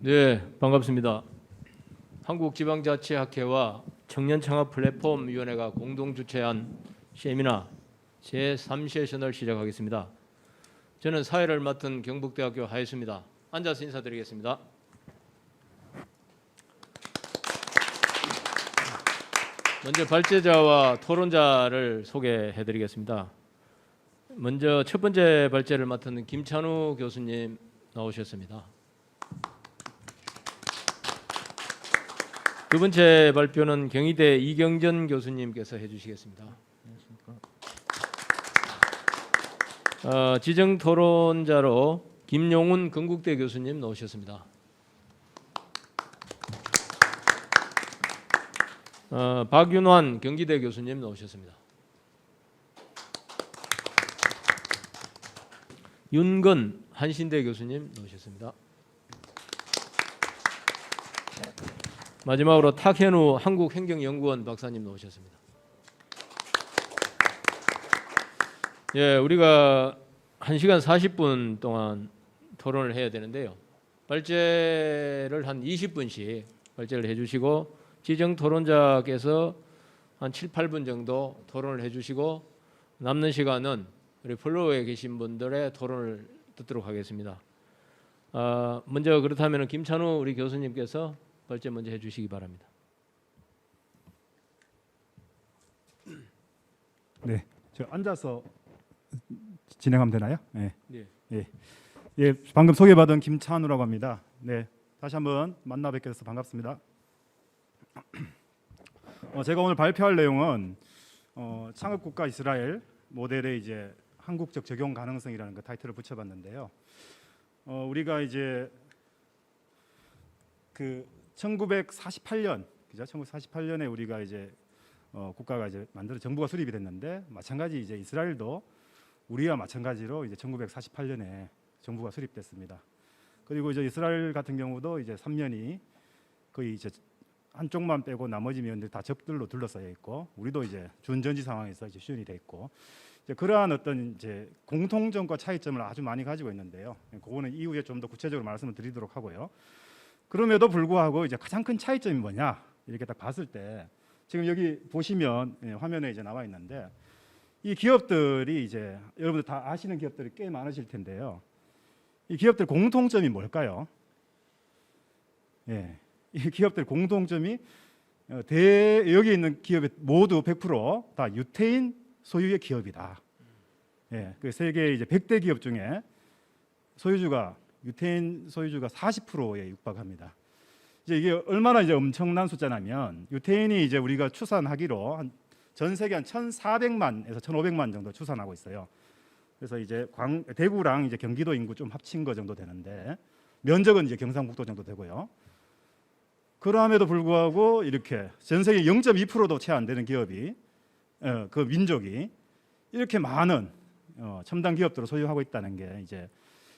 네, 반갑습니다. 한국지방자치학회와 청년창업플랫폼위원회가 공동 주최한 세미나 제3세션을 시작하겠습니다. 저는 사회를 맡은 경북대학교 하예수입니다. 앉아서 인사드리겠습니다. 먼저 발제자와 토론자를 소개해드리겠습니다. 먼저 첫 번째 발제를 맡은 김찬우 교수님 나오셨습니다. 두 번째 발표는 경희대 이경전 교수님께서 해주시겠습니다. 지정 토론자로 김용훈 건국대 교수님 나오셨습니다. 박윤환 경기대 교수님 나오셨습니다. 윤건 한신대 교수님 나오셨습니다. 마지막으로 탁현우 한국행정연구원 박사님 나오셨습니다. 예, 우리가 1시간 40분 동안 토론을 해야 되는데요. 발제를 한 20분씩 발제를 해주시고 지정 토론자께서 한 7, 8분 정도 토론을 해주시고 남는 시간은 우리 플로어에 계신 분들의 토론을 듣도록 하겠습니다. 먼저 그렇다면 김찬우 우리 교수님께서 발제 먼저 해주시기 바랍니다. 네, 저 앉아서 진행하면 되나요? 네. 네. 예, 방금 소개받은 김찬우라고 합니다. 네, 다시 한번 만나 뵙게 돼서 반갑습니다. 제가 오늘 발표할 내용은 창업국가 이스라엘 모델의 이제 한국적 적용 가능성이라는 그 타이틀을 붙여봤는데요. 우리가 이제 그 1948년, 그죠? 1948년에 우리가 이제 국가가 이제 정부가 수립이 됐는데 마찬가지 이제 이스라엘도 우리와 마찬가지로 이제 1948년에 정부가 수립됐습니다. 그리고 이제 이스라엘 같은 경우도 이제 3년이 거의 이제 한쪽만 빼고 나머지 면들 다 적들로 둘러싸여 있고 우리도 이제 준전지 상황에서 이제 시연이 돼 있고 이제 그러한 어떤 이제 공통점과 차이점을 아주 많이 가지고 있는데요. 그거는 이후에 좀 더 구체적으로 말씀을 드리도록 하고요. 그럼에도 불구하고 이제 가장 큰 차이점이 뭐냐 이렇게 딱 봤을 때 지금 여기 보시면 화면에 이제 나와 있는데 이 기업들이 이제 여러분들 다 아시는 기업들이 꽤 많으실 텐데요. 이 기업들 공통점이 뭘까요? 예, 이 기업들 공통점이 여기 있는 기업이 모두 100% 유태인 소유의 기업이다. 예, 그 세계 이제 100대 기업 중에 유태인 소유주가 40%에 육박합니다. 이제 이게 얼마나 이제 엄청난 숫자냐면 유태인이 이제 우리가 추산하기로 전 세계 한 1,400만에서 1,500만 정도 추산하고 있어요. 그래서 이제 대구랑 이제 경기도 인구 좀 합친 거 정도 되는데 면적은 이제 경상북도 정도 되고요. 그럼에도 불구하고 이렇게 전 세계 0.2%도 채 안 되는 기업이 그 민족이 이렇게 많은 첨단 기업들을 소유하고 있다는 게 이제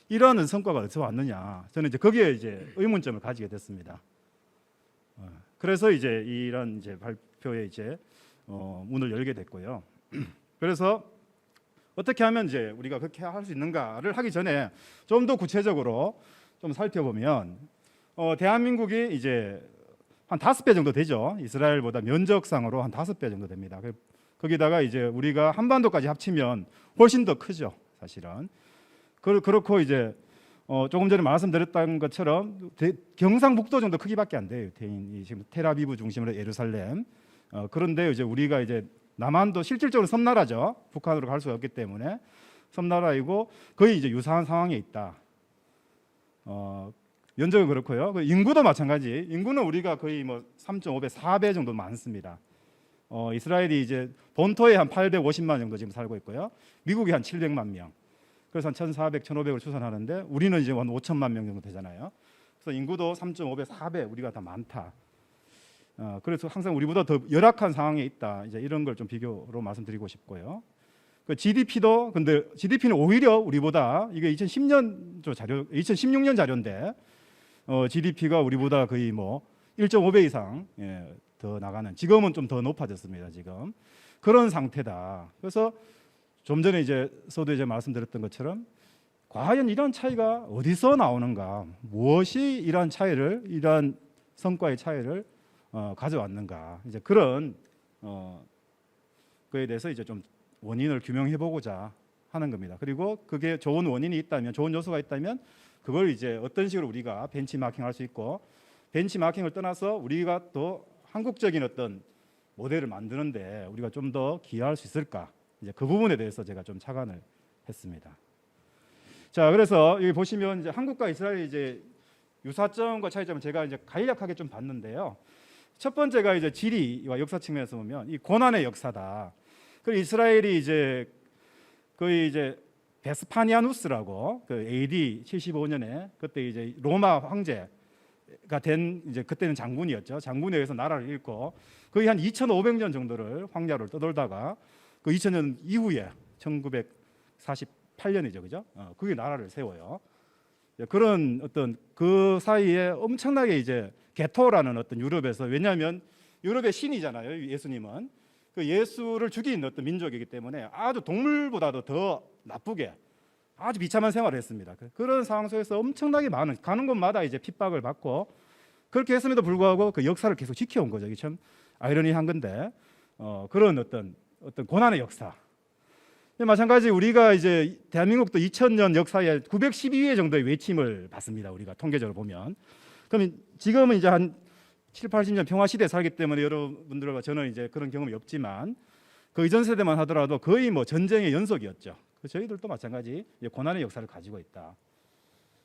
이러한 성과가 어디서 왔느냐? 저는 이제 거기에 이제 의문점을 가지게 됐습니다. 그래서 이제 이런 이제 발표에 이제 문을 열게 됐고요. 그래서 어떻게 하면 이제 우리가 그렇게 할 수 있는가를 하기 전에 좀 더 구체적으로 좀 살펴보면 대한민국이 이제 한 5배 정도 되죠. 이스라엘보다 면적상으로 한 5배 정도 됩니다. 거기다가 이제 우리가 한반도까지 합치면 훨씬 더 크죠, 사실은. 그렇고 이제 조금 전에 말씀드렸던 것처럼 경상북도 정도 크기밖에 안 돼요. 유태인이 지금 텔아비브 중심으로 예루살렘. 그런데 이제 우리가 이제 남한도 실질적으로 섬나라죠. 북한으로 갈 수가 없기 때문에 섬나라이고 거의 이제 유사한 상황에 있다. 면적은 그렇고요. 인구도 마찬가지. 인구는 우리가 거의 뭐 3.5배, 4배 정도 많습니다. 이스라엘이 이제 본토에 한 850만 정도 지금 살고 있고요. 미국이 한 700만 명. 그래서 한 1,400, 1,500을 추산하는데 우리는 이제 한 5천만 명 정도 되잖아요. 그래서 인구도 3.5배, 4배 우리가 더 많다. 그래서 항상 우리보다 더 열악한 상황에 있다. 이제 이런 걸 좀 비교로 말씀드리고 싶고요. 그 GDP도 근데 GDP는 오히려 우리보다 이게 2016년 자료인데 GDP가 우리보다 거의 뭐 1.5배 이상 더 나가는 지금은 좀 더 높아졌습니다. 지금 그런 상태다. 그래서 좀 전에 이제 저도 이제 말씀드렸던 것처럼 과연 이런 차이가 어디서 나오는가? 무엇이 이러한 차이를, 이러한 성과의 차이를 가져왔는가? 이제 그런 그에 대해서 이제 좀 원인을 규명해 보고자 하는 겁니다. 그리고 그게 좋은 원인이 있다면, 좋은 요소가 있다면 그걸 이제 어떤 식으로 우리가 벤치마킹할 수 있고, 벤치마킹을 떠나서 우리가 또 한국적인 어떤 모델을 만드는데 우리가 좀 더 기여할 수 있을까? 이제 그 부분에 대해서 제가 좀 착안을 했습니다. 자, 그래서 여기 보시면 이제 한국과 이스라엘의 이제 유사점과 차이점을 제가 이제 간략하게 좀 봤는데요. 첫 번째가 이제 지리와 역사 측면에서 보면 이 고난의 역사다. 그 이스라엘이 이제 거의 이제 베스파니아누스라고 그 AD 75년에 그때 이제 로마 황제가 된 이제 그때는 장군이었죠. 장군에 의해서 나라를 잃고 거의 한 2,500년 정도를 황야를 떠돌다가 그 2000년 이후에 1948년이죠, 그죠? 그게 나라를 세워요. 그런 어떤 그 사이에 엄청나게 이제 게토라는 어떤 유럽에서, 왜냐하면 유럽의 신이잖아요, 예수님은. 그 예수를 죽인 어떤 민족이기 때문에 아주 동물보다도 더 나쁘게 아주 비참한 생활을 했습니다. 그런 상황 속에서 엄청나게 많은, 가는 곳마다 이제 핍박을 받고, 그렇게 했음에도 불구하고 그 역사를 계속 지켜온 거죠. 이게 참 아이러니한 건데, 그런 어떤 고난의 역사. 마찬가지 우리가 이제 대한민국도 2000년 역사에 912회 정도의 외침을 받습니다. 우리가 통계적으로 보면. 그럼 지금은 이제 한 7, 80년 평화 시대에 살기 때문에 여러분들과 저는 이제 그런 경험이 없지만 그 이전 세대만 하더라도 거의 뭐 전쟁의 연속이었죠. 저희들도 마찬가지 고난의 역사를 가지고 있다.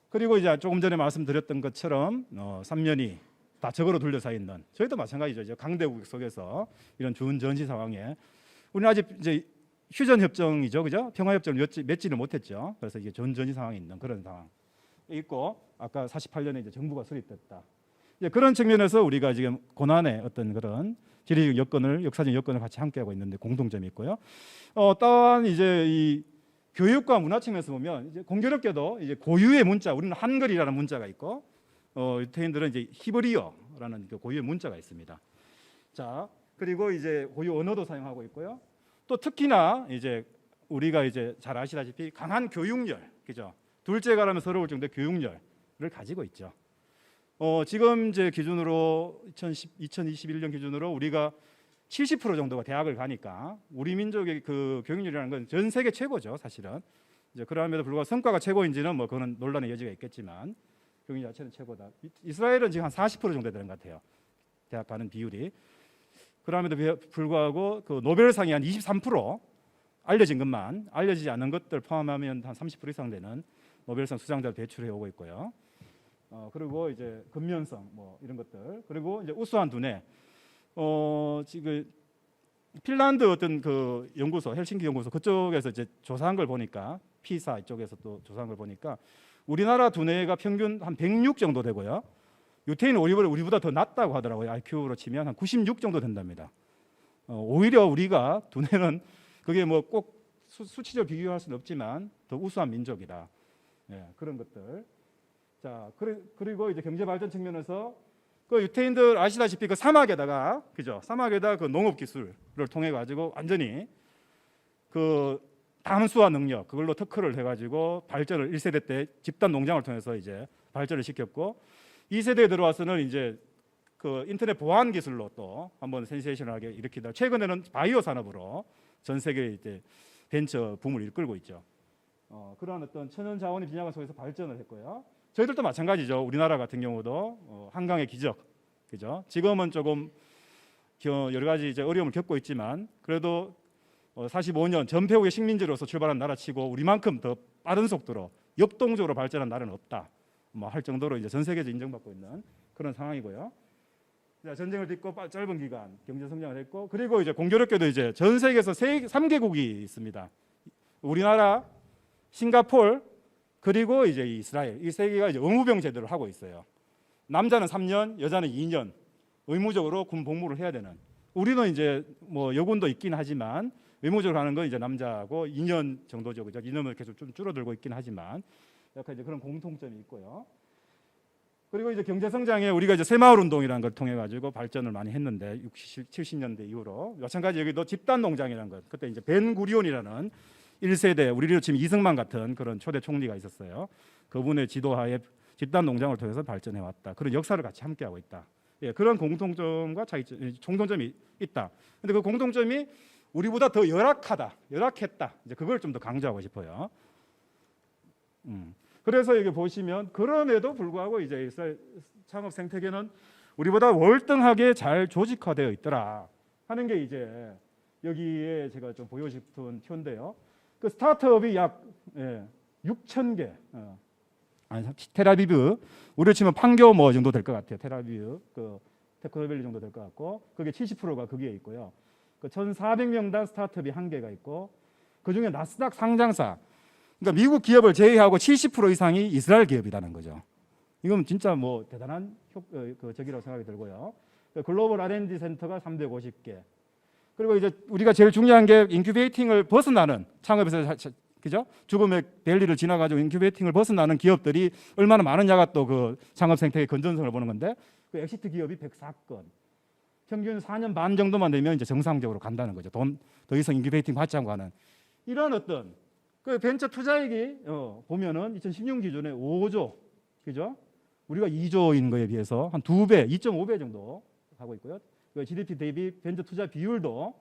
그리고 이제 조금 전에 말씀드렸던 것처럼 3년이 다 적으로 둘러싸여 있는, 저희도 마찬가지죠. 이제 강대국 속에서 이런 준전시 상황에 우리는 아직 이제 휴전 협정이죠, 그죠? 평화 협정을 맺지를 못했죠. 그래서 이게 전시 상황에 있는 그런 상황 있고, 아까 48년에 이제 정부가 수립됐다. 이제 그런 측면에서 우리가 지금 고난의 어떤 그런 지리적 여건을, 역사적 여건을 같이 함께하고 있는데 공통점이 있고요. 또한 이제 이 교육과 문화 측면에서 보면 이제 공교롭게도 이제 고유의 문자, 우리는 한글이라는 문자가 있고, 유태인들은 이제 히브리어라는 그 고유의 문자가 있습니다. 자, 그리고 이제 고유 언어도 사용하고 있고요. 또 특히나 이제 우리가 이제 잘 아시다시피 강한 교육열, 그죠? 둘째가 라면 서러울 정도의 교육열을 가지고 있죠. 지금 이제 기준으로 2021년 기준으로 우리가 70% 정도가 대학을 가니까 우리 민족의 그 교육열이라는 건 전 세계 최고죠, 사실은. 이제 그럼에도 불구하고 성과가 최고인지는 뭐 그건 논란의 여지가 있겠지만 교육 자체는 최고다. 이스라엘은 지금 한 40% 정도 되는 것 같아요, 대학 가는 비율이. 그럼에도 불구하고 그 노벨상이 한 23%, 알려진 것만, 알려지지 않은 것들 포함하면 한 30% 이상 되는 노벨상 수상자를 배출해 오고 있고요. 그리고 이제 근면성 뭐 이런 것들, 그리고 이제 우수한 두뇌. 지금 핀란드 어떤 그 연구소, 헬싱키 연구소 그쪽에서 이제 조사한 걸 보니까, 피사 이쪽에서 또 조사한 걸 보니까 우리나라 두뇌가 평균 한 106 정도 되고요. 유태인은 우리보다 더 낮다고 하더라고요. IQ로 치면 한 96 정도 된답니다. 오히려 우리가 두뇌는 그게 뭐 꼭 수치적으로 비교할 수는 없지만 더 우수한 민족이다. 그런 것들. 자, 그리고 이제 경제 발전 측면에서 그 유태인들 아시다시피 그 사막에다가, 그죠? 사막에다 그 농업 기술을 통해 가지고 완전히 그 담수화 능력 그걸로 특허를 해가지고 발전을 1세대 때 집단 농장을 통해서 이제 발전을 시켰고, 2세대에 들어와서는 이제 그 인터넷 보안 기술로 또 한번 센세이션하게 일으키다 최근에는 바이오 산업으로 전 세계 이제 벤처 붐을 이끌고 있죠. 그러한 어떤 천연 자원의 분야가 속에서 발전을 했고요. 저희들도 마찬가지죠. 우리나라 같은 경우도 한강의 기적, 그죠? 지금은 조금 여러 가지 이제 어려움을 겪고 있지만 그래도 45년 전폐후의 식민지로서 출발한 나라치고 우리만큼 더 빠른 속도로 역동적으로 발전한 나라는 없다. 뭐 할 정도로 이제 전 세계에서 인정받고 있는 그런 상황이고요. 자, 전쟁을 딛고 짧은 기간 경제 성장을 했고, 그리고 이제 공교롭게도 이제 전 세계에서 3개국이 있습니다. 우리나라, 싱가포르, 그리고 이제 이스라엘. 이 세 개가 이제 의무병 제도를 하고 있어요. 남자는 3년, 여자는 2년 의무적으로 군 복무를 해야 되는. 우리는 이제 뭐 여군도 있긴 하지만 의무적으로 하는 건 이제 남자하고 2년 정도죠, 그죠? 2년을 계속 좀 줄어들고 있긴 하지만 약간 이제 그런 공통점이 있고요. 그리고 이제 경제 성장에 우리가 이제 새마을 운동이라는 걸 통해 가지고 발전을 많이 했는데 60, 70년대 이후로 마찬가지 여기도 집단 농장이라는 것. 그때 이제 벤구리온이라는 1세대 우리로 치면 이승만 같은 그런 초대 총리가 있었어요. 그분의 지도하에 집단 농장을 통해서 발전해 왔다. 그런 역사를 같이 함께하고 있다. 예, 그런 공통점과 차이점, 공통점이 있다. 근데 그 공통점이 우리보다 더 열악했다. 이제 그걸 좀 더 강조하고 싶어요. 그래서 여기 보시면 그럼에도 불구하고 이제 이스라엘 창업 생태계는 우리보다 월등하게 잘 조직화되어 있더라 하는 게 이제 여기에 제가 좀 보여주고 싶은 표인데요. 그 스타트업이 약 6,000개. 텔아비브 우리로 치면 판교 뭐 정도 될 것 같아요. 텔아비브 그 테크노밸리 정도 될 것 같고 그게 70%가 거기에 있고요. 그 1,400명단 스타트업이 한 개가 있고 그 중에 나스닥 상장사 그러니까 미국 기업을 제외하고 70% 이상이 이스라엘 기업이라는 거죠. 이건 진짜 뭐 대단한 그 적이라고 생각이 들고요. 글로벌 R&D 센터가 350개. 그리고 이제 우리가 제일 중요한 게 인큐베이팅을 벗어나는 창업에서 그죠? 죽음의 밸리를 지나가지고 인큐베이팅을 벗어나는 기업들이 얼마나 많으냐가 또 그 창업 생태계 건전성을 보는 건데 그 엑시트 기업이 104건. 평균 4년 반 정도만 되면 이제 정상적으로 간다는 거죠. 돈 더 이상 인큐베이팅 받지 않고 하는 이런 어떤 그 벤처 투자액이 보면은 2016 기준에 5조, 그죠? 우리가 2조인 거에 비해서 한 2배, 2.5배 정도 하고 있고요. 그 GDP 대비 벤처 투자 비율도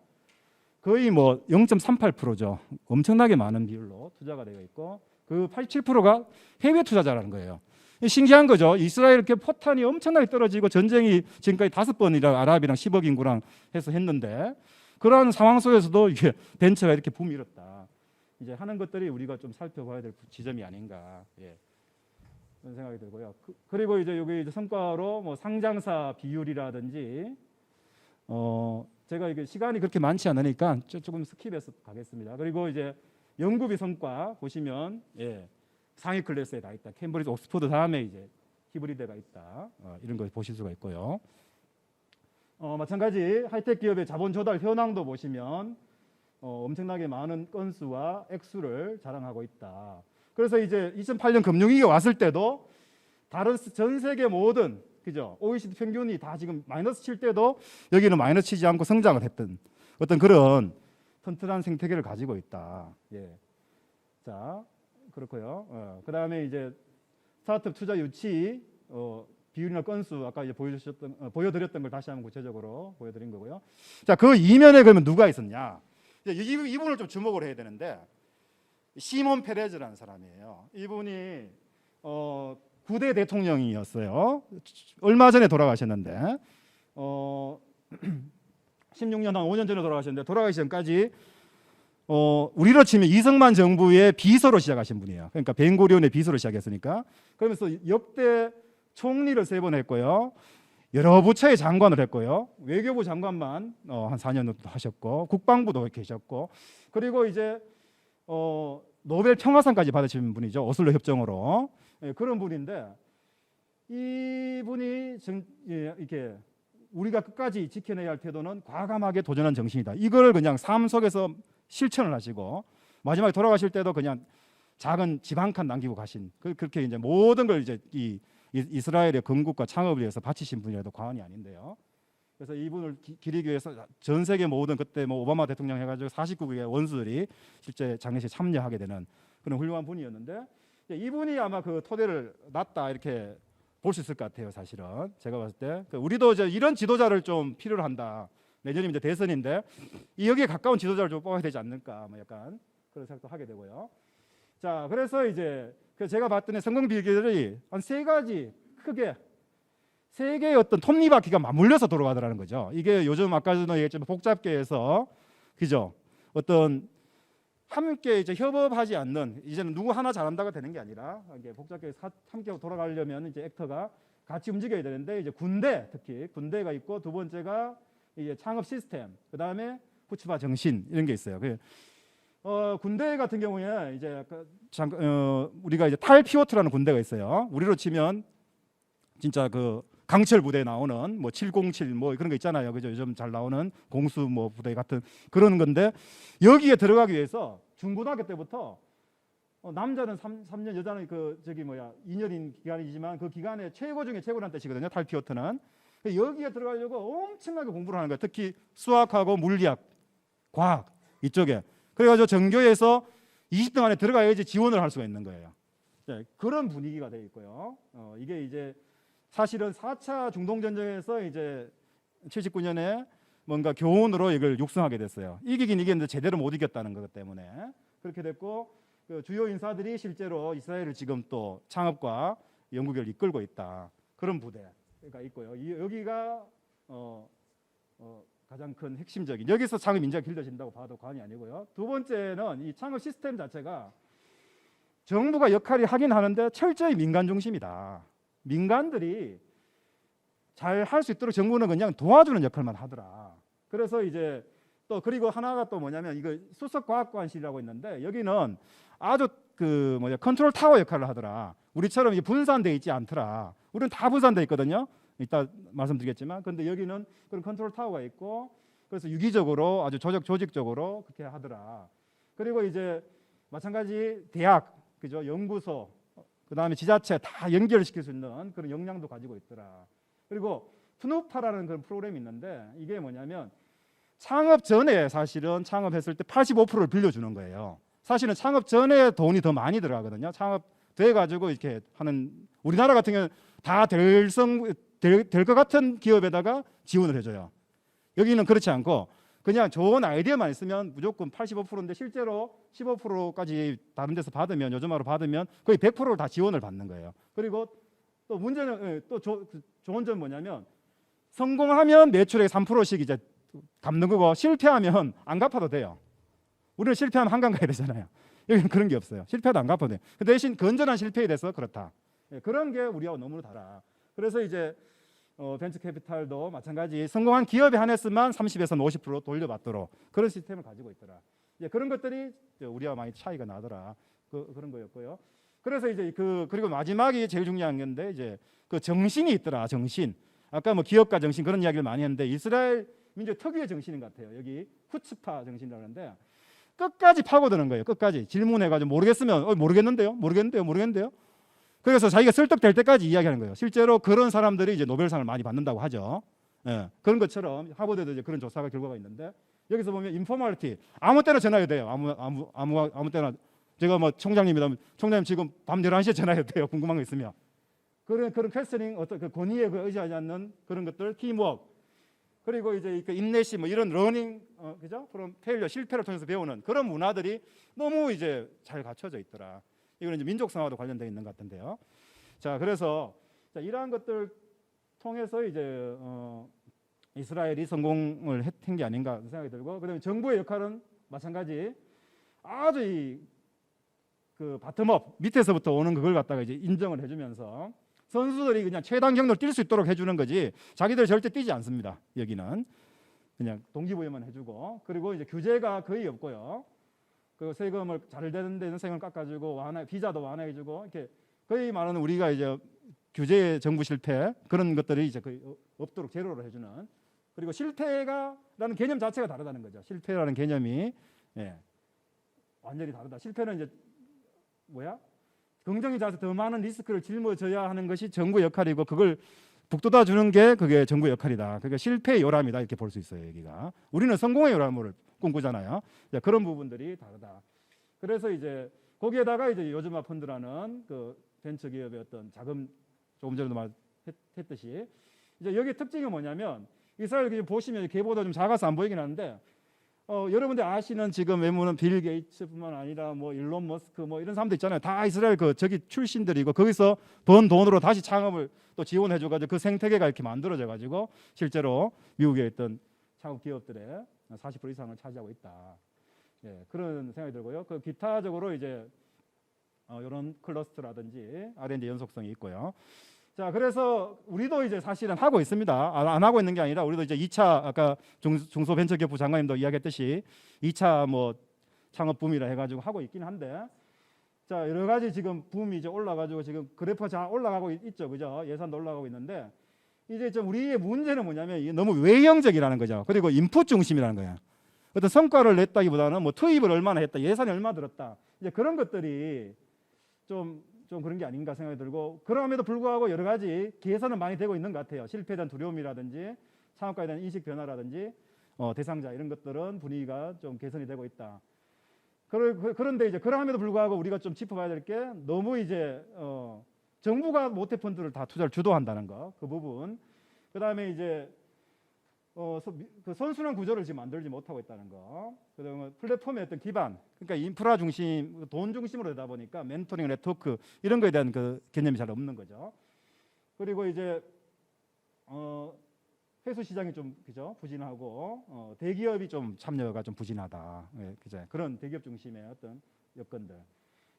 거의 뭐 0.38%죠. 엄청나게 많은 비율로 투자가 되어 있고 그 87%가 해외 투자자라는 거예요. 신기한 거죠. 이스라엘 이렇게 포탄이 엄청나게 떨어지고 전쟁이 지금까지 5번이랑 아랍이랑 10억 인구랑 해서 했는데 그런 상황 속에서도 이게 벤처가 이렇게 붐이 일었다. 이제 하는 것들이 우리가 좀 살펴봐야 될 지점이 아닌가. 그런 생각이 들고요. 그리고 이제 여기 이제 성과로 뭐 상장사 비율이라든지 제가 이게 시간이 그렇게 많지 않으니까 조금 스킵해서 가겠습니다. 그리고 이제 연구비 성과 보시면 상위 클래스에 다 있다. 캠브리지, 옥스퍼드 다음에 이제 히브리드가 있다. 이런 걸 보실 수가 있고요. 마찬가지 하이텍 기업의 자본 조달 현황도 보시면 엄청나게 많은 건수와 액수를 자랑하고 있다. 그래서 이제 2008년 금융위기가 왔을 때도 다른 전 세계 모든 그죠? OECD 평균이 다 지금 마이너스 칠 때도 여기는 마이너스 치지 않고 성장을 했던 어떤 그런 튼튼한 생태계를 가지고 있다. 자, 그렇고요. 그다음에 이제 스타트업 투자 유치 비율이나 건수 아까 이제 보여드렸던 걸 다시 한번 구체적으로 보여드린 거고요. 자, 그 이면에 그러면 누가 있었냐? 이분을 좀 주목을 해야 되는데 시몬 페레즈라는 사람이에요. 이분이 9대 대통령이었어요. 얼마 전에 돌아가셨는데 16년 한 5년 전에 돌아가셨는데 돌아가기 전까지 우리로 치면 이승만 정부의 비서로 시작하신 분이에요. 그러니까 벤고리온의 비서로 시작했으니까 그러면서 역대 총리를 3번 했고요. 여러 부처의 장관을 했고요. 외교부 장관만 한 4년 정도 하셨고 국방부도 계셨고 그리고 이제 노벨 평화상까지 받으신 분이죠. 오슬로 협정으로. 그런 분인데 이분이 이렇게 우리가 끝까지 지켜내야 할 태도는 과감하게 도전한 정신이다. 이걸 그냥 삶 속에서 실천을 하시고 마지막에 돌아가실 때도 그냥 작은 집 한 칸 남기고 가신 그렇게 이제 모든 걸 이제 이스라엘의 건국과 창업을 위해서 바치신 분이라도 과언이 아닌데요. 그래서 이분을 기리기 위해서 전 세계 모든 그때 뭐 오바마 대통령 해가지고 49개의 원수들이 실제 장례식에 참여하게 되는 그런 훌륭한 분이었는데 이분이 아마 그 토대를 놨다 이렇게 볼 수 있을 것 같아요. 사실은 제가 봤을 때 우리도 이제 이런 지도자를 좀 필요로 한다. 내년이 이제 대선인데 여기에 가까운 지도자를 좀 뽑아야 되지 않을까 뭐 약간 그런 생각도 하게 되고요. 자, 그래서 이제 제가 봤더니 성공 비결이 한 3가지 크게 3개의 어떤 톱니바퀴가 맞물려서 돌아가더라는 거죠. 이게 요즘 아까 전에 얘기했지만 복잡계에서 그죠? 어떤 함께 이제 협업하지 않는 이제는 누구 하나 잘한다가 되는 게 아니라 이게 복잡계에서 함께 돌아가려면 이제 액터가 같이 움직여야 되는데 이제 군대 특히 군대가 있고 두 번째가 이제 창업 시스템 그다음에 후츠바 정신 이런 게 있어요. 군대 같은 경우에 이제 우리가 이제 탈피오트라는 군대가 있어요. 우리로 치면 진짜 그 강철 부대에 나오는 뭐 707 뭐 그런 거 있잖아요. 그죠? 요즘 잘 나오는 공수 뭐 부대 같은 그런 건데 여기에 들어가기 위해서 중고등학교 때부터 남자는 3년 여자는 2년인 기간이지만 그 기간에 최고 중에 최고라는 뜻이거든요. 탈피오트는. 여기에 들어가려고 엄청나게 공부를 하는 거예요. 특히 수학하고 물리학, 과학 이쪽에. 그래가지고 전교에서 20등 안에 들어가야지 지원을 할 수가 있는 거예요. 네, 그런 분위기가 되어 있고요. 이게 이제 사실은 4차 중동전쟁에서 이제 79년에 뭔가 교훈으로 이걸 육성하게 됐어요. 이기긴 이겼는데 제대로 못 이겼다는 것 때문에 그렇게 됐고, 그 주요 인사들이 실제로 이스라엘을 지금 또 창업과 영국을 이끌고 있다. 그런 부대가 있고요. 여기가 가장 큰 핵심적인, 여기서 창업 인재가 길러진다고 봐도 과언이 아니고요. 두 번째는 이 창업 시스템 자체가 정부가 역할이 하긴 하는데 철저히 민간 중심이다. 민간들이 잘 할 수 있도록 정부는 그냥 도와주는 역할만 하더라. 그래서 이제 또 그리고 하나가 또 뭐냐면 이거 수석과학관실이라고 있는데 여기는 아주 그 컨트롤 타워 역할을 하더라. 우리처럼 이게 분산돼 있지 않더라. 우리는 다 분산돼 있거든요. 이따 말씀드리겠지만, 근데 여기는 그런 컨트롤 타워가 있고, 그래서 유기적으로 아주 조직적으로 그렇게 하더라. 그리고 이제 마찬가지 대학, 그죠, 연구소, 그 다음에 지자체 다 연결시킬 수 있는 그런 역량도 가지고 있더라. 그리고 푸누파라는 그런 프로그램이 있는데 이게 뭐냐면 창업 전에 사실은 창업했을 때 85%를 빌려주는 거예요. 사실은 창업 전에 돈이 더 많이 들어가거든요. 창업 돼 가지고 이렇게 하는, 우리나라 같은 경우는 다 될 것 같은 기업에다가 지원을 해줘요. 여기는 그렇지 않고 그냥 좋은 아이디어만 있으면 무조건 85%인데 실제로 15%까지 다른 데서 받으면, 요즘화로 받으면 거의 100%를 다 지원을 받는 거예요. 그리고 또 문제는 또 좋은 점은 뭐냐면 성공하면 매출의 3%씩 이제 갚는 거고, 실패하면 안 갚아도 돼요. 우리는 실패하면 한강 가야 되잖아요. 여기는 그런 게 없어요. 실패도 안 갚아도 돼요. 그 대신 건전한 실패에 대해서 그렇다. 그런 게 우리하고 너무 달라. 그래서 이제 벤처 캐피탈도 마찬가지 성공한 기업에 한해서만 30에서 50% 돌려받도록 그런 시스템을 가지고 있더라. 이제 그런 것들이 우리와 많이 차이가 나더라. 그런 거였고요. 그래서 이제 그리고 마지막이 제일 중요한 건데 이제 그 정신이 있더라. 정신. 아까 뭐 기업가 정신 그런 이야기를 많이 했는데 이스라엘 민족 특유의 정신인 것 같아요. 여기 후츠파 정신이라는데 끝까지 파고드는 거예요. 끝까지 질문해가지고 모르겠으면 모르겠는데요. 그래서 자기가 설득될 때까지 이야기하는 거예요. 실제로 그런 사람들이 이제 노벨상을 많이 받는다고 하죠. 예, 그런 것처럼 하버드에도 이제 그런 조사가 결과가 있는데 여기서 보면 인포멀티 아무 때나 전화해도 돼요. 아무 때나. 제가 뭐 총장님이라면 총장님 지금 밤 11시에 전화해도 돼요. 궁금한 거 있으면. 그런 퀘스처닝, 어떤 그 권위에 의지하지 않는 그런 것들, 팀워크, 그리고 이제 그 인내심, 뭐 이런 러닝, 그죠? 그런 페일러, 실패를 통해서 배우는 그런 문화들이 너무 이제 잘 갖춰져 있더라. 이거는 이제 민족성화도 관련되어 있는 것 같은데요. 자, 그래서 이러한 것들 통해서 이제 이스라엘이 성공을 했던 게 아닌가 생각이 들고, 그다음에 정부의 역할은 마찬가지 아주 그 바텀업 밑에서부터 오는 그걸 갖다가 이제 인정을 해주면서 선수들이 그냥 최단 경로를 뛸 수 있도록 해주는 거지 자기들 절대 뛰지 않습니다. 여기는 그냥 동기부여만 해주고, 그리고 이제 규제가 거의 없고요. 그 세금을 잘 되는 데는 세금을 깎아주고 비자도 완화해주고, 이렇게 거의 말하는 우리가 이제 규제 정부 실패 그런 것들이 이제 거의 없도록 제로로 해주는, 그리고 실패가라는 개념 자체가 다르다는 거죠. 실패라는 개념이 완전히 다르다. 실패는 이제 긍정이 자서 더 많은 리스크를 짊어져야 하는 것이 정부 역할이고 그걸 북돋아 주는 게 그게 정부 역할이다. 그러니까 실패의 요람이다 이렇게 볼 수 있어요. 여기가 우리는 성공의 요람을 꿈꾸잖아요. 부분들이 그런 다르다. 그래서 이제 거기에다가 이제 요즘화 펀드라는 그 벤처 기업의 어떤 자금, 조금 전에도 말했듯이 이제 여기 특징이 뭐냐면 이스라엘 보시면 걔보다 좀 작아서 안 보이긴 하는데 여러분들 아시는 지금 외모는 빌 게이츠뿐만 아니라 뭐 일론 머스크 뭐 이런 사람들 있잖아요. 다 이스라엘 저기 출신들이고 거기서 번 돈으로 다시 창업을 또 지원해줘가지고 그 생태계가 이렇게 만들어져가지고 실제로 미국에 있던 창업 기업들의 40% 이상을 차지하고 있다. 그런 생각이 들고요. 그 기타적으로 이제 이런 클러스터라든지 R&D 연속성이 있고요. 자, 그래서 우리도 이제 사실은 하고 있습니다. 안 하고 있는 게 아니라 우리도 이제 2차 아까 중소벤처기업부 장관님도 이야기했듯이 2차 뭐 창업 붐이라 해가지고 하고 있긴 한데, 자, 여러 가지 지금 붐이 이제 올라가지고 지금 그래프 잘 올라가고 있죠, 그죠? 예산도 올라가고 있는데 이제 좀 우리의 문제는 뭐냐면 이게 너무 외형적이라는 거죠. 그리고 인풋 중심이라는 거예요. 어떤 성과를 냈다기보다는 뭐 투입을 얼마나 했다, 예산이 얼마 들었다, 이제 그런 것들이 좀 그런 게 아닌가 생각이 들고, 그럼에도 불구하고 여러 가지 개선은 많이 되고 있는 것 같아요. 실패에 대한 두려움이라든지 창업가에 대한 인식 변화라든지 대상자 이런 것들은 분위기가 좀 개선이 되고 있다. 그런데 이제 그럼에도 불구하고 우리가 좀 짚어봐야 될 게 너무 이제 정부가 모태 펀드를 다 투자를 주도한다는 거, 그 부분. 그다음에 이제 그 선순환 구조를 지금 만들지 못하고 있다는 거. 그다음에 플랫폼의 어떤 기반, 그러니까 인프라 중심, 돈 중심으로 되다 보니까 멘토링, 네트워크 이런 거에 대한 그 개념이 잘 없는 거죠. 그리고 이제 회수 시장이 좀 그죠 부진하고 대기업이 좀 참여가 좀 부진하다. 예, 그죠? 그런 대기업 중심의 어떤 여건들.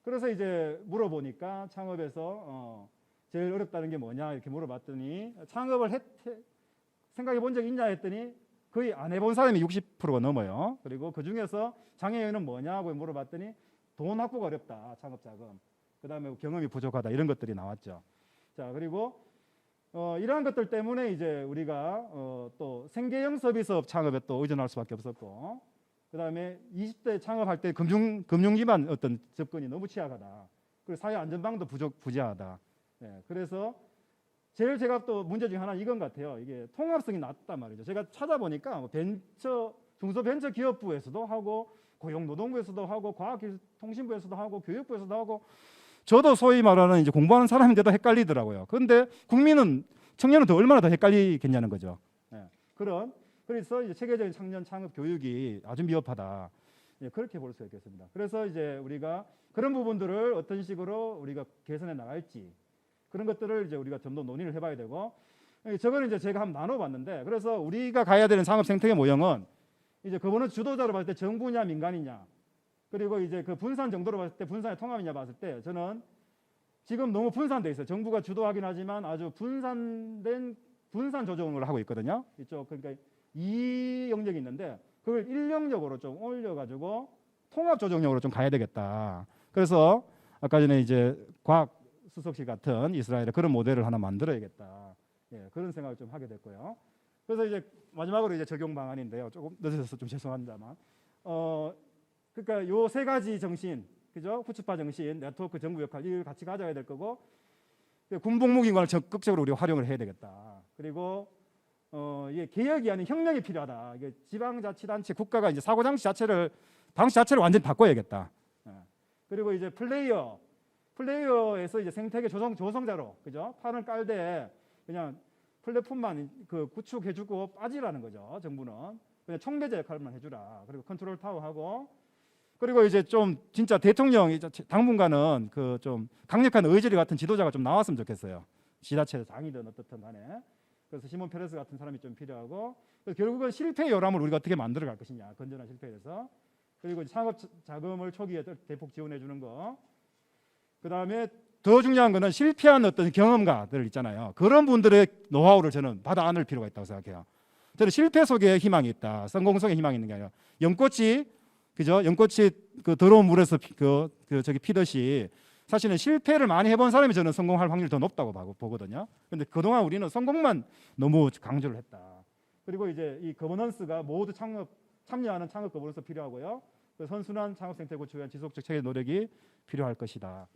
그래서 이제 물어보니까 창업에서 제일 어렵다는 게 뭐냐 이렇게 물어봤더니 창업을 생각해 본 적 있냐 했더니 거의 안 해본 사람이 60%가 넘어요. 그리고 그 중에서 장애 요인은 뭐냐고 물어봤더니 돈 확보가 어렵다, 창업 자금. 그다음에 경험이 부족하다 이런 것들이 나왔죠. 자, 그리고 이러한 것들 때문에 이제 우리가 또 생계형 서비스업 창업에 또 의존할 수밖에 없었고, 그다음에 20대 창업할 때 금융 기반 어떤 접근이 너무 취약하다. 그리고 사회 안전망도 부재하다. 예, 그래서 제일 제가 또 문제 중에 하나는 이건 같아요. 이게 통합성이 낮단 말이죠. 제가 찾아보니까 뭐 중소벤처기업부에서도 하고 고용노동부에서도 하고 과학기술통신부에서도 하고 교육부에서도 하고 저도 소위 말하는 이제 공부하는 사람인데도 헷갈리더라고요. 그런데 청년은 더 얼마나 더 헷갈리겠냐는 거죠. 예, 그래서 이제 체계적인 청년 창업 교육이 아주 미흡하다. 예, 그렇게 볼 수 있겠습니다. 그래서 이제 우리가 그런 부분들을 어떤 식으로 우리가 개선해 나갈지 그런 것들을 이제 우리가 좀 더 논의를 해봐야 되고, 저거는 이제 제가 한번 나눠봤는데, 그래서 우리가 가야 되는 창업 생태계 모형은 이제 그거는 주도자로 봤을 때 정부냐 민간이냐, 그리고 이제 그 분산 정도로 봤을 때 분산의 통합이냐 봤을 때 저는 지금 너무 분산돼 있어요. 정부가 주도하긴 하지만 아주 분산 조정을 하고 있거든요. 이쪽 그러니까 이 영역이 있는데 그걸 1영역으로 좀 올려가지고 통합 조정력으로 좀 가야 되겠다. 그래서 아까 전에 이제 과학 수석실 같은 이스라엘의 그런 모델을 하나 만들어야겠다. 예, 그런 생각을 좀 하게 됐고요. 그래서 이제 마지막으로 이제 적용 방안인데요. 조금 늦어서 좀 죄송합니다만, 그러니까 요 세 가지 정신, 그죠? 후추파 정신, 네트워크, 정부 역할 이걸 같이 가져야 될 거고, 군복무기관을 적극적으로 우리가 활용을 해야 되겠다. 그리고 이게 개혁이 아닌 혁명이 필요하다. 이게 지방자치단체, 국가가 이제 사고장치 자체를 방식 자체를 완전히 바꿔야겠다. 예. 그리고 이제 플레이어에서 이제 생태계 조성자로, 그죠? 판을 깔되 그냥 플랫폼만 그 구축해주고 빠지라는 거죠. 정부는 그냥 총매제 역할만 해주라. 그리고 컨트롤 타워 하고, 그리고 이제 좀 진짜 대통령이 당분간은 그 좀 강력한 의지리 같은 지도자가 좀 나왔으면 좋겠어요. 지자체 장이든 어떻든 간에. 그래서 시몬 페레스 같은 사람이 좀 필요하고, 결국은 실패 요람을 우리가 어떻게 만들어갈 것이냐, 건전한 실패에서. 그리고 창업 자금을 초기에 대폭 지원해 주는 거. 그다음에 더 중요한 거는 실패한 어떤 경험가들 있잖아요. 그런 분들의 노하우를 저는 받아 안을 필요가 있다고 생각해요. 저는 실패 속에 희망이 있다, 성공 속에 희망이 있는 게 아니라 연꽃이, 그죠? 연꽃이 그 더러운 물에서 저기 피듯이 사실은 실패를 많이 해본 사람이 저는 성공할 확률이 더 높다고 보거든요. 근데 그동안 우리는 성공만 너무 강조를 했다. 그리고 이제 이 거버넌스가 모두 참여하는 창업 거버넌스 필요하고요. 그 선순환 창업 생태 구축에 대한 지속적 체계 노력이 필요할 것이다.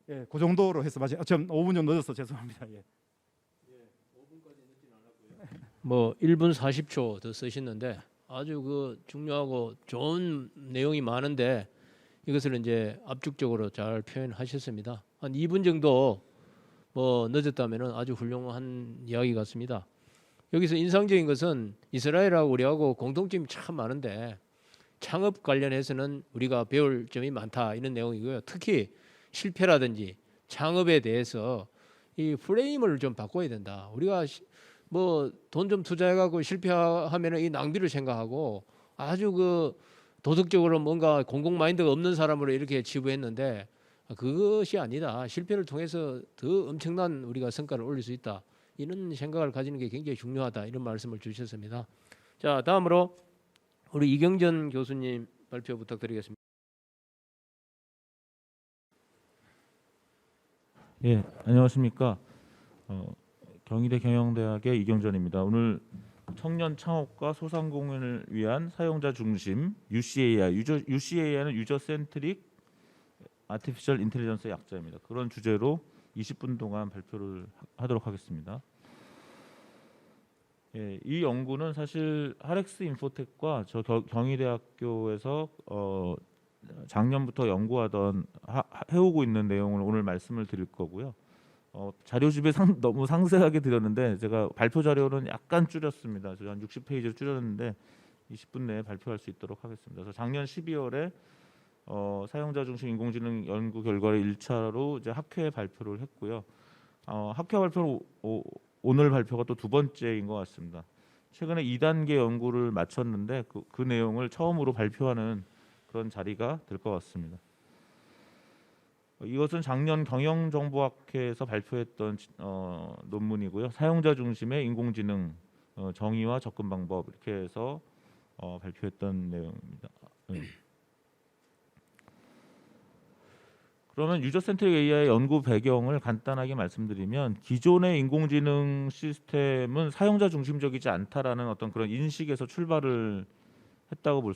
예, 그 정도로 해서 좀 5분 정도 늦어서 죄송합니다. 예. 5분까지 늦진 않았고요. 뭐 1분 40초 더 쓰셨는데 아주 그 중요하고 좋은 내용이 많은데 이것을 이제 압축적으로 잘 표현하셨습니다. 한 2분 정도 뭐 늦었다면은 아주 훌륭한 이야기 같습니다. 여기서 인상적인 것은 이스라엘하고 우리하고 공통점이 참 많은데 창업 관련해서는 우리가 배울 점이 많다 이런 내용이고요. 특히 실패라든지 창업에 대해서 이 프레임을 좀 바꿔야 된다. 우리가 뭐 돈 좀 투자해가고 실패하면은 이 낭비를 생각하고 아주 그 도덕적으로 뭔가 공공 마인드가 없는 사람으로 이렇게 치부했는데 그것이 아니다. 실패를 통해서 더 엄청난 우리가 성과를 올릴 수 있다. 이런 생각을 가지는 게 굉장히 중요하다. 이런 말씀을 주셨습니다. 자, 다음으로 우리 이경전 교수님 발표 부탁드리겠습니다. 예, 안녕하십니까. 경희대 경영대학의 이경전입니다. 오늘 청년 창업과 소상공인을 위한 사용자 중심 UCAI는 유저 센트릭 아티피셜 인텔리전스의 약자입니다. 그런 주제로 20분 동안 발표를 하도록 하겠습니다. 예, 이 연구는 사실 하렉스 인포텍과 저 경희대학교에서 작년부터 연구하던 해오고 있는 내용을 오늘 말씀을 드릴 거고요. 자료집에 너무 상세하게 드렸는데 제가 발표 자료는 약간 줄였습니다. 한 60페이지를 줄였는데 20분 내에 발표할 수 있도록 하겠습니다. 그래서 작년 12월에 사용자 중심 인공지능 연구 결과를 1차로 이제 학회에 발표를 했고요. 학회 발표는 오늘 발표가 또 두 번째인 것 같습니다. 최근에 2단계 연구를 마쳤는데 그 내용을 처음으로 발표하는 그런 자리가 될 것 같습니다. 이것은 작년 경영정보학회에서 발표했던 논문이고요. 사용자 중심의 인공지능 정의와 접근 방법 이렇게 해서 발표했던 내용입니다. 그러면 유저 센트릭 AI 연구 배경을 간단하게 말씀드리면 기존의 인공지능 시스템은 사용자 중심적이지 않다라는 어떤 그런 인식에서 출발을 했다고 볼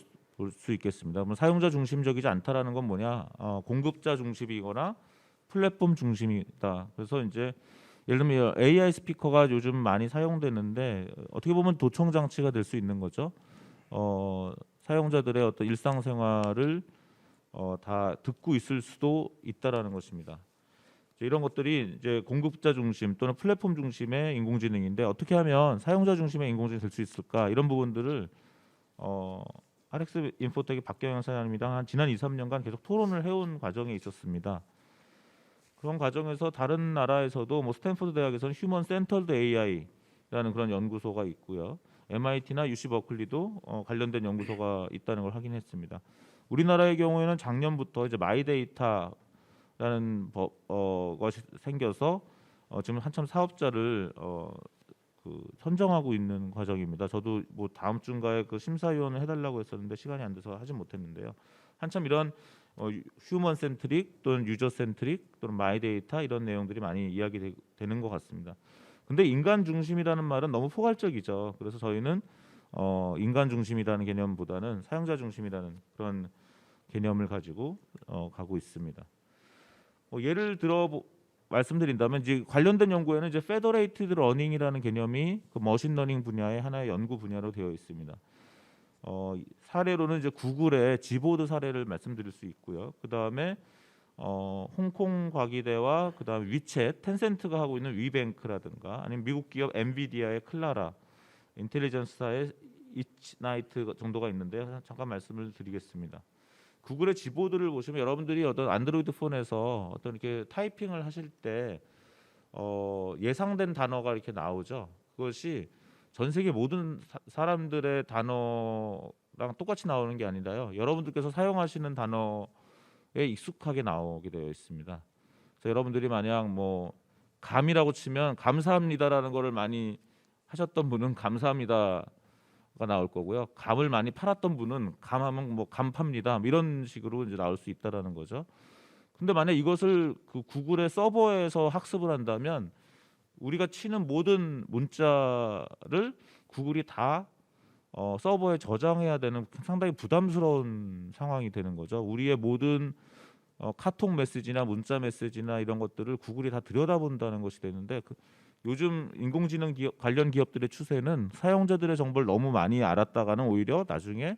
수 있겠습니다. 그럼 사용자 중심적이지 않다라는 건 뭐냐? 공급자 중심이거나 플랫폼 중심이다. 그래서 이제 예를 들면 AI 스피커가 요즘 많이 사용되는데 어떻게 보면 도청 장치가 될 수 있는 거죠. 사용자들의 어떤 일상생활을 다 듣고 있을 수도 있다라는 것입니다. 이런 것들이 이제 공급자 중심 또는 플랫폼 중심의 인공지능인데 어떻게 하면 사용자 중심의 인공지능이 될 수 있을까? 이런 부분들을 RX 인포텍의 박경영 사장님이랑 지난 2-3년간 계속 토론을 해온 과정에 있었습니다. 그런 과정에서 다른 나라에서도 뭐 스탠포드 대학에서는 휴먼 센터드 AI라는 그런 연구소가 있고요. MIT나 UC 버클리도 관련된 연구소가 있다는 걸 확인했습니다. 우리나라의 경우에는 작년부터 이제 마이데이터라는 것이 생겨서 지금 한참 사업자를 선정하고 있는 과정입니다. 저도 뭐 다음 주인가에 그 심사위원을 해달라고 했었는데 시간이 안 돼서 하진 못했는데요. 한참 이런 휴먼 센트릭 또는 유저 센트릭 또는 마이데이터 이런 내용들이 많이 이야기되는 것 같습니다. 근데 인간 중심이라는 말은 너무 포괄적이죠. 그래서 저희는 인간 중심이라는 개념보다는 사용자 중심이라는 그런 개념을 가지고 가고 있습니다. 예를 들어 말씀드린다면 이제 관련된 연구에는 이제 페더레이티드 러닝이라는 개념이 그 머신러닝 분야의 하나의 연구 분야로 되어 있습니다. 사례로는 이제 구글의 지보드 사례를 말씀드릴 수 있고요. 그 다음에 홍콩 과기대와 그 다음에 위챗, 텐센트가 하고 있는 위뱅크라든가 아니면 미국 기업 엔비디아의 클라라, 인텔리전스사의 이치나이트 정도가 있는데 잠깐 말씀을 드리겠습니다. 구글의 지보드를 보시면 여러분들이 어떤 안드로이드 폰에서 어떤 이렇게 타이핑을 하실 때 예상된 단어가 이렇게 나오죠. 그것이 전 세계 모든 사람들의 단어랑 똑같이 나오는 게 아니라요. 여러분들께서 사용하시는 단어에 익숙하게 나오게 되어 있습니다. 그래서 여러분들이 만약 뭐 감이라고 치면 감사합니다라는 거를 많이 하셨던 분은 감사합니다. 가 나올 거고요. 감을 많이 팔았던 분은 감하면 뭐 감팝니다. 이런 식으로 이제 나올 수 있다라는 거죠. 근데 만약 이것을 그 구글의 서버에서 학습을 한다면 우리가 치는 모든 문자를 구글이 다 서버에 저장해야 되는 상당히 부담스러운 상황이 되는 거죠. 우리의 모든 카톡 메시지나 문자 메시지나 이런 것들을 구글이 다 들여다본다는 것이 되는데 요즘 인공지능 관련 기업들의 추세는 사용자들의 정보를 너무 많이 알았다가는 오히려 나중에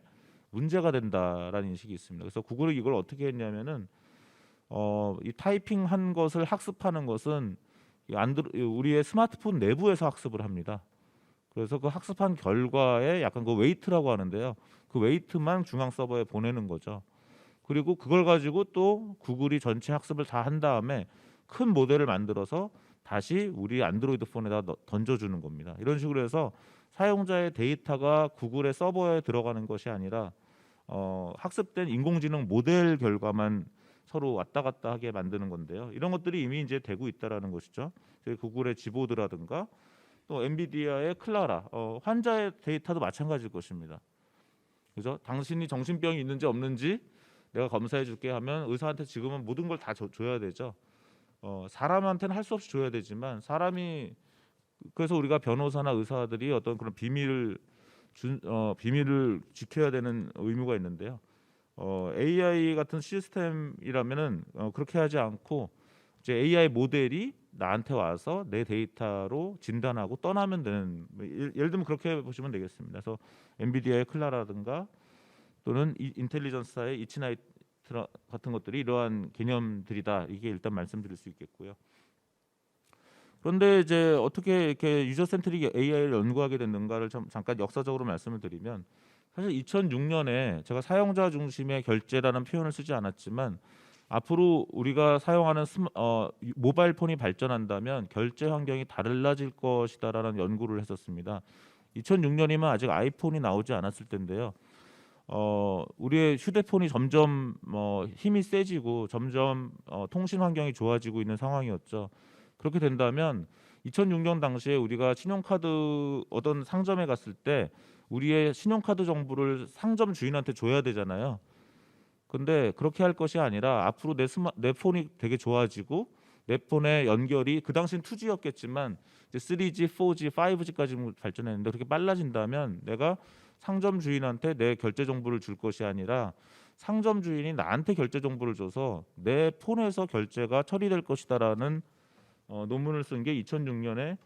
문제가 된다라는 인식이 있습니다. 그래서 구글이 이걸 어떻게 했냐면은 이 타이핑한 것을 학습하는 것은 우리의 스마트폰 내부에서 학습을 합니다. 그래서 그 학습한 결과에 약간 그 웨이트라고 하는데요. 그 웨이트만 중앙 서버에 보내는 거죠. 그리고 그걸 가지고 또 구글이 전체 학습을 다 한 다음에 큰 모델을 만들어서 다시 우리 안드로이드 폰에다 던져주는 겁니다. 이런 식으로 해서 사용자의 데이터가 구글의 서버에 들어가는 것이 아니라 학습된 인공지능 모델 결과만 서로 왔다 갔다 하게 만드는 건데요. 이런 것들이 이미 이제 되고 있다라는 것이죠. 구글의 지보드라든가 또 엔비디아의 클라라, 환자의 데이터도 마찬가지일 것입니다. 그죠? 당신이 정신병이 있는지 없는지 내가 검사해 줄게 하면 의사한테 지금은 모든 걸 다 줘야 되죠. 사람한테는 할 수 없이 줘야 되지만 사람이 그래서 우리가 변호사나 의사들이 어떤 그런 비밀을 지켜야 되는 의무가 있는데요. AI 같은 시스템이라면은 그렇게 하지 않고 이제 AI 모델이 나한테 와서 내 데이터로 진단하고 떠나면 되는 예를 들면 그렇게 보시면 되겠습니다. 그래서 엔비디아의 클라라든가 또는 인텔리전스사의 이치나이트 같은 것들이 이러한 개념들이다. 이게 일단 말씀드릴 수 있겠고요. 그런데 이제 어떻게 이렇게 유저 센트릭 AI를 연구하게 됐는가를 잠깐 역사적으로 말씀을 드리면, 사실 2006년에 제가 사용자 중심의 결제라는 표현을 쓰지 않았지만, 앞으로 우리가 사용하는 모바일 폰이 발전한다면 결제 환경이 달라질 것이다라는 연구를 했었습니다. 2006년이면 아직 아이폰이 나오지 않았을 텐데요. 우리의 휴대폰이 점점 힘이 세지고 점점 통신 환경이 좋아지고 있는 상황이었죠. 그렇게 된다면 2006년 당시에 우리가 신용카드 어떤 상점에 갔을 때 우리의 신용카드 정보를 상점 주인한테 줘야 되잖아요. 근데 그렇게 할 것이 아니라 앞으로 내 폰이 되게 좋아지고 내 폰의 연결이 그 당시엔 2G였겠지만 이제 3G, 4G, 5G까지 발전했는데 그렇게 빨라진다면 내가 상점 주인한테 내 결제 정보를 줄 것이 아니라 상점 주인이 나한테 결제 정보를 줘서 내 폰에서 결제가 처리될 것이다라는 논문을 쓴 게 2006년에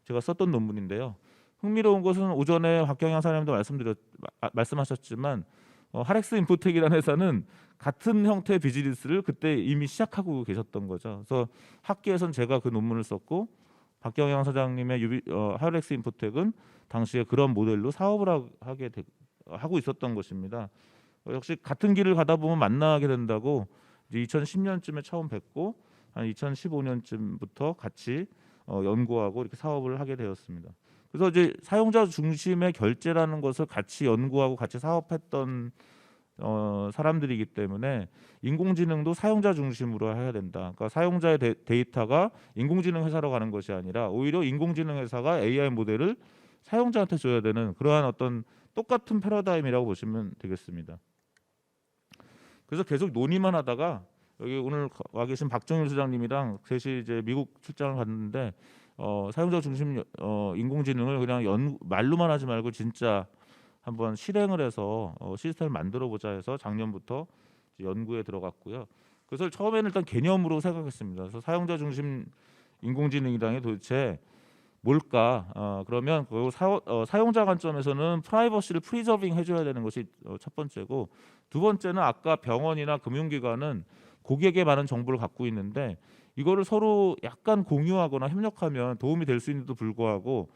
제가 썼던 논문인데요. 흥미로운 것은 오전에 박경영 사장님도 말씀하셨지만 하렉스 인포텍이라는 회사는 같은 형태의 비즈니스를 그때 이미 시작하고 계셨던 거죠. 그래서 학계에선 제가 그 논문을 썼고 박경영 사장님의 하렉스 인포텍은 당시에 그런 모델로 사업을 하고 있었던 것입니다. 역시 같은 길을 가다 보면 만나게 된다고 이제 2010년쯤에 처음 뵙고 한 2015년쯤부터 같이 연구하고 이렇게 사업을 하게 되었습니다. 그래서 이제 사용자 중심의 결제라는 것을 같이 연구하고 같이 사업했던 사람들이기 때문에 인공지능도 사용자 중심으로 해야 된다. 그러니까 사용자의 데이터가 인공지능 회사로 가는 것이 아니라 오히려 인공지능 회사가 AI 모델을 사용자한테 줘야 되는 그러한 어떤 똑같은 패러다임이라고 보시면 되겠습니다. 그래서 계속 논의만 하다가 여기 오늘 와 계신 박정일 소장님이랑 셋이 이제 미국 출장을 갔는데 사용자 중심 인공지능을 그냥 말로만 하지 말고 진짜 한번 실행을 해서 시스템을 만들어 보자 해서 작년부터 연구에 들어갔고요. 그래서 처음에는 일단 개념으로 생각했습니다. 그래서 사용자 중심 인공지능이라는 게 도대체 뭘까? 그러면 그 사용자 관점에서는 프라이버시를 프리저빙 해줘야 되는 것이 첫 번째고, 두 번째는 아까 병원이나 금융기관은 고객의 많은 정보를 갖고 있는데 이거를 서로 약간 공유하거나 협력하면 도움이 될 수 있는데도 불구하고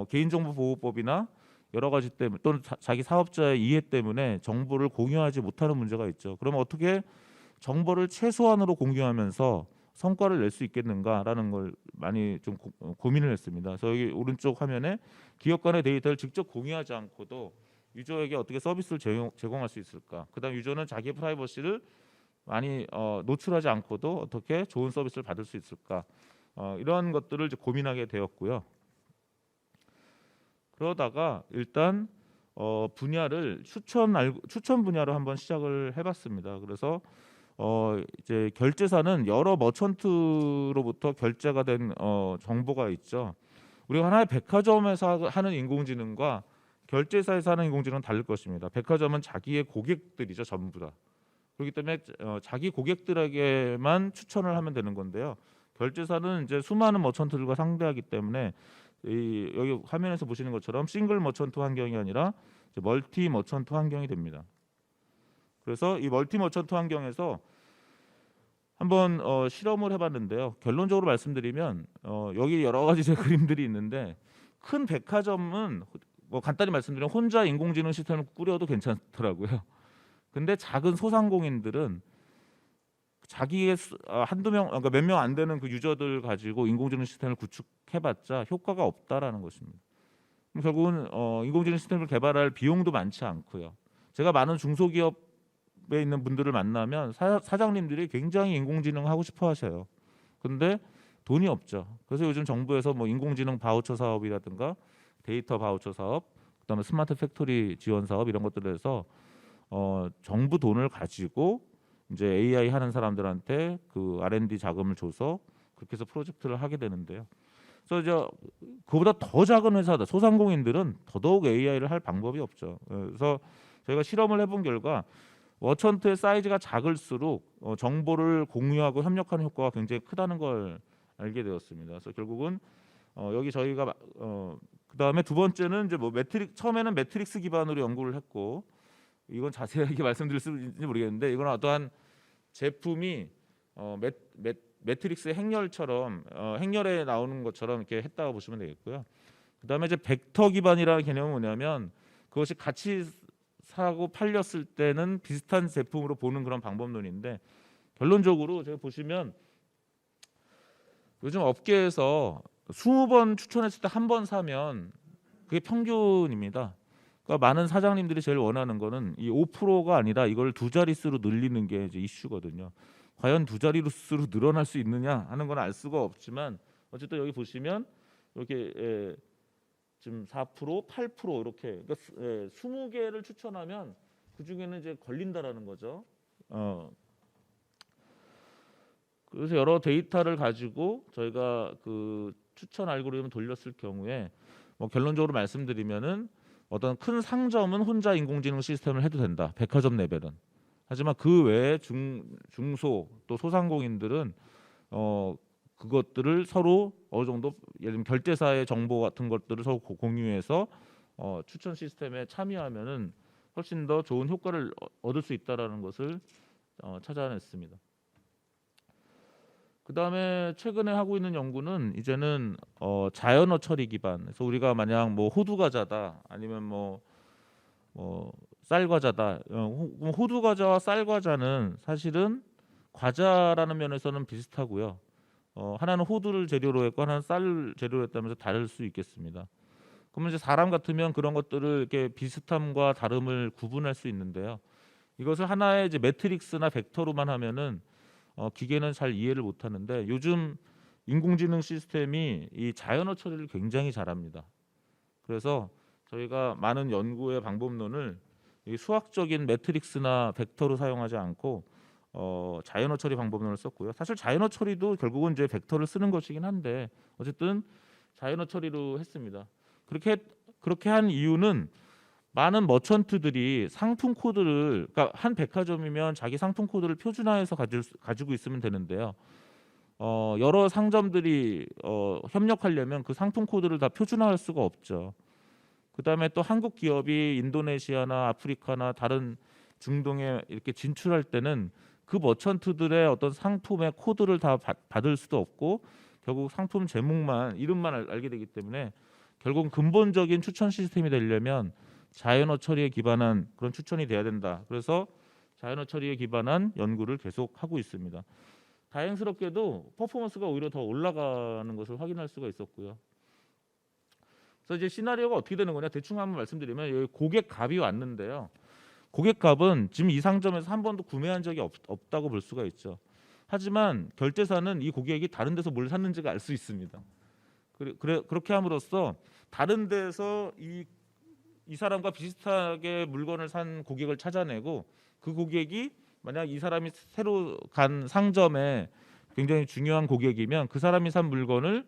개인정보보호법이나 여러 가지 때문에 또는 자기 사업자의 이해 때문에 정보를 공유하지 못하는 문제가 있죠. 그러면 어떻게 정보를 최소한으로 공유하면서 성과를 낼 수 있겠는가라는 걸 많이 좀 고민을 했습니다. 그래서 여기 오른쪽 화면에 기업 간의 데이터를 직접 공유하지 않고도 유저에게 어떻게 서비스를 제공할 수 있을까? 그다음 유저는 자기 프라이버시를 많이 노출하지 않고도 어떻게 좋은 서비스를 받을 수 있을까? 이러한 것들을 이제 고민하게 되었고요. 그러다가 일단 분야를 추천 분야로 한번 시작을 해봤습니다. 그래서 이제 결제사는 여러 머천트로부터 결제가 된 정보가 있죠. 우리가 하나의 백화점에서 하는 인공지능과 결제사에서 하는 인공지능은 다를 것입니다. 백화점은 자기의 고객들이죠, 전부 다. 그렇기 때문에 자기 고객들에게만 추천을 하면 되는 건데요. 결제사는 이제 수많은 머천트들과 상대하기 때문에 여기 화면에서 보시는 것처럼 싱글 머천트 환경이 아니라 멀티 머천트 환경이 됩니다. 그래서 이 멀티 머천트 환경에서 한번 실험을 해봤는데요. 결론적으로 말씀드리면 여기 여러 가지 그림들이 있는데, 큰 백화점은 간단히 말씀드리면 혼자 인공지능 시스템을 꾸려도 괜찮더라고요. 근데 작은 소상공인들은 자기의 한두 명, 그러니까 몇 명 안 되는 그 유저들 가지고 인공지능 시스템을 구축해봤자 효과가 없다라는 것입니다. 결국은 인공지능 시스템을 개발할 비용도 많지 않고요. 제가 많은 중소기업에 있는 분들을 만나면 사장님들이 굉장히 인공지능 하고 싶어 하셔요. 근데 돈이 없죠. 그래서 요즘 정부에서 뭐 인공지능 바우처 사업이라든가 데이터 바우처 사업, 그다음에 스마트 팩토리 지원 사업 이런 것들에서 정부 돈을 가지고 이제 AI 하는 사람들한테 그 R&D 자금을 줘서 그렇게 해서 프로젝트를 하게 되는데요. 그래서 이제 그보다 더 작은 회사들, 소상공인들은 더더욱 AI를 할 방법이 없죠. 그래서 저희가 실험을 해본 결과 머천트의 사이즈가 작을수록 정보를 공유하고 협력하는 효과가 굉장히 크다는 걸 알게 되었습니다. 그래서 결국은 여기 저희가 그다음에 두 번째는 이제 처음에는 매트릭스 기반으로 연구를 했고, 이건 자세하게 말씀드릴 수 있는지 모르겠는데 이건 어떠한 제품이 매트릭스 행렬처럼 행렬에 나오는 것처럼 이렇게 했다고 보시면 되겠고요. 그다음에 이제 벡터 기반이라는 개념은 뭐냐면 그것이 같이 사고 팔렸을 때는 비슷한 제품으로 보는 그런 방법론인데 결론적으로 제가 보시면 요즘 업계에서 20번 추천했을 때 한 번 사면 그게 평균입니다. 그러니까 많은 사장님들이 제일 원하는 거는 이 5%가 아니라 이걸 두 자릿수로 늘리는 게 이제 이슈거든요. 과연 두 자릿수로 늘어날 수 있느냐 하는 건 알 수가 없지만 어쨌든 여기 보시면 이렇게 지금 4%, 8% 이렇게 그러니까 20개를 추천하면 그 중에는 이제 걸린다라는 거죠. 그래서 여러 데이터를 가지고 저희가 그 추천 알고리즘 돌렸을 경우에 뭐 결론적으로 말씀드리면은 어떤 큰 상점은 혼자 인공지능 시스템을 해도 된다. 백화점 레벨은. 하지만 그 외에 중소 또 소상공인들은 그것들을 서로 어느 정도 예를 들면 결제사의 정보 같은 것들을 서로 공유해서 추천 시스템에 참여하면은 훨씬 더 좋은 효과를 얻을 수 있다라는 것을 찾아냈습니다. 그다음에 최근에 하고 있는 연구는 이제는 자연어 처리 기반. 그래서 우리가 만약 뭐 호두 과자다 아니면 뭐 쌀 과자다. 호두 과자와 쌀 과자는 사실은 과자라는 면에서는 비슷하고요. 하나는 호두를 재료로 했고 하나는 쌀을 재료로 했다면서 다를 수 있겠습니다. 그러면 이제 사람 같으면 그런 것들을 이렇게 비슷함과 다름을 구분할 수 있는데요. 이것을 하나의 이제 매트릭스나 벡터로만 하면은 기계는 잘 이해를 못 하는데 요즘 인공지능 시스템이 이 자연어 처리를 굉장히 잘합니다. 그래서 저희가 많은 연구의 방법론을 이 수학적인 매트릭스나 벡터로 사용하지 않고 자연어 처리 방법론을 썼고요. 사실 자연어 처리도 결국은 이제 벡터를 쓰는 것이긴 한데 어쨌든 자연어 처리로 했습니다. 그렇게 한 이유는 많은 머천트들이 상품 코드를 그러니까 한 백화점이면 자기 상품 코드를 표준화해서 가지고 있으면 되는데요. 여러 상점들이 협력하려면 그 상품 코드를 다 표준화할 수가 없죠. 그다음에 또 한국 기업이 인도네시아나 아프리카나 다른 중동에 이렇게 진출할 때는 그 머천트들의 어떤 상품의 코드를 다 받을 수도 없고 결국 상품 제목만 이름만 알게 되기 때문에 결국 근본적인 추천 시스템이 되려면 자연어 처리에 기반한 그런 추천이 돼야 된다. 그래서 자연어 처리에 기반한 연구를 계속 하고 있습니다. 다행스럽게도 퍼포먼스가 오히려 더 올라가는 것을 확인할 수가 있었고요. 그래서 이제 시나리오가 어떻게 되는 거냐 대충 한번 말씀드리면 여기 고객 값이 왔는데요. 고객 값은 지금 이 상점에서 한 번도 구매한 적이 없다고 볼 수가 있죠. 하지만 결제사는 이 고객이 다른 데서 뭘 샀는지가 알 수 있습니다. 그렇게 함으로써 다른 데서 이 사람과 비슷하게 물건을 산 고객을 찾아내고 그 고객이 만약 이 사람이 새로 간 상점에 굉장히 중요한 고객이면 그 사람이 산 물건을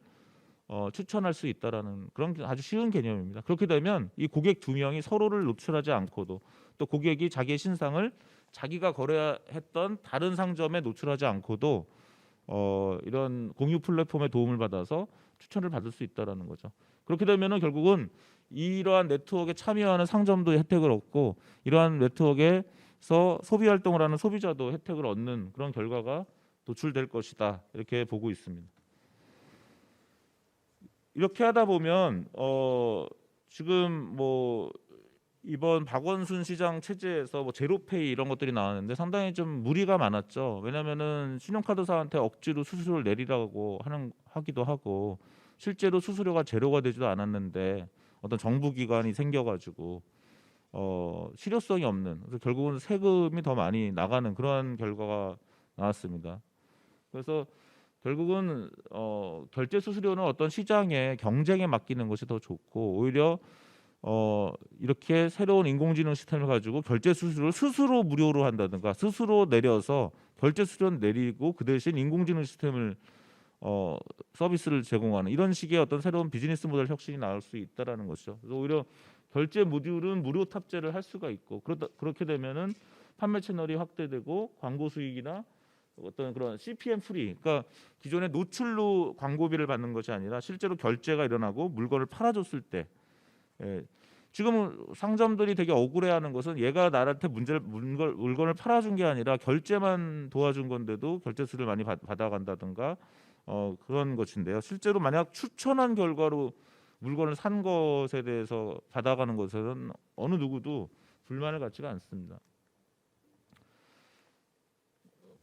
추천할 수 있다라는 그런 아주 쉬운 개념입니다. 그렇게 되면 이 고객 두 명이 서로를 노출하지 않고도 또 고객이 자기의 신상을 자기가 거래했던 다른 상점에 노출하지 않고도 이런 공유 플랫폼의 도움을 받아서 추천을 받을 수 있다라는 거죠. 그렇게 되면은 결국은 이러한 네트워크에 참여하는 상점도 혜택을 얻고 이러한 네트워크에서 소비 활동을 하는 소비자도 혜택을 얻는 그런 결과가 도출될 것이다 이렇게 보고 있습니다. 이렇게 하다 보면 지금 뭐 이번 박원순 시장 체제에서 뭐 제로페이 이런 것들이 나왔는데 상당히 좀 무리가 많았죠. 왜냐하면은 신용카드사한테 억지로 수수료를 내리라고 하기도 하고 실제로 수수료가 제로가 되지도 않았는데 어떤 정부기관이 생겨가지고 실효성이 없는 그래서 결국은 세금이 더 많이 나가는 그런 결과가 나왔습니다. 그래서 결국은 결제 수수료는 어떤 시장의 경쟁에 맡기는 것이 더 좋고 오히려 이렇게 새로운 인공지능 시스템을 가지고 결제 수수료를 스스로 무료로 한다든가 스스로 내려서 결제 수수료는 내리고 그 대신 인공지능 시스템을 서비스를 제공하는 이런 식의 어떤 새로운 비즈니스 모델 혁신이 나올 수 있다라는 것이죠. 그래서 오히려 결제 모듈은 무료 탑재를 할 수가 있고 그렇게 되면은 판매 채널이 확대되고 광고 수익이나 어떤 그런 CPM 프리, 그러니까 기존의 노출로 광고비를 받는 것이 아니라 실제로 결제가 일어나고 물건을 팔아줬을 때 지금 상점들이 되게 억울해하는 것은 얘가 나한테 물건을 팔아준 게 아니라 결제만 도와준 건데도 결제 수를 많이 받아간다든가 그런 것인데요. 실제로 만약 추천한 결과로 물건을 산 것에 대해서 받아가는 것은 어느 누구도 불만을 갖지가 않습니다.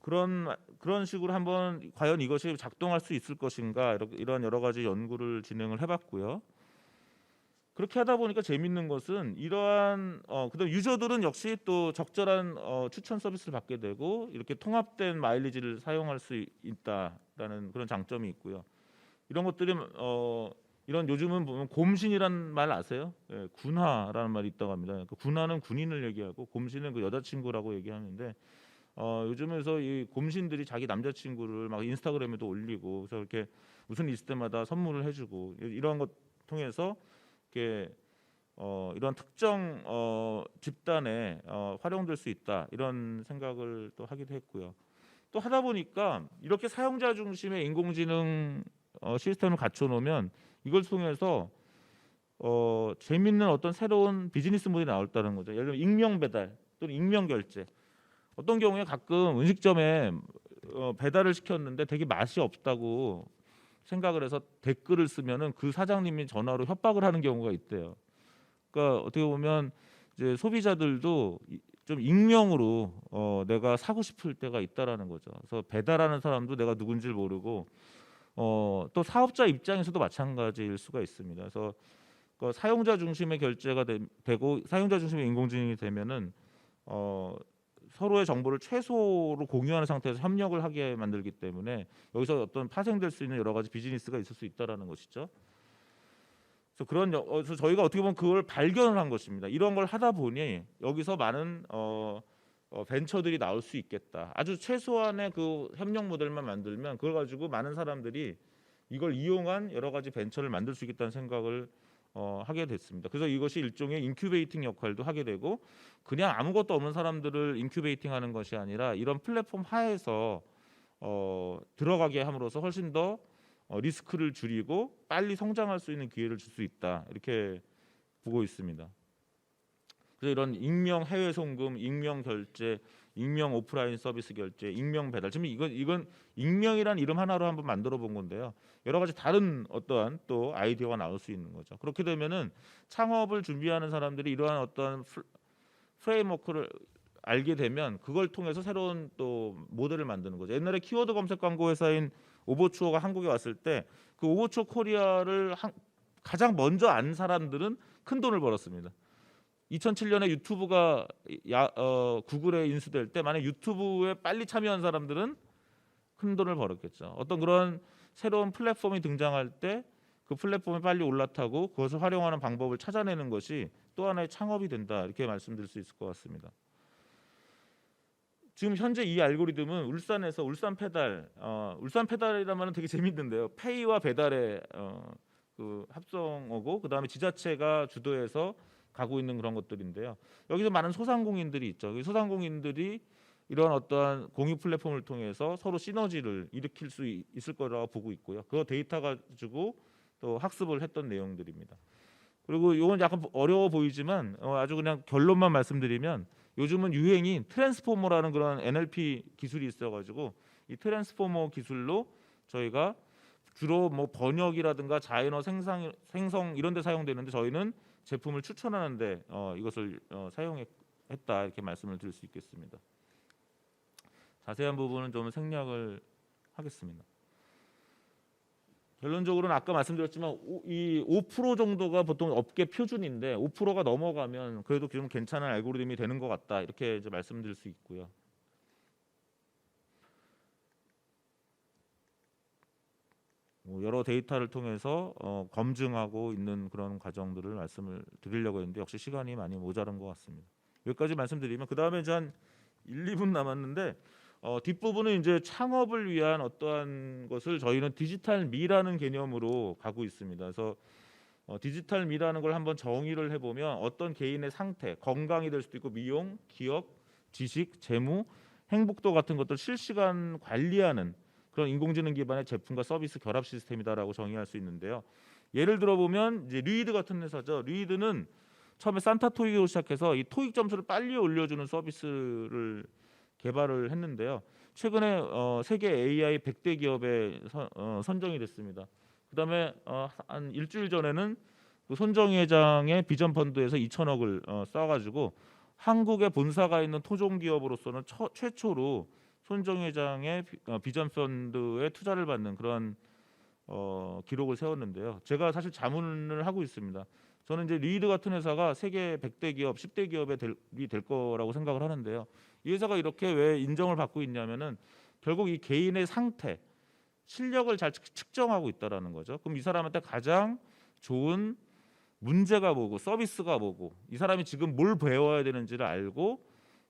그런 식으로 한번 과연 이것이 작동할 수 있을 것인가 이런 여러 가지 연구를 진행을 해봤고요. 그렇게 하다 보니까 재밌는 것은 이러한 그다음 유저들은 역시 또 적절한 추천 서비스를 받게 되고 이렇게 통합된 마일리지를 사용할 수 있다라는 그런 장점이 있고요. 이런 것들이 이런 요즘은 보면 곰신이라는 말 아세요? 예, 군화라는 말이 있다고 합니다. 그 군화는 군인을 얘기하고 곰신은 그 여자친구라고 얘기하는데 요즘에서 이 곰신들이 자기 남자친구를 막 인스타그램에도 올리고 그래서 이렇게 무슨 일 있을 때마다 선물을 해주고 이런 것 통해서 이렇게 이런 특정 집단에 활용될 수 있다 이런 생각을 또 하기도 했고요. 또 하다 보니까 이렇게 사용자 중심의 인공지능 시스템을 갖춰놓으면 이걸 통해서 재밌는 어떤 새로운 비즈니스 모델이 나올다는 거죠. 예를 들면 익명 배달 또는 익명 결제. 어떤 경우에 가끔 음식점에 배달을 시켰는데 되게 맛이 없다고 생각을 해서 댓글을 쓰면은 그 사장님이 전화로 협박을 하는 경우가 있대요. 그러니까 어떻게 보면 이제 소비자들도 좀 익명으로 내가 사고 싶을 때가 있다라는 거죠. 그래서 배달하는 사람도 내가 누군지를 모르고 또 사업자 입장에서도 마찬가지일 수가 있습니다. 그래서 그 사용자 중심의 결제가 되고 사용자 중심의 인공지능이 되면은 서로의 정보를 최소로 공유하는 상태에서 협력을 하게 만들기 때문에 여기서 어떤 파생될 수 있는 여러 가지 비즈니스가 있을 수 있다라는 것이죠. 그래서 저희가 어떻게 보면 그걸 발견을 한 것입니다. 이런 걸 하다 보니 여기서 많은 벤처들이 나올 수 있겠다. 아주 최소한의 그 협력 모델만 만들면 그걸 가지고 많은 사람들이 이걸 이용한 여러 가지 벤처를 만들 수 있겠다는 생각을 하게 됐습니다. 그래서 이것이 일종의 인큐베이팅 역할도 하게 되고 그냥 아무것도 없는 사람들을 인큐베이팅하는 것이 아니라 이런 플랫폼 하에서 들어가게 함으로써 훨씬 더 리스크를 줄이고 빨리 성장할 수 있는 기회를 줄 수 있다 이렇게 보고 있습니다. 그래서 이런 익명 해외 송금, 익명 결제, 익명 오프라인 서비스 결제, 익명 배달. 지금 이건 익명이란 이름 하나로 한번 만들어 본 건데요. 여러 가지 다른 어떠한 또 아이디어가 나올 수 있는 거죠. 그렇게 되면은 창업을 준비하는 사람들이 이러한 어떤 프레임워크를 알게 되면 그걸 통해서 새로운 또 모델을 만드는 거죠. 옛날에 키워드 검색 광고 회사인 오버추어가 한국에 왔을 때 그 오버추어 코리아를 가장 먼저 안 사람들은 큰 돈을 벌었습니다. 2007년에 유튜브가 구글에 인수될 때 만약 유튜브에 빨리 참여한 사람들은 큰 돈을 벌었겠죠. 어떤 그런 새로운 플랫폼이 등장할 때 그 플랫폼에 빨리 올라타고 그것을 활용하는 방법을 찾아내는 것이 또 하나의 창업이 된다 이렇게 말씀드릴 수 있을 것 같습니다. 지금 현재 이 알고리즘은 울산에서 울산 페달이라는 말은 되게 재밌는데요. 페이와 배달의 그 합성어고 그다음에 지자체가 주도해서 가고 있는 그런 것들인데요. 여기서 많은 소상공인들이 있죠. 이 소상공인들이 이런 어떠한 공유 플랫폼을 통해서 서로 시너지를 일으킬 수 있을 거라고 보고 있고요. 그 데이터 가지고 또 학습을 했던 내용들입니다. 그리고 이건 약간 어려워 보이지만 아주 그냥 결론만 말씀드리면 요즘은 유행인 트랜스포머라는 그런 NLP 기술이 있어가지고 이 트랜스포머 기술로 저희가 주로 뭐 번역이라든가 자연어 생성 이런 데 사용되는데 저희는 제품을 추천하는데 이것을 사용했다 이렇게 말씀을 드릴 수 있겠습니다. 자세한 부분은 좀 생략을 하겠습니다. 결론적으로는 아까 말씀드렸지만 이 5% 정도가 보통 업계 표준인데 5%가 넘어가면 그래도 좀 괜찮은 알고리즘이 되는 것 같다 이렇게 이제 말씀드릴 수 있고요. 여러 데이터를 통해서 검증하고 있는 그런 과정들을 말씀을 드리려고 했는데 역시 시간이 많이 모자란 것 같습니다. 여기까지 말씀드리면 그 다음에 이제 한 1, 2분 남았는데 뒷부분은 이제 창업을 위한 어떠한 것을 저희는 디지털 미라는 개념으로 가고 있습니다. 그래서 디지털 미라는 걸 한번 정의를 해보면 어떤 개인의 상태, 건강이 될 수도 있고 미용, 기업, 지식, 재무, 행복도 같은 것들 실시간 관리하는 그런 인공지능 기반의 제품과 서비스 결합 시스템이다라고 정의할 수 있는데요. 예를 들어 보면 이제 류이드 같은 회사죠. 류이드는 처음에 산타 토익으로 시작해서 이 토익 점수를 빨리 올려주는 서비스를 개발을 했는데요. 최근에 세계 AI 100대 기업에 선정이 됐습니다. 그다음에 한 일주일 전에는 그 손정희 회장의 비전 펀드에서 2천억을 쏴가지고 한국에 본사가 있는 토종 기업으로서는 최초로 손정희 회장의 비전 펀드에 투자를 받는 그런 기록을 세웠는데요. 제가 사실 자문을 하고 있습니다. 저는 이제 리드 같은 회사가 세계 100대 기업, 10대 기업에 될 거라고 생각을 하는데요. 이 회사가 이렇게 왜 인정을 받고 있냐면은 결국 이 개인의 상태, 실력을 잘 측정하고 있다라는 거죠. 그럼 이 사람한테 가장 좋은 문제가 뭐고 서비스가 뭐고 이 사람이 지금 뭘 배워야 되는지를 알고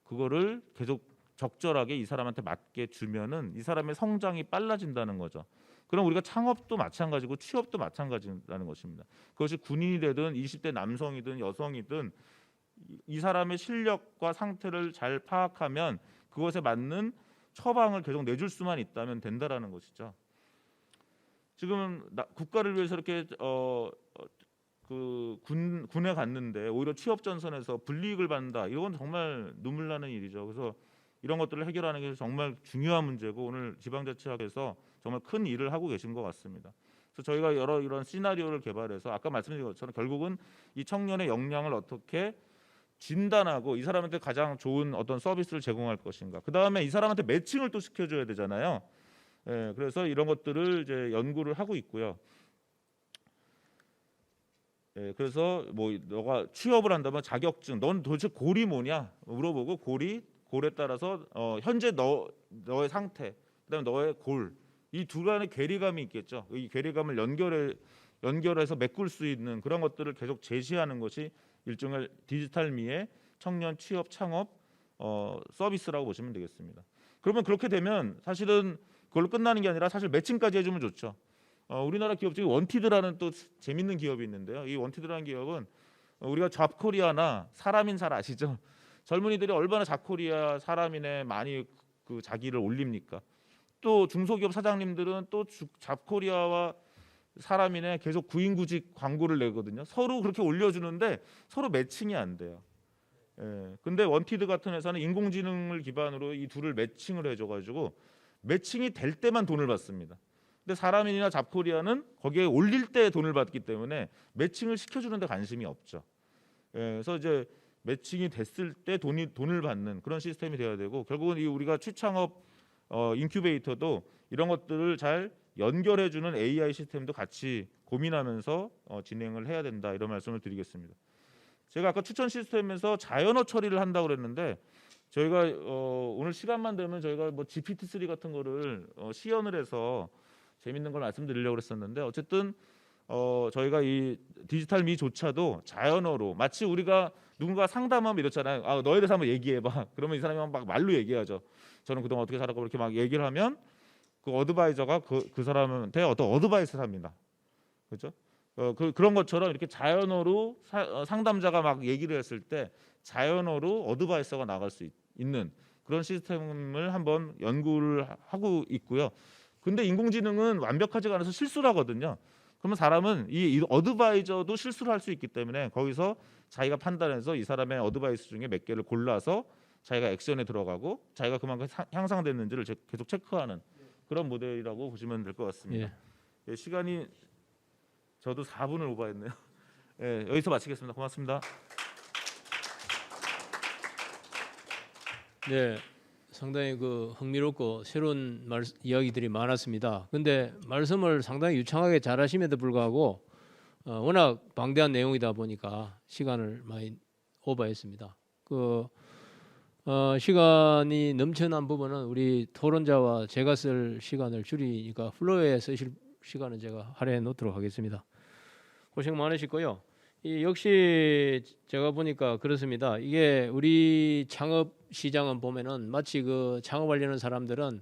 그거를 계속 적절하게 이 사람한테 맞게 주면은 이 사람의 성장이 빨라진다는 거죠. 그럼 우리가 창업도 마찬가지고 취업도 마찬가지라는 것입니다. 그것이 군인이 되든 20대 남성이든 여성이든 이 사람의 실력과 상태를 잘 파악하면 그것에 맞는 처방을 계속 내줄 수만 있다면 된다라는 것이죠. 지금 국가를 위해서 이렇게 군에 갔는데 오히려 취업 전선에서 불이익을 받는다. 이건 정말 눈물 나는 일이죠. 그래서 이런 것들을 해결하는 게 정말 중요한 문제고 오늘 지방자치학에서 정말 큰 일을 하고 계신 것 같습니다. 그래서 저희가 여러 이런 시나리오를 개발해서 아까 말씀드린 것처럼 결국은 이 청년의 역량을 어떻게 진단하고 이 사람한테 가장 좋은 어떤 서비스를 제공할 것인가. 그 다음에 이 사람한테 매칭을 또 시켜줘야 되잖아요. 예, 그래서 이런 것들을 이제 연구를 하고 있고요. 예, 그래서 뭐 너가 취업을 한다면 자격증, 넌 도대체 골이 뭐냐 물어보고 골에 따라서 현재 너의 상태, 그다음에 너의 골, 이 두 간의 괴리감이 있겠죠. 이 괴리감을 연결해서 메꿀 수 있는 그런 것들을 계속 제시하는 것이 일종의 디지털미의 청년 취업 창업 서비스라고 보시면 되겠습니다. 그러면 그렇게 되면 사실은 그걸로 끝나는 게 아니라 사실 매칭까지 해주면 좋죠. 우리나라 기업 중에 원티드라는 또 재밌는 기업이 있는데요. 이 원티드라는 기업은 우리가 잡코리아나 사람인사를 아시죠? 젊은이들이 얼마나 잡코리아 사람인에 많이 그 자기를 올립니까? 또 중소기업 사장님들은 또 잡코리아와 사람인에 계속 구인구직 광고를 내거든요. 서로 그렇게 올려주는데 서로 매칭이 안 돼요. 예. 근데 원티드 같은 회사는 인공지능을 기반으로 이 둘을 매칭을 해줘가지고 매칭이 될 때만 돈을 받습니다. 근데 사람인이나 잡코리아는 거기에 올릴 때 돈을 받기 때문에 매칭을 시켜주는데 관심이 없죠. 예. 그래서 이제 매칭이 됐을 때 돈을 받는 그런 시스템이 돼야 되고 결국은 이 우리가 취창업 인큐베이터도 이런 것들을 잘 연결해주는 AI 시스템도 같이 고민하면서 진행을 해야 된다 이런 말씀을 드리겠습니다. 제가 아까 추천 시스템에서 자연어 처리를 한다고 그랬는데 저희가 오늘 시간만 되면 저희가 뭐 GPT-3 같은 거를 시연을 해서 재밌는 걸 말씀드리려고 그랬었는데 어쨌든 저희가 이 디지털 미조차도 자연어로 마치 우리가 누군가 상담하면 이렇잖아요. 아, 너에 대해서 한번 얘기해봐. 그러면 이 사람이 막 말로 얘기하죠. 저는 그동안 어떻게 살았고 이렇게 막 얘기를 하면 그 어드바이저가 그 사람한테 어떤 어드바이스를 합니다. 그렇죠? 그런 것처럼 이렇게 자연어로 상담자가 막 얘기를 했을 때 자연어로 어드바이서가 나갈 수 있는 그런 시스템을 한번 연구를 하고 있고요. 근데 인공지능은 완벽하지가 않아서 실수를 하거든요. 그러면 사람은 이 어드바이저도 실수를 할 수 있기 때문에 거기서 자기가 판단해서 이 사람의 어드바이스 중에 몇 개를 골라서 자기가 액션에 들어가고 자기가 그만큼 향상됐는지를 계속 체크하는 그런 모델이라고 보시면 될 것 같습니다. 예. 예, 시간이 저도 4분을 오버했네요. 예, 여기서 마치겠습니다. 고맙습니다. 네, 상당히 그 흥미롭고 새로운 이야기들이 많았습니다. 근데 말씀을 상당히 유창하게 잘하심에도 불구하고 워낙 방대한 내용이다 보니까 시간을 많이 오버했습니다. 시간이 넘쳐난 부분은 우리 토론자와 제가 쓸 시간을 줄이니까 플로어에 쓰실 시간은 제가 할애해 놓도록 하겠습니다. 고생 많으시고요. 역시 제가 보니까 그렇습니다. 이게 우리 창업 시장은 보면은 마치 그 창업하려는 사람들은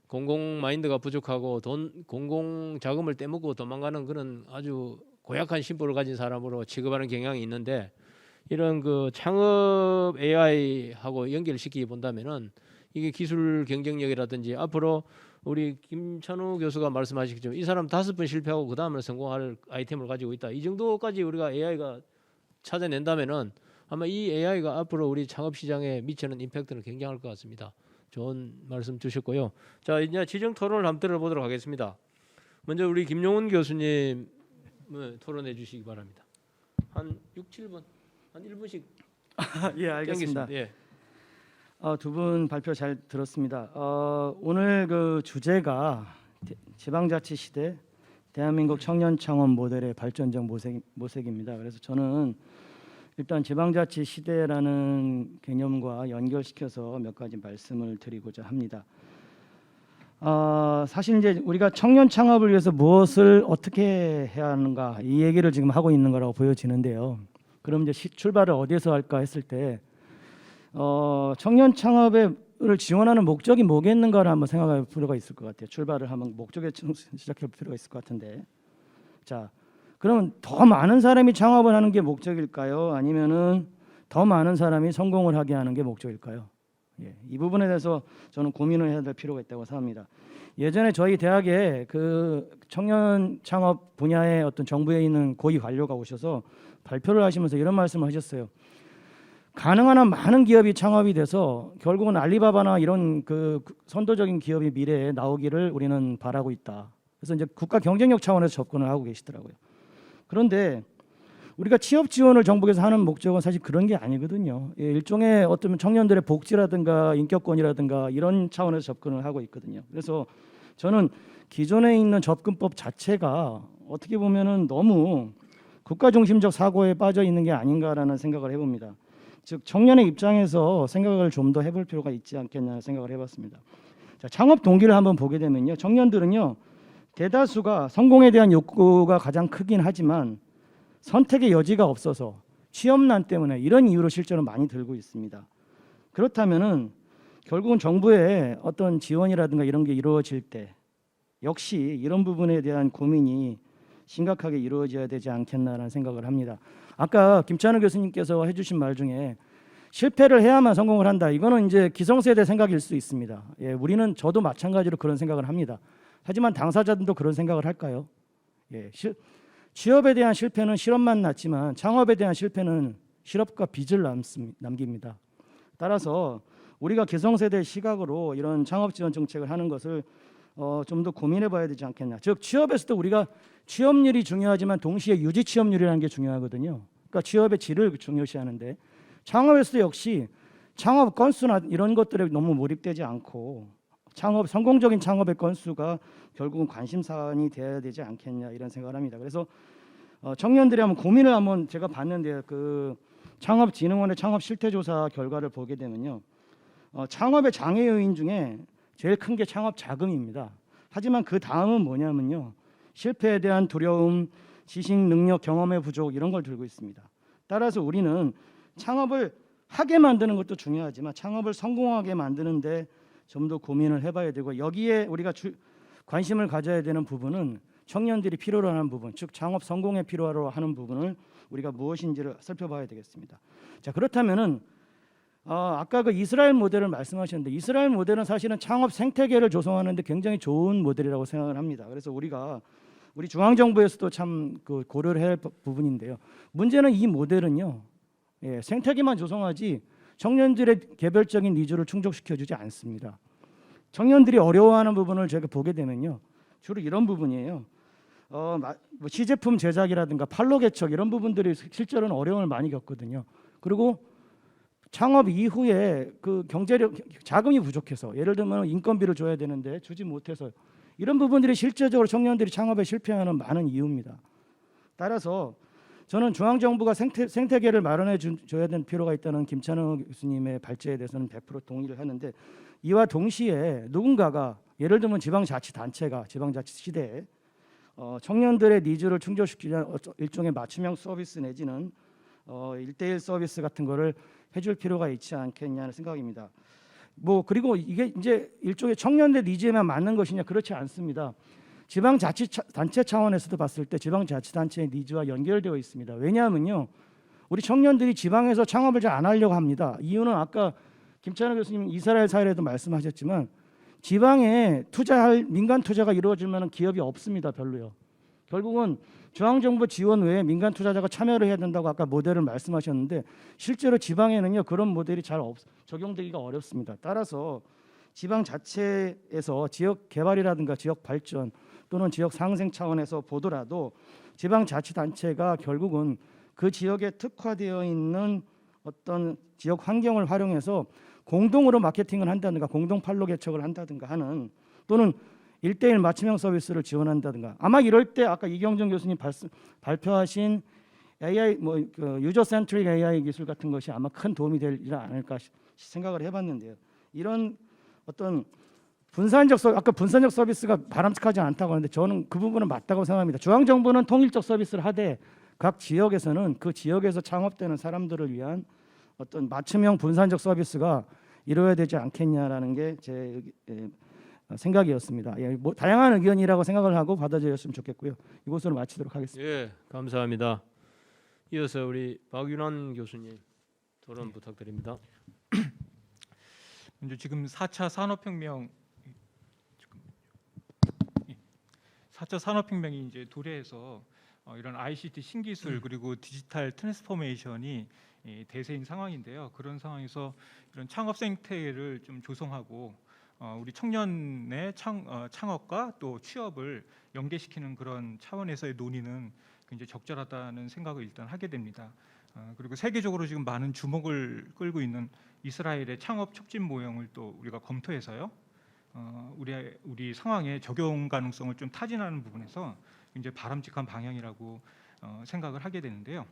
공공 마인드가 부족하고 공공 자금을 떼먹고 도망가는 그런 아주 고약한 심보를 가진 사람으로 취급하는 경향이 있는데 이런 그 창업 AI하고 연결시키기 본다면은 이게 기술 경쟁력이라든지 앞으로 우리 김찬우 교수가 말씀하시겠지만 이 사람 5번 실패하고 그 다음에 성공할 아이템을 가지고 있다. 이 정도까지 우리가 AI가 찾아낸다면은 아마 이 AI가 앞으로 우리 창업 시장에 미치는 임팩트는 굉장할 것 같습니다. 좋은 말씀 주셨고요. 자, 이제 지정 토론을 한번 들어보도록 하겠습니다. 먼저 우리 김용훈 교수님 토론해 주시기 바랍니다. 한 6, 7분, 한 1분씩 예, 알겠습니다. 예. 두 분 발표 잘 들었습니다. 오늘 그 주제가 지방자치 시대 대한민국 청년 창업 모델의 발전적 모색입니다. 그래서 저는 일단 지방자치 시대라는 개념과 연결시켜서 몇 가지 말씀을 드리고자 합니다. 사실 이제 우리가 청년 창업을 위해서 무엇을 어떻게 해야 하는가 이 얘기를 지금 하고 있는 거라고 보여지는데요. 그럼 이제 출발을 어디에서 할까 했을 때 청년 창업을 지원하는 목적이 뭐겠는가를 한번 생각할 필요가 있을 것 같아요. 출발을 하면 목적에 시작할 필요가 있을 것 같은데, 자, 그러면 더 많은 사람이 창업을 하는 게 목적일까요? 아니면은 더 많은 사람이 성공을 하게 하는 게 목적일까요? 예, 이 부분에 대해서 저는 고민을 해야 될 필요가 있다고 생각합니다. 예전에 저희 대학에 그 청년 창업 분야의 어떤 정부에 있는 고위 관료가 오셔서 발표를 하시면서 이런 말씀을 하셨어요. 가능한 한 많은 기업이 창업이 돼서 결국은 알리바바나 이런 그 선도적인 기업이 미래에 나오기를 우리는 바라고 있다. 그래서 이제 국가 경쟁력 차원에서 접근을 하고 계시더라고요. 그런데 우리가 취업 지원을 정부에서 하는 목적은 사실 그런 게 아니거든요. 예, 일종의 어떤 청년들의 복지라든가 인격권이라든가 이런 차원에서 접근을 하고 있거든요. 그래서 저는 기존에 있는 접근법 자체가 어떻게 보면은 너무 국가 중심적 사고에 빠져 있는 게 아닌가라는 생각을 해봅니다. 즉 청년의 입장에서 생각을 좀 더 해볼 필요가 있지 않겠냐 생각을 해봤습니다. 자, 창업 동기를 한번 보게 되면요, 청년들은요 대다수가 성공에 대한 욕구가 가장 크긴 하지만 선택의 여지가 없어서 취업난 때문에 이런 이유로 실제로 많이 들고 있습니다. 그렇다면은 결국은 정부의 어떤 지원이라든가 이런 게 이루어질 때 역시 이런 부분에 대한 고민이 심각하게 이루어져야 되지 않겠나라는 생각을 합니다. 아까 김찬우 교수님께서 해주신 말 중에 실패를 해야만 성공을 한다. 이거는 이제 기성세대 생각일 수 있습니다. 예, 우리는 저도 마찬가지로 그런 생각을 합니다. 하지만 당사자들도 그런 생각을 할까요? 예, 취업에 대한 실패는 실업만 낳지만 창업에 대한 실패는 실업과 빚을 남깁니다. 따라서 우리가 기성세대의 시각으로 이런 창업 지원 정책을 하는 것을 좀 더 고민해 봐야 되지 않겠냐. 즉 취업에서도 우리가 취업률이 중요하지만 동시에 유지 취업률이라는 게 중요하거든요. 그러니까 취업의 질을 중요시하는데 창업에서도 역시 창업 건수나 이런 것들에 너무 몰입되지 않고 성공적인 창업의 건수가 결국은 관심사안이 되어야 되지 않겠냐 이런 생각을 합니다. 그래서 청년들이 한번 고민을 한번 제가 봤는데요. 그 창업진흥원의 창업 실태조사 결과를 보게 되면요, 창업의 장애 요인 중에 제일 큰 게 창업 자금입니다. 하지만 그 다음은 뭐냐면요, 실패에 대한 두려움, 지식, 능력, 경험의 부족 이런 걸 들고 있습니다. 따라서 우리는 창업을 하게 만드는 것도 중요하지만 창업을 성공하게 만드는데 좀 더 고민을 해봐야 되고, 여기에 우리가 관심을 가져야 되는 부분은 청년들이 필요로 하는 부분, 즉 창업 성공에 필요로 하는 부분을 우리가 무엇인지를 살펴봐야 되겠습니다. 자, 그렇다면은 아까 그 이스라엘 모델을 말씀하셨는데 이스라엘 모델은 사실은 창업 생태계를 조성하는 데 굉장히 좋은 모델이라고 생각을 합니다. 그래서 우리 중앙 정부에서도 참 그 고려를 해야 할 부분인데요. 문제는 이 모델은요, 예, 생태계만 조성하지 청년들의 개별적인 니즈를 충족시켜주지 않습니다. 청년들이 어려워하는 부분을 제가 보게 되면요, 주로 이런 부분이에요. 뭐 시제품 제작이라든가 판로 개척 이런 부분들이 실제로는 어려움을 많이 겪거든요. 그리고 창업 이후에 그 경제력 자금이 부족해서, 예를 들면 인건비를 줘야 되는데 주지 못해서, 이런 부분들이 실제적으로 청년들이 창업에 실패하는 많은 이유입니다. 따라서 저는 중앙정부가 생태계를 마련해 줘야 되는 필요가 있다는 김찬호 교수님의 발제에 대해서는 100% 동의를 하는데, 이와 동시에 누군가가, 예를 들면 지방자치단체가 지방자치 시대에 청년들의 니즈를 충족시키는 일종의 맞춤형 서비스 내지는 1:1 서비스 같은 거를 해줄 필요가 있지 않겠냐는 생각입니다. 그리고 이게 이제 일종의 청년들 니즈에만 맞는 것이냐, 그렇지 않습니다. 지방자치단체 차원에서도 봤을 때 지방자치단체의 니즈와 연결되어 있습니다. 왜냐하면요, 우리 청년들이 지방에서 창업을 잘 안 하려고 합니다. 이유는 아까 김찬호 교수님 이스라엘 사례에도 말씀하셨지만 지방에 민간 투자가 이루어질 만한 기업이 없습니다. 별로요. 결국은 중앙정부 지원 외에 민간 투자자가 참여를 해야 된다고 아까 모델을 말씀하셨는데 실제로 지방에는요 그런 모델이 적용되기가 어렵습니다. 따라서 지방 자체에서 지역 개발이라든가 지역 발전 또는 지역 상생 차원에서 보더라도 지방자치단체가 결국은 그 지역에 특화되어 있는 어떤 지역 환경을 활용해서 공동으로 마케팅을 한다든가 공동 판로 개척을 한다든가 하는 또는 1대1 맞춤형 서비스를 지원한다든가 아마 이럴 때 아까 이경정 교수님 발표하신 AI 그 유저 센트릭 AI 기술 같은 것이 아마 큰 도움이 되지 않을까 생각을 해봤는데요. 이런 어떤 아까 분산적 서비스가 바람직하지 않다고 하는데 저는 그 부분은 맞다고 생각합니다. 중앙 정부는 통일적 서비스를 하되 각 지역에서는 그 지역에서 창업되는 사람들을 위한 어떤 맞춤형 분산적 서비스가 이루어야 되지 않겠냐라는 게 제 생각이었습니다. 예, 뭐 다양한 의견이라고 생각을 하고 받아들였으면 좋겠고요. 이것으로 마치도록 하겠습니다. 예, 감사합니다. 이어서 우리 박윤환 교수님 토론 부탁드립니다. 먼저 지금 4차 산업혁명 4차 산업혁명이 이제 도래해서 이런 ICT 신기술 그리고 디지털 트랜스포메이션이 대세인 상황인데요. 그런 상황에서 이런 창업 생태계를 좀 조성하고 우리 청년의 창업과 또 취업을 연계시키는 그런 차원에서의 논의는 굉장히 적절하다는 생각을 일단 하게 됩니다. 그리고 세계적으로 지금 많은 주목을 끌고 있는 이스라엘의 창업 촉진 모형을 또 우리가 검토해서요. 우리 상황에 적용 가능성을 좀 타진하는 부분에서 굉장히 바람직한 방향이라고 생각을 하게 되는데요.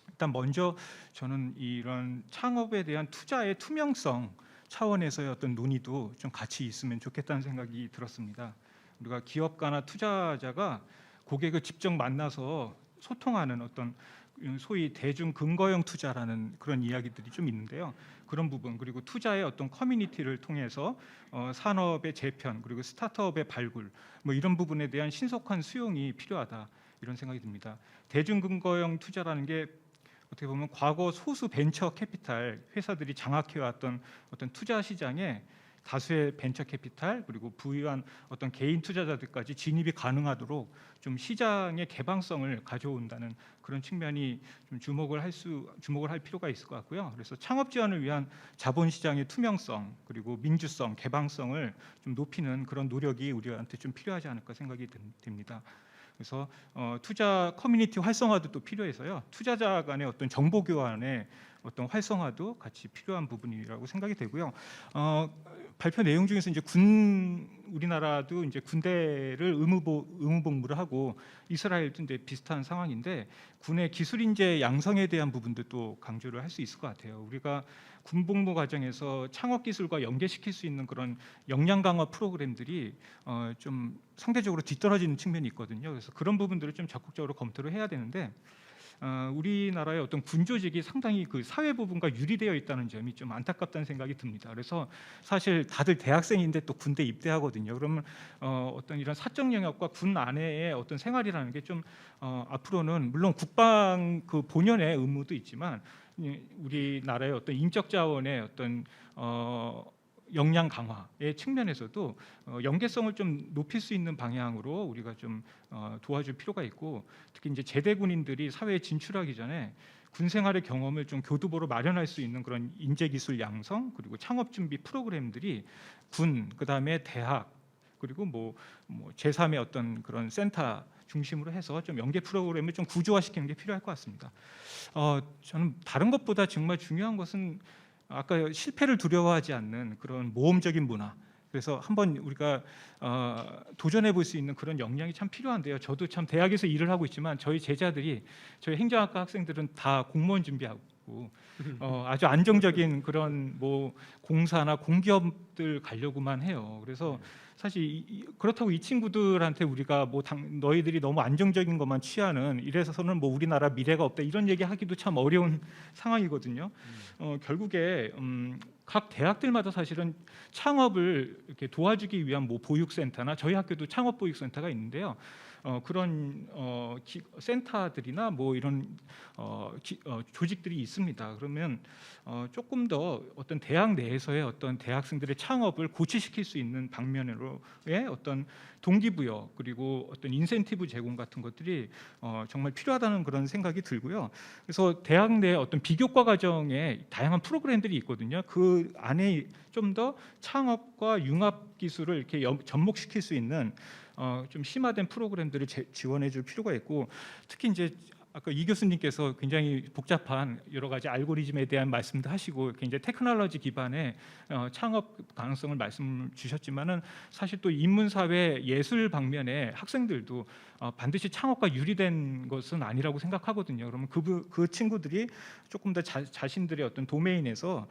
일단 먼저 저는 이런 창업에 대한 투자의 투명성 차원에서의 어떤 논의도 좀 같이 있으면 좋겠다는 생각이 들었습니다. 우리가 기업가나 투자자가 고객을 직접 만나서 소통하는 어떤 소위 대중 근거형 투자라는 그런 이야기들이 좀 있는데요. 그런 부분 그리고 투자의 어떤 커뮤니티를 통해서 산업의 재편 그리고 스타트업의 발굴 뭐 이런 부분에 대한 신속한 수용이 필요하다 이런 생각이 듭니다. 대중 근거형 투자라는 게 어떻게 보면 과거 소수 벤처 캐피탈 회사들이 장악해왔던 어떤 투자 시장에 다수의 벤처 캐피탈 그리고 부유한 어떤 개인 투자자들까지 진입이 가능하도록 좀 시장의 개방성을 가져온다는 그런 측면이 좀 주목을 할 필요가 있을 것 같고요. 그래서 창업 지원을 위한 자본 시장의 투명성 그리고 민주성, 개방성을 좀 높이는 그런 노력이 우리한테 좀 필요하지 않을까 생각이 됩니다. 그래서 투자 커뮤니티 활성화도 또 필요해서요. 투자자 간의 어떤 정보 교환의 어떤 활성화도 같이 필요한 부분이라고 생각이 되고요. 발표 내용 중에서 이제 우리나라도 이제 군대를 의무복무를 하고 이스라엘도 이제 비슷한 상황인데 군의 기술 인재 양성에 대한 부분도 또 강조를 할 수 있을 것 같아요. 우리가 군복무 과정에서 창업 기술과 연계시킬 수 있는 그런 역량 강화 프로그램들이 좀 상대적으로 뒤떨어지는 측면이 있거든요. 그래서 그런 부분들을 좀 적극적으로 검토를 해야 되는데 우리나라의 어떤 군 조직이 상당히 그 사회 부분과 유리되어 있다는 점이 좀 안타깝다는 생각이 듭니다. 그래서 사실 다들 대학생인데 또 군대 입대하거든요. 그러면 어떤 이런 사적 영역과 군 안에의 어떤 생활이라는 게 좀 앞으로는 물론 국방 그 본연의 의무도 있지만 우리나라의 어떤 인적 자원의 어떤 역량 강화의 측면에서도 연계성을 좀 높일 수 있는 방향으로 우리가 좀 도와줄 필요가 있고 특히 이제 제대 군인들이 사회에 진출하기 전에 군 생활의 경험을 좀 교두보로 마련할 수 있는 그런 인재 기술 양성 그리고 창업 준비 프로그램들이 군 그다음에 대학 그리고 뭐 제3의 어떤 그런 센터 중심으로 해서 좀 연계 프로그램을 좀 구조화시키는 게 필요할 것 같습니다. 저는 다른 것보다 정말 중요한 것은 아까 실패를 두려워하지 않는 그런 모험적인 문화. 그래서 한번 우리가 도전해 볼 수 있는 그런 역량이 참 필요한데요. 저도 참 대학에서 일을 하고 있지만 저희 제자들이 저희 행정학과 학생들은 다 공무원 준비하고 아주 안정적인 그런 뭐 공사나 공기업들 가려고만 해요. 그래서 사실 그렇다고 이 친구들한테 우리가 뭐 너희들이 너무 안정적인 것만 취하는 이래서는 뭐 우리나라 미래가 없다 이런 얘기하기도 참 어려운 상황이거든요. 결국에 각 대학들마다 사실은 창업을 이렇게 도와주기 위한 뭐 보육센터나 저희 학교도 창업 보육센터가 있는데요. 그런 센터들이나 뭐 이런 조직들이 있습니다. 그러면 조금 더 어떤 대학 내에서의 어떤 대학생들의 창업을 고취시킬 수 있는 방면으로의 어떤 동기부여 그리고 어떤 인센티브 제공 같은 것들이 정말 필요하다는 그런 생각이 들고요. 그래서 대학 내 어떤 비교과 과정에 다양한 프로그램들이 있거든요. 그 안에 좀 더 창업과 융합 기술을 이렇게 접목시킬 수 있는 좀 심화된 프로그램들을 지원해 줄 필요가 있고, 특히 이제 아까 이 교수님께서 굉장히 복잡한 여러 가지 알고리즘에 대한 말씀도 하시고 굉장히 테크놀로지 기반의 창업 가능성을 말씀 주셨지만은 사실 또 인문사회 예술 방면의 학생들도 반드시 창업과 유리된 것은 아니라고 생각하거든요. 그러면 그 친구들이 조금 더 자신들의 어떤 도메인에서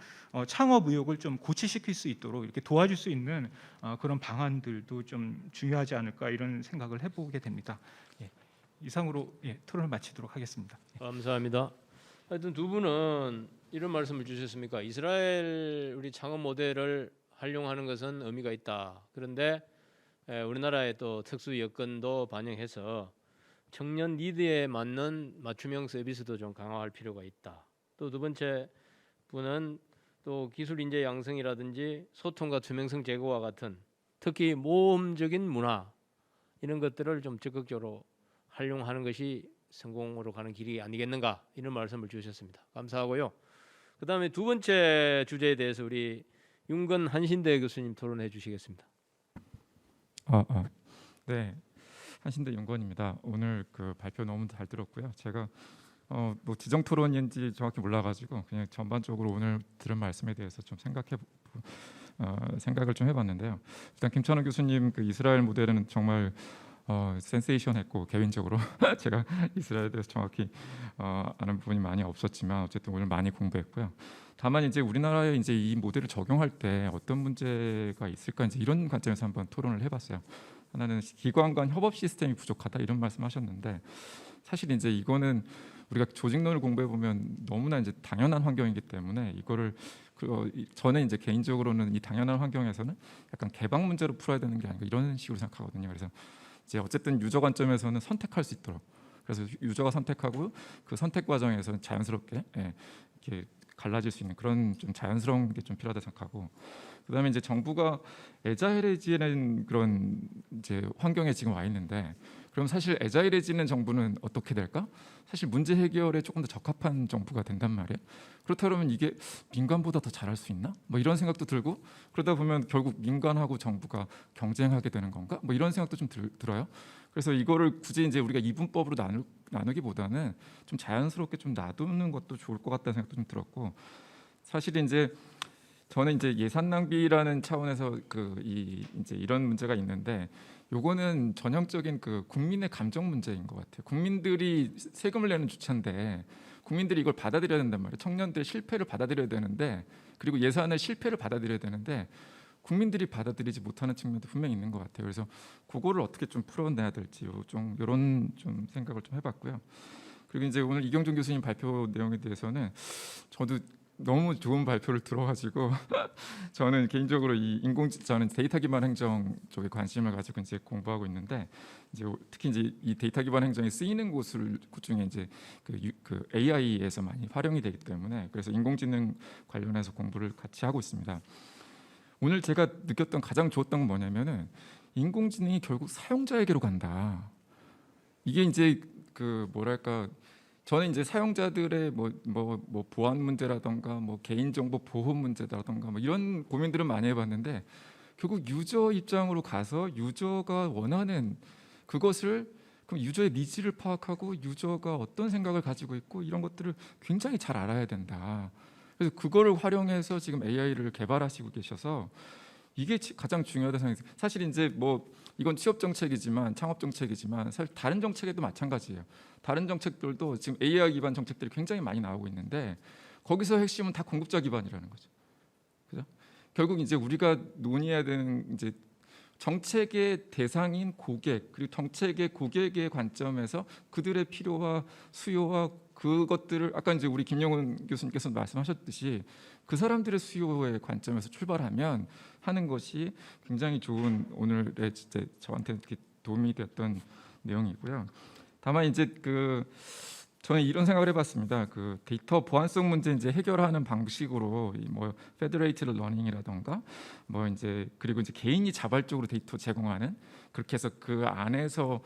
창업 의욕을 좀 고취시킬 수 있도록 이렇게 도와줄 수 있는 그런 방안들도 좀 중요하지 않을까 이런 생각을 해보게 됩니다. 예. 이상으로 토론을 마치도록 하겠습니다. 감사합니다. 하여튼 두 분은 이런 말씀을 주셨습니까? 이스라엘 우리 창업 모델을 활용하는 것은 의미가 있다. 그런데 우리나라의 또 특수 여건도 반영해서 청년 니드에 맞는 맞춤형 서비스도 좀 강화할 필요가 있다. 또 두 번째 분은 또 기술 인재 양성이라든지 소통과 투명성 제고와 같은 특히 모험적인 문화 이런 것들을 좀 적극적으로 활용하는 것이 성공으로 가는 길이 아니겠는가 이런 말씀을 주셨습니다. 감사하고요. 그다음에 두 번째 주제에 대해서 우리 윤건 한신대 교수님 토론해 주시겠습니다. 네, 한신대 윤건입니다. 오늘 그 발표 너무 잘 들었고요. 제가 뭐 지정 토론인지 정확히 몰라가지고 그냥 전반적으로 오늘 들은 말씀에 대해서 좀 생각을 좀 해봤는데요. 일단 김찬호 교수님 그 이스라엘 모델은 정말 센세이션했고 개인적으로 제가 이스라엘에 대해서 정확히 아는 부분이 많이 없었지만 어쨌든 오늘 많이 공부했고요. 다만 이제 우리나라에 이제 이 모델을 적용할 때 어떤 문제가 있을까 이제 이런 관점에서 한번 토론을 해봤어요. 하나는 기관 간 협업 시스템이 부족하다 이런 말씀하셨는데 사실 이제 이거는 우리가 조직론을 공부해 보면 너무나 이제 당연한 환경이기 때문에 이거를 저는 이제 개인적으로는 이 당연한 환경에서는 약간 개방 문제로 풀어야 되는 게 아닌가 이런 식으로 생각하거든요. 그래서 이제 어쨌든 유저 관점에서는 선택할 수 있도록 그래서 유저가 선택하고 그 선택 과정에서 자연스럽게 이렇게 갈라질 수 있는 그런 좀 자연스러운 게 좀 필요하다 생각하고 그다음에 이제 정부가 애자일해지는 그런 이제 환경에 지금 와 있는데 그럼 사실 애자일해지는 정부는 어떻게 될까? 사실 문제 해결에 조금 더 적합한 정부가 된단 말이에요. 그렇다면 이게 민간보다 더 잘할 수 있나? 뭐 이런 생각도 들고 그러다 보면 결국 민간하고 정부가 경쟁하게 되는 건가? 뭐 이런 생각도 좀 들어요. 그래서 이거를 굳이 이제 우리가 이분법으로 나누기보다는 좀 자연스럽게 좀 놔두는 것도 좋을 것 같다는 생각도 좀 들었고 사실 이제 저는 이제 예산 낭비라는 차원에서 이제 이런 문제가 있는데 요거는 전형적인 그 국민의 감정 문제인 것 같아요. 국민들이 세금을 내는 주체인데 국민들이 이걸 받아들여야 된단 말이에요. 청년들의 실패를 받아들여야 되는데 그리고 예산의 실패를 받아들여야 되는데 국민들이 받아들이지 못하는 측면도 분명히 있는 것 같아요. 그래서 그거를 어떻게 좀 풀어내야 될지 좀 이런 좀 생각을 좀 해봤고요. 그리고 이제 오늘 이경준 교수님 발표 내용에 대해서는 저도 너무 좋은 발표를 들어가지고 저는 개인적으로 저는 데이터 기반 행정 쪽에 관심을 가지고 이제 공부하고 있는데 이제 특히 이제 이 데이터 기반 행정이 쓰이는 곳을 중에 이제 그 AI에서 많이 활용이 되기 때문에 그래서 인공지능 관련해서 공부를 같이 하고 있습니다. 오늘 제가 느꼈던 가장 좋았던 건 뭐냐면은 인공지능이 결국 사용자에게로 간다. 이게 이제 그 뭐랄까 저는 이제 사용자들의 뭐 보안 문제라던가 뭐 개인정보 보호 문제라던가 뭐 이런 고민들은 많이 해봤는데 결국 유저 입장으로 가서 유저가 원하는 그것을 그럼 유저의 니즈를 파악하고 유저가 어떤 생각을 가지고 있고 이런 것들을 굉장히 잘 알아야 된다. 그래서 그거를 활용해서 지금 AI를 개발하시고 계셔서 이게 가장 중요하다 생각해요. 사실 이제 뭐 이건 취업 정책이지만 창업 정책이지만 사실 다른 정책에도 마찬가지예요. 다른 정책들도 지금 AI 기반 정책들이 굉장히 많이 나오고 있는데 거기서 핵심은 다 공급자 기반이라는 거죠. 그죠? 결국 이제 우리가 논의해야 되는 이제 정책의 대상인 고객 그리고 정책의 고객의 관점에서 그들의 필요와 수요와 그것들을 아까 이제 우리 김영훈 교수님께서 말씀하셨듯이 그 사람들의 수요의 관점에서 출발하면 하는 것이 굉장히 좋은 오늘의 진짜 저한테 이렇게 도움이 됐던 내용이고요. 다만 이제 저는 이런 생각을 해봤습니다. 그 데이터 보안성 문제 이제 해결하는 방식으로 뭐 페더레이티드 러닝이라던가 뭐 이제 그리고 이제 개인이 자발적으로 데이터 제공하는 그렇게 해서 그 안에서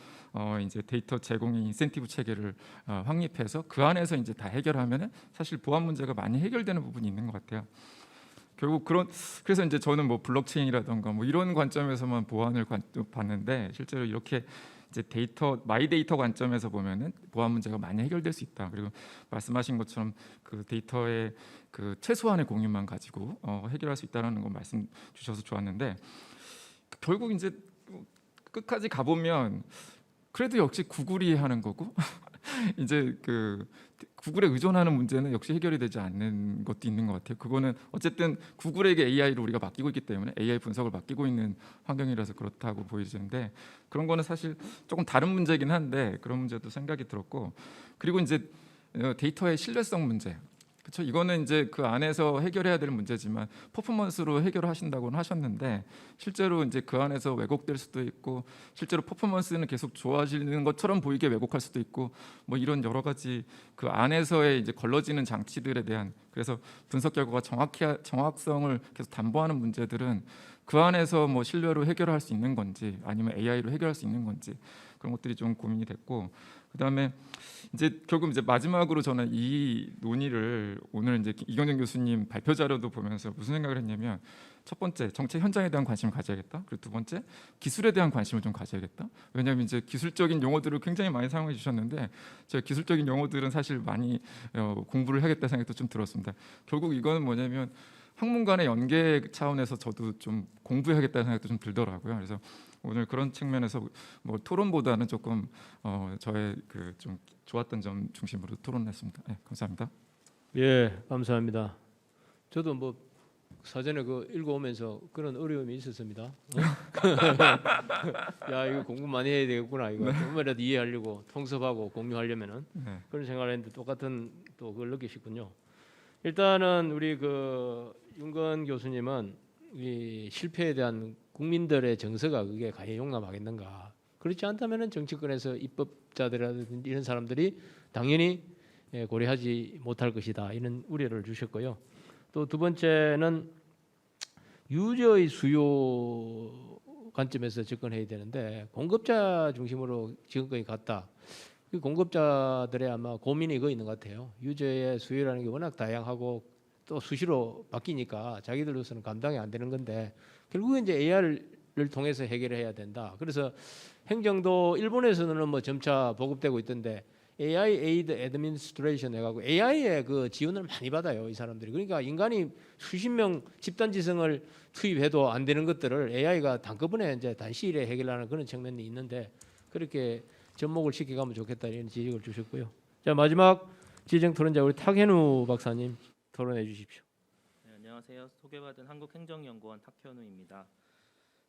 이제 데이터 제공의 인센티브 체계를 확립해서 그 안에서 이제 다 해결하면은 사실 보안 문제가 많이 해결되는 부분이 있는 것 같아요. 결국 그래서 이제 저는 뭐 블록체인이라던가 뭐 이런 관점에서만 보안을 봤는데 실제로 이렇게 이제 마이 데이터 관점에서 보면은 보안 문제가 많이 해결될 수 있다. 그리고 말씀하신 것처럼 그 데이터의 그 최소한의 공유만 가지고 해결할 수 있다라는 거 말씀 주셔서 좋았는데 결국 이제 끝까지 가보면 그래도 역시 구글이 하는 거고 이제 그 구글에 의존하는 문제는 역시 해결이 되지 않는 것도 있는 것 같아요. 그거는 어쨌든 구글에게 AI를 우리가 맡기고 있기 때문에 AI 분석을 맡기고 있는 환경이라서 그렇다고 보이는데 그런 거는 사실 조금 다른 문제긴 한데 그런 문제도 생각이 들었고 그리고 이제 데이터의 신뢰성 문제. 그렇죠. 이거는 이제 그 안에서 해결해야 될 문제지만 퍼포먼스로 해결하신다고는 하셨는데 실제로 이제 그 안에서 왜곡될 수도 있고 실제로 퍼포먼스는 계속 좋아지는 것처럼 보이게 왜곡할 수도 있고 뭐 이런 여러 가지 그 안에서의 이제 걸러지는 장치들에 대한 그래서 분석 결과가 정확성을 계속 담보하는 문제들은 그 안에서 뭐 신뢰로 해결할 수 있는 건지 아니면 AI로 해결할 수 있는 건지 그런 것들이 좀 고민이 됐고 그다음에 이제 결국 이제 마지막으로 저는 이 논의를 오늘 이제 이경정 교수님 발표 자료도 보면서 무슨 생각을 했냐면 첫 번째 정책 현장에 대한 관심을 가져야겠다. 그리고 두 번째 기술에 대한 관심을 좀 가져야겠다. 왜냐하면 이제 기술적인 용어들을 굉장히 많이 사용해 주셨는데 제가 기술적인 용어들은 사실 많이 공부를 하겠다 생각도 좀 들었습니다. 결국 이거는 뭐냐면 학문 간의 연계 차원에서 저도 좀 공부해야겠다는 생각도 좀 들더라고요. 그래서 오늘 그런 측면에서 뭐 토론보다는 조금 저의 그 좀 좋았던 점 중심으로 토론했습니다. 네, 감사합니다. 예, 감사합니다. 저도 뭐 사전에 그 읽어오면서 그런 어려움이 있었습니다. 야, 이거 공부 많이 해야 되겠구나. 이거 조금이라도 이해하려고 통섭하고 공유하려면은 네. 그런 생각을 했는데 똑같은 또 그걸 느끼시군요. 일단은 우리 그 윤건 교수님은 이 실패에 대한 국민들의 정서가 그게 과연 용납하겠는가? 그렇지 않다면은 정치권에서 입법자들이라든지 이런 사람들이 당연히 고려하지 못할 것이다. 이런 우려를 주셨고요. 또 두 번째는 유저의 수요 관점에서 접근해야 되는데 공급자 중심으로 지금까지 갔다. 그 공급자들의 아마 고민이 이거 있는 것 같아요. 유저의 수요라는 게 워낙 다양하고 또 수시로 바뀌니까 자기들로서는 감당이 안 되는 건데 결국은 이제 AR을 통해서 해결해야 된다. 그래서 행정도 일본에서는 뭐 점차 보급되고 있던데 AI Aid Administration 해가지고 AI의 그 지원을 많이 받아요, 이 사람들이. 그러니까 인간이 수십 명 집단지성을 투입해도 안 되는 것들을 AI가 한꺼번에 이제 단시일에 해결하는 그런 측면이 있는데 그렇게 접목을 시켜가면 좋겠다 이런 지적을 주셨고요. 자, 마지막 지정 토론자 우리 탁현우 박사님 토론해 주십시오. 네, 안녕하세요. 소개받은 한국행정연구원 탁현우입니다.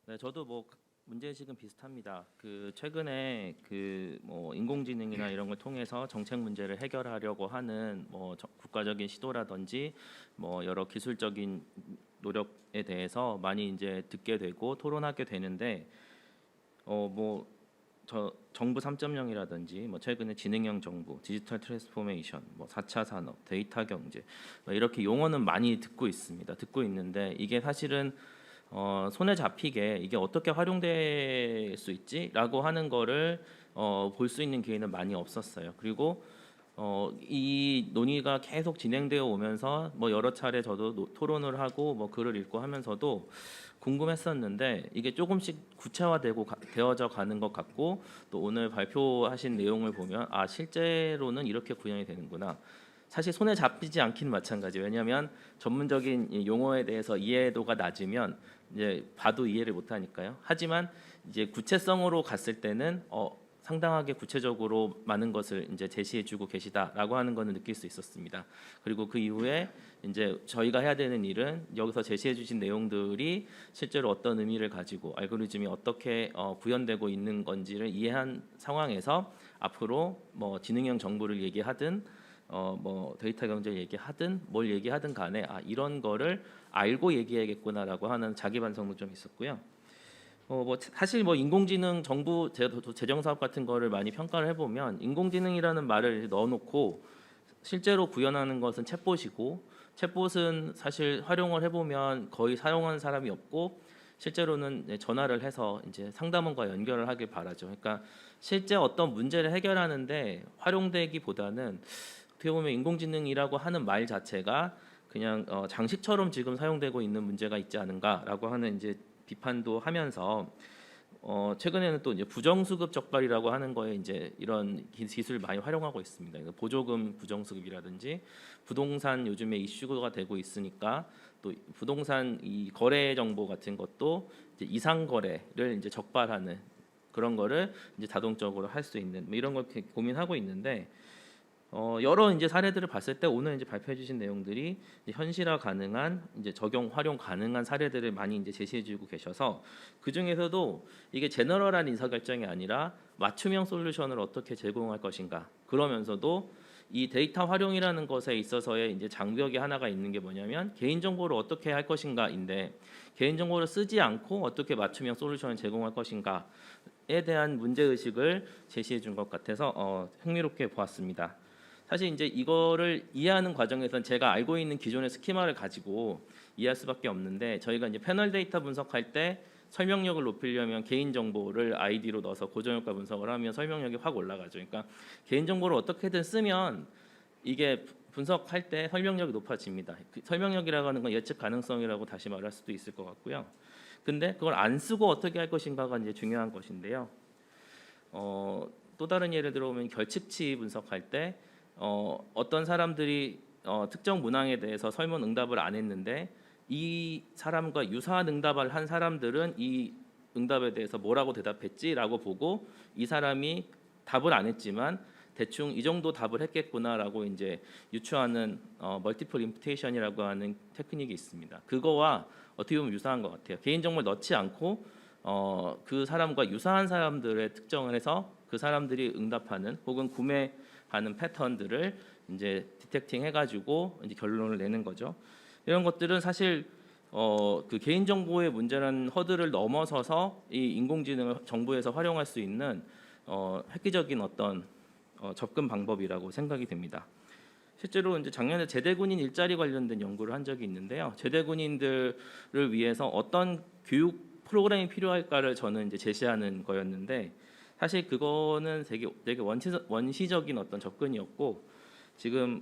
네, 저도 뭐 문제의식은 비슷합니다. 그 최근에 그 뭐 인공지능이나 이런 걸 통해서 정책 문제를 해결하려고 하는 뭐 국가적인 시도라든지 뭐 여러 기술적인 노력에 대해서 많이 이제 듣게 되고 토론하게 되는데 뭐 정부 3.0이라든지 뭐 최근에 지능형 정부, 디지털 트랜스포메이션, 뭐 4차 산업, 데이터 경제 이렇게 용어는 많이 듣고 있습니다. 듣고 있는데 이게 사실은 손에 잡히게 이게 어떻게 활용될 수 있지라고 하는 거를 볼 수 있는 기회는 많이 없었어요. 그리고 이 논의가 계속 진행되어 오면서 뭐 여러 차례 저도 토론을 하고 뭐 글을 읽고 하면서도 궁금했었는데 이게 조금씩 되어져 가는 것 같고 또 오늘 발표하신 내용을 보면 아 실제로는 이렇게 구현이 되는구나. 사실 손에 잡히지 않긴 마찬가지. 왜냐하면 전문적인 용어에 대해서 이해도가 낮으면 이제 봐도 이해를 못하니까요. 하지만 이제 구체성으로 갔을 때는 상당하게 구체적으로 많은 것을 이제 제시해주고 계시다라고 하는 것을 느낄 수 있었습니다. 그리고 그 이후에 이제 저희가 해야 되는 일은 여기서 제시해주신 내용들이 실제로 어떤 의미를 가지고 알고리즘이 어떻게 구현되고 있는 건지를 이해한 상황에서 앞으로 뭐 지능형 정보를 얘기하든 뭐 데이터 경제를 얘기하든 뭘 얘기하든 간에 이런 거를 알고 얘기해야겠구나라고 하는 자기 반성도 좀 있었고요. 뭐 사실 뭐 인공지능 정부 재정 사업 같은 거를 많이 평가를 해보면 인공지능이라는 말을 넣어놓고 실제로 구현하는 것은 챗봇이고 챗봇은 사실 활용을 해보면 거의 사용하는 사람이 없고 실제로는 이제 전화를 해서 이제 상담원과 연결을 하길 바라죠. 그러니까 실제 어떤 문제를 해결하는데 활용되기보다는 어떻게 보면 인공지능이라고 하는 말 자체가 그냥 장식처럼 지금 사용되고 있는 문제가 있지 않은가라고 하는 이제 비판도 하면서 최근에는 또 이제 부정수급 적발이라고 하는 거에 이제 이런 기술을 많이 활용하고 있습니다. 보조금 부정수급이라든지 부동산 요즘에 이슈가 되고 있으니까 또 부동산 이 거래 정보 같은 것도 이제 이상 거래를 이제 적발하는 그런 거를 이제 자동적으로 할 수 있는 뭐 이런 걸 고민하고 있는데 여러 이제 사례들을 봤을 때 오늘 이제 발표해 주신 내용들이 이제 현실화 가능한 이제 적용 활용 가능한 사례들을 많이 이제 제시해 주고 계셔서 그 중에서도 이게 제너럴한 의사결정이 아니라 맞춤형 솔루션을 어떻게 제공할 것인가 그러면서도 이 데이터 활용이라는 것에 있어서의 이제 장벽이 하나가 있는 게 뭐냐면 개인정보를 어떻게 할 것인가인데 개인정보를 쓰지 않고 어떻게 맞춤형 솔루션을 제공할 것인가에 대한 문제 의식을 제시해 준 것 같아서 흥미롭게 보았습니다. 사실 이제 이거를 이해하는 과정에선 제가 알고 있는 기존의 스키마를 가지고 이해할 수밖에 없는데 저희가 이제 패널 데이터 분석할 때 설명력을 높이려면 개인 정보를 아이디로 넣어서 고정효과 분석을 하면 설명력이 확 올라가죠. 그러니까 개인 정보를 어떻게든 쓰면 이게 분석할 때 설명력이 높아집니다. 그 설명력이라고 하는 건 예측 가능성이라고 다시 말할 수도 있을 것 같고요. 근데 그걸 안 쓰고 어떻게 할 것인가가 이제 중요한 것인데요. 또 다른 예를 들어보면 결측치 분석할 때 어떤 사람들이 특정 문항에 대해서 설문 응답을 안 했는데 이 사람과 유사한 응답을 한 사람들은 이 응답에 대해서 뭐라고 대답했지라고 보고 이 사람이 답을 안 했지만 대충 이 정도 답을 했겠구나라고 이제 유추하는 멀티플 임퓨테이션이라고 하는 테크닉이 있습니다. 그거와 어떻게 보면 유사한 것 같아요. 개인 정보를 넣지 않고 그 사람과 유사한 사람들의 특정을 해서 그 사람들이 응답하는 혹은 구매하는 패턴들을 이제 디텍팅 해가지고 이제 결론을 내는 거죠. 이런 것들은 사실 그 개인 정보의 문제라는 허들을 넘어서서 이 인공지능을 정부에서 활용할 수 있는 획기적인 어떤 접근 방법이라고 생각이 됩니다. 실제로 이제 작년에 제대군인 일자리 관련된 연구를 한 적이 있는데요. 제대군인들을 위해서 어떤 교육 프로그램이 필요할까를 저는 이제 제시하는 거였는데 사실 그거는 되게 원시적인 어떤 접근이었고 지금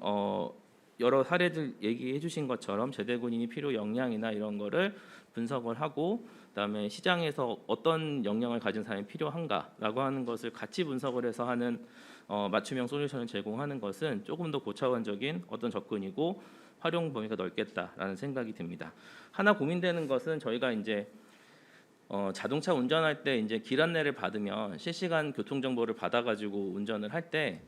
여러 사례들 얘기해 주신 것처럼 제대군인이 필요 역량이나 이런 거를 분석을 하고 그다음에 시장에서 어떤 역량을 가진 사람이 필요한가라고 하는 것을 같이 분석을 해서 하는 맞춤형 솔루션을 제공하는 것은 조금 더 고차원적인 어떤 접근이고 활용 범위가 넓겠다라는 생각이 듭니다. 하나 고민되는 것은 저희가 이제 자동차 운전할 때 이제 길 안내를 받으면 실시간 교통 정보를 받아가지고 운전을 할 때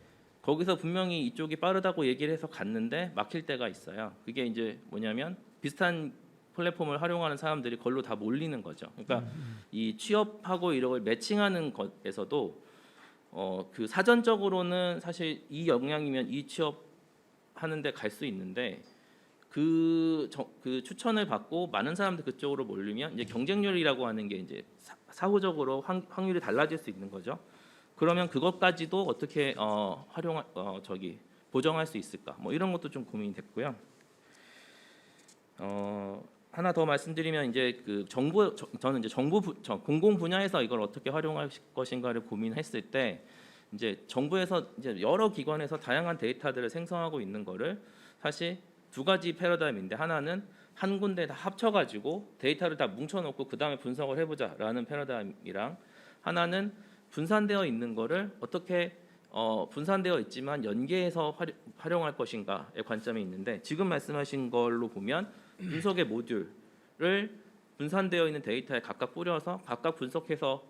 거기서 분명히 이쪽이 빠르다고 얘기를 해서 갔는데 막힐 때가 있어요. 그게 이제 뭐냐면 비슷한 플랫폼을 활용하는 사람들이 걸로 다 몰리는 거죠. 그러니까 이 취업하고 이런 걸 매칭하는 것에서도 그 사전적으로는 사실 이 역량이면 이 취업하는데 갈 수 있는데 그 추천을 받고 많은 사람들 그쪽으로 몰리면 이제 경쟁률이라고 하는 게 이제 사후적으로 확률이 달라질 수 있는 거죠. 그러면 그것까지도 어떻게 보정할 수 있을까? 뭐 이런 것도 좀 고민이 됐고요. 하나 더 말씀드리면 이제 그 저는 이제 공공 분야에서 이걸 어떻게 활용할 것인가를 고민했을 때 이제 정부에서 이제 여러 기관에서 다양한 데이터들을 생성하고 있는 거를 사실 두 가지 패러다임인데 하나는 한 군데 다 합쳐가지고 데이터를 다 뭉쳐놓고 그 다음에 분석을 해보자라는 패러다임이랑 하나는 분산되어 있는 거를 어떻게 분산되어 있지만 연계해서 활용할 것인가의 관점이 있는데 지금 말씀하신 걸로 보면 분석의 모듈을 분산되어 있는 데이터에 각각 뿌려서 각각 분석해서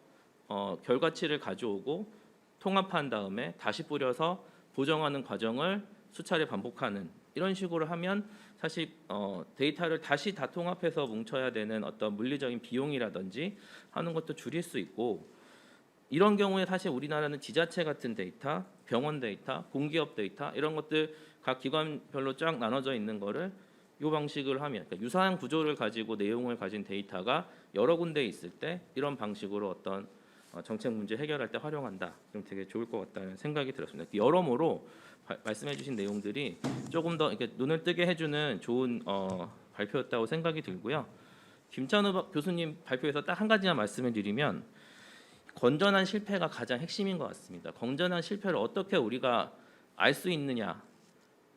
결과치를 가져오고 통합한 다음에 다시 뿌려서 보정하는 과정을 수차례 반복하는 이런 식으로 하면 사실 데이터를 다시 다 통합해서 뭉쳐야 되는 어떤 물리적인 비용이라든지 하는 것도 줄일 수 있고 이런 경우에 사실 우리나라는 지자체 같은 데이터, 병원 데이터, 공기업 데이터 이런 것들 각 기관별로 쫙 나눠져 있는 거를 이 방식을 하면, 그러니까 유사한 구조를 가지고 내용을 가진 데이터가 여러 군데 있을 때 이런 방식으로 어떤 정책 문제 해결할 때 활용한다. 그럼 되게 좋을 것 같다는 생각이 들었습니다. 여러모로 말씀해주신 내용들이 조금 더 이렇게 눈을 뜨게 해주는 좋은 발표였다고 생각이 들고요. 김찬우 교수님 발표에서 딱 한 가지만 말씀을 드리면, 건전한 실패가 가장 핵심인 것 같습니다. 건전한 실패를 어떻게 우리가 알 수 있느냐.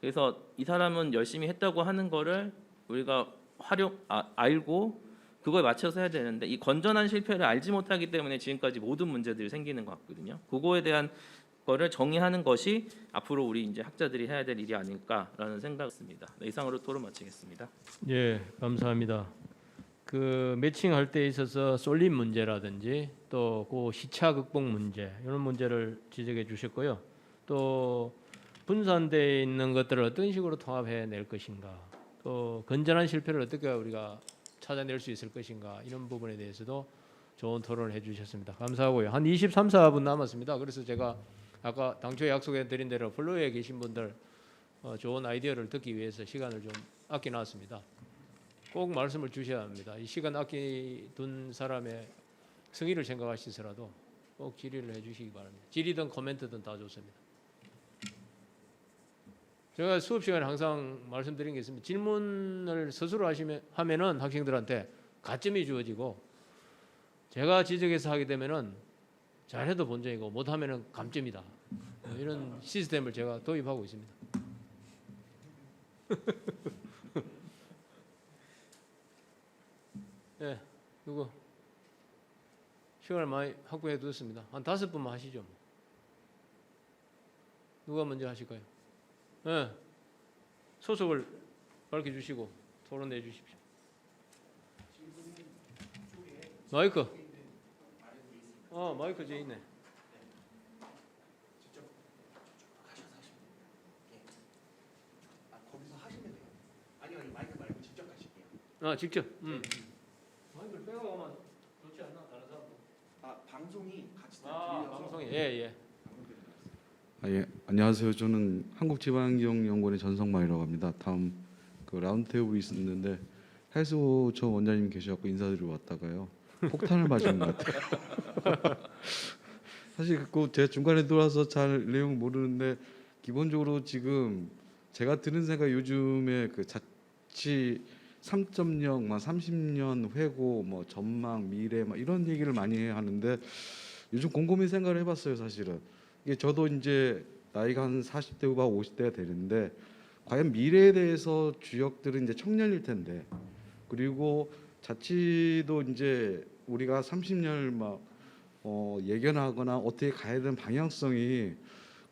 그래서 이 사람은 열심히 했다고 하는 거를 우리가 알고 그거에 맞춰서 해야 되는데, 이 건전한 실패를 알지 못하기 때문에 지금까지 모든 문제들이 생기는 것 같거든요. 그거에 대한 거를 정의하는 것이 앞으로 우리 이제 학자들이 해야 될 일이 아닐까라는 생각입니다. 네, 이상으로 토론 마치겠습니다. 예, 감사합니다. 그 매칭할 때 있어서 쏠림 문제라든지 또 그 시차 극복 문제 이런 문제를 지적해 주셨고요. 또 분산되어 있는 것들을 어떤 식으로 통합해 낼 것인가, 또 건전한 실패를 어떻게 우리가 찾아낼 수 있을 것인가, 이런 부분에 대해서도 좋은 토론을 해주셨습니다. 감사하고요. 한 23, 4분 남았습니다. 그래서 제가 아까 당초에 약속해 드린 대로 플로어에 계신 분들 좋은 아이디어를 듣기 위해서 시간을 좀 아껴놨습니다. 꼭 말씀을 주셔야 합니다. 이 시간 아끼둔 사람의 성의를 생각하시더라도 꼭 질의를 해주시기 바랍니다. 질의든 코멘트든 다 좋습니다. 제가 수업 시간에 항상 말씀드린 게 있습니다. 질문을 스스로 하면은 학생들한테 가점이 주어지고, 제가 지적해서 하게 되면은 잘해도 본전이고 못하면은 감점이다. 이런 시스템을 제가 도입하고 있습니다. 네, 누구? 시간을 많이 확보해 두었습니다. 한 5분만 하시죠. 뭐. 누가 먼저 하실까요? 네, 소속을 밝혀주시고 토론해 주십시오. 마이크. 마이크 제 있네. 거기서 하시면 돼요. 아니요, 마이크 말고 직접 하실게요. 직접. 마이크를 빼가면 좋지 않나? 다른 사람도. 방송이 같이 들려서. 방송이. 예. 예, 안녕하세요. 저는 한국지방경연구원의 전성만이라고 합니다. 다음 그 라운드 테이블이 있었는데 해수 저 원장님 계셔갖고 인사드리러 왔다가요 폭탄을 맞은 것 같아요. 사실 그 제가 중간에 들어와서 잘 내용 모르는데, 기본적으로 지금 제가 드는 생각, 요즘에 그 자치 3.0, 30년 회고, 뭐 전망, 미래, 막 이런 얘기를 많이 하는데, 요즘 곰곰이 생각을 해봤어요. 사실은 이게 저도 이제 나이가 한 40대 후반 50대가 되는데, 과연 미래에 대해서 주역들은 이제 청년일 텐데, 그리고 자치도 이제 우리가 30년 막 예견하거나 어떻게 가야 되는 방향성이,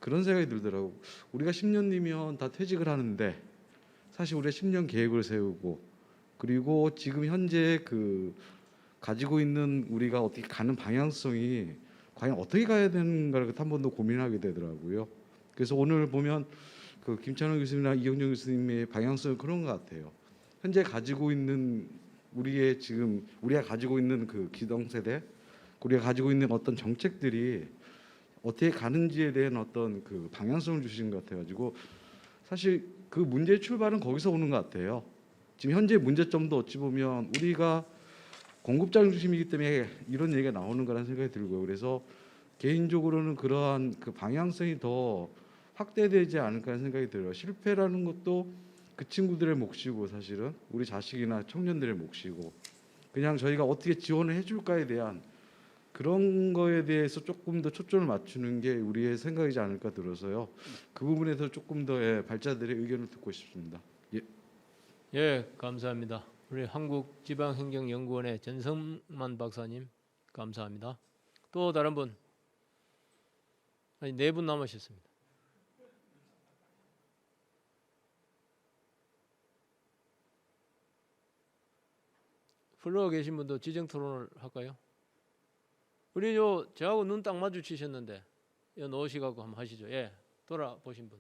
그런 생각이 들더라고. 우리가 10년 뒤면 다 퇴직을 하는데, 사실 우리가 10년 계획을 세우고, 그리고 지금 현재 그 가지고 있는 우리가 어떻게 가는 방향성이 과연 어떻게 가야 되는가를 한 번 더 고민하게 되더라고요. 그래서 오늘 보면 그 김찬호 교수님이나 이영정 교수님의 방향성은 그런 것 같아요. 현재 가지고 있는 우리가 가지고 있는 그 기성세대, 우리가 가지고 있는 어떤 정책들이 어떻게 가는지에 대한 어떤 그 방향성을 주신 것 같아가지고, 사실 그 문제의 출발은 거기서 오는 것 같아요. 지금 현재 문제점도 어찌 보면 우리가 공급자 중심이기 때문에 이런 얘기가 나오는 거라는 생각이 들고요. 그래서 개인적으로는 그러한 그 방향성이 더 확대되지 않을까 하는 생각이 들어요. 실패라는 것도 그 친구들의 몫이고, 사실은 우리 자식이나 청년들의 몫이고, 그냥 저희가 어떻게 지원을 해줄까에 대한 그런 거에 대해서 조금 더 초점을 맞추는 게 우리의 생각이지 않을까 들어서요. 그 부분에서 조금 더 발자들의 의견을 듣고 싶습니다. 예, 감사합니다. 우리 한국지방행정연구원의 전성만 박사님 감사합니다. 또 다른 분? 아니, 4분 남으셨습니다. 플로어 계신 분도 지정 토론을 할까요? 우리 저하고 눈 딱 마주치셨는데 여 놓으시고 한번 하시죠. 예, 돌아보신 분.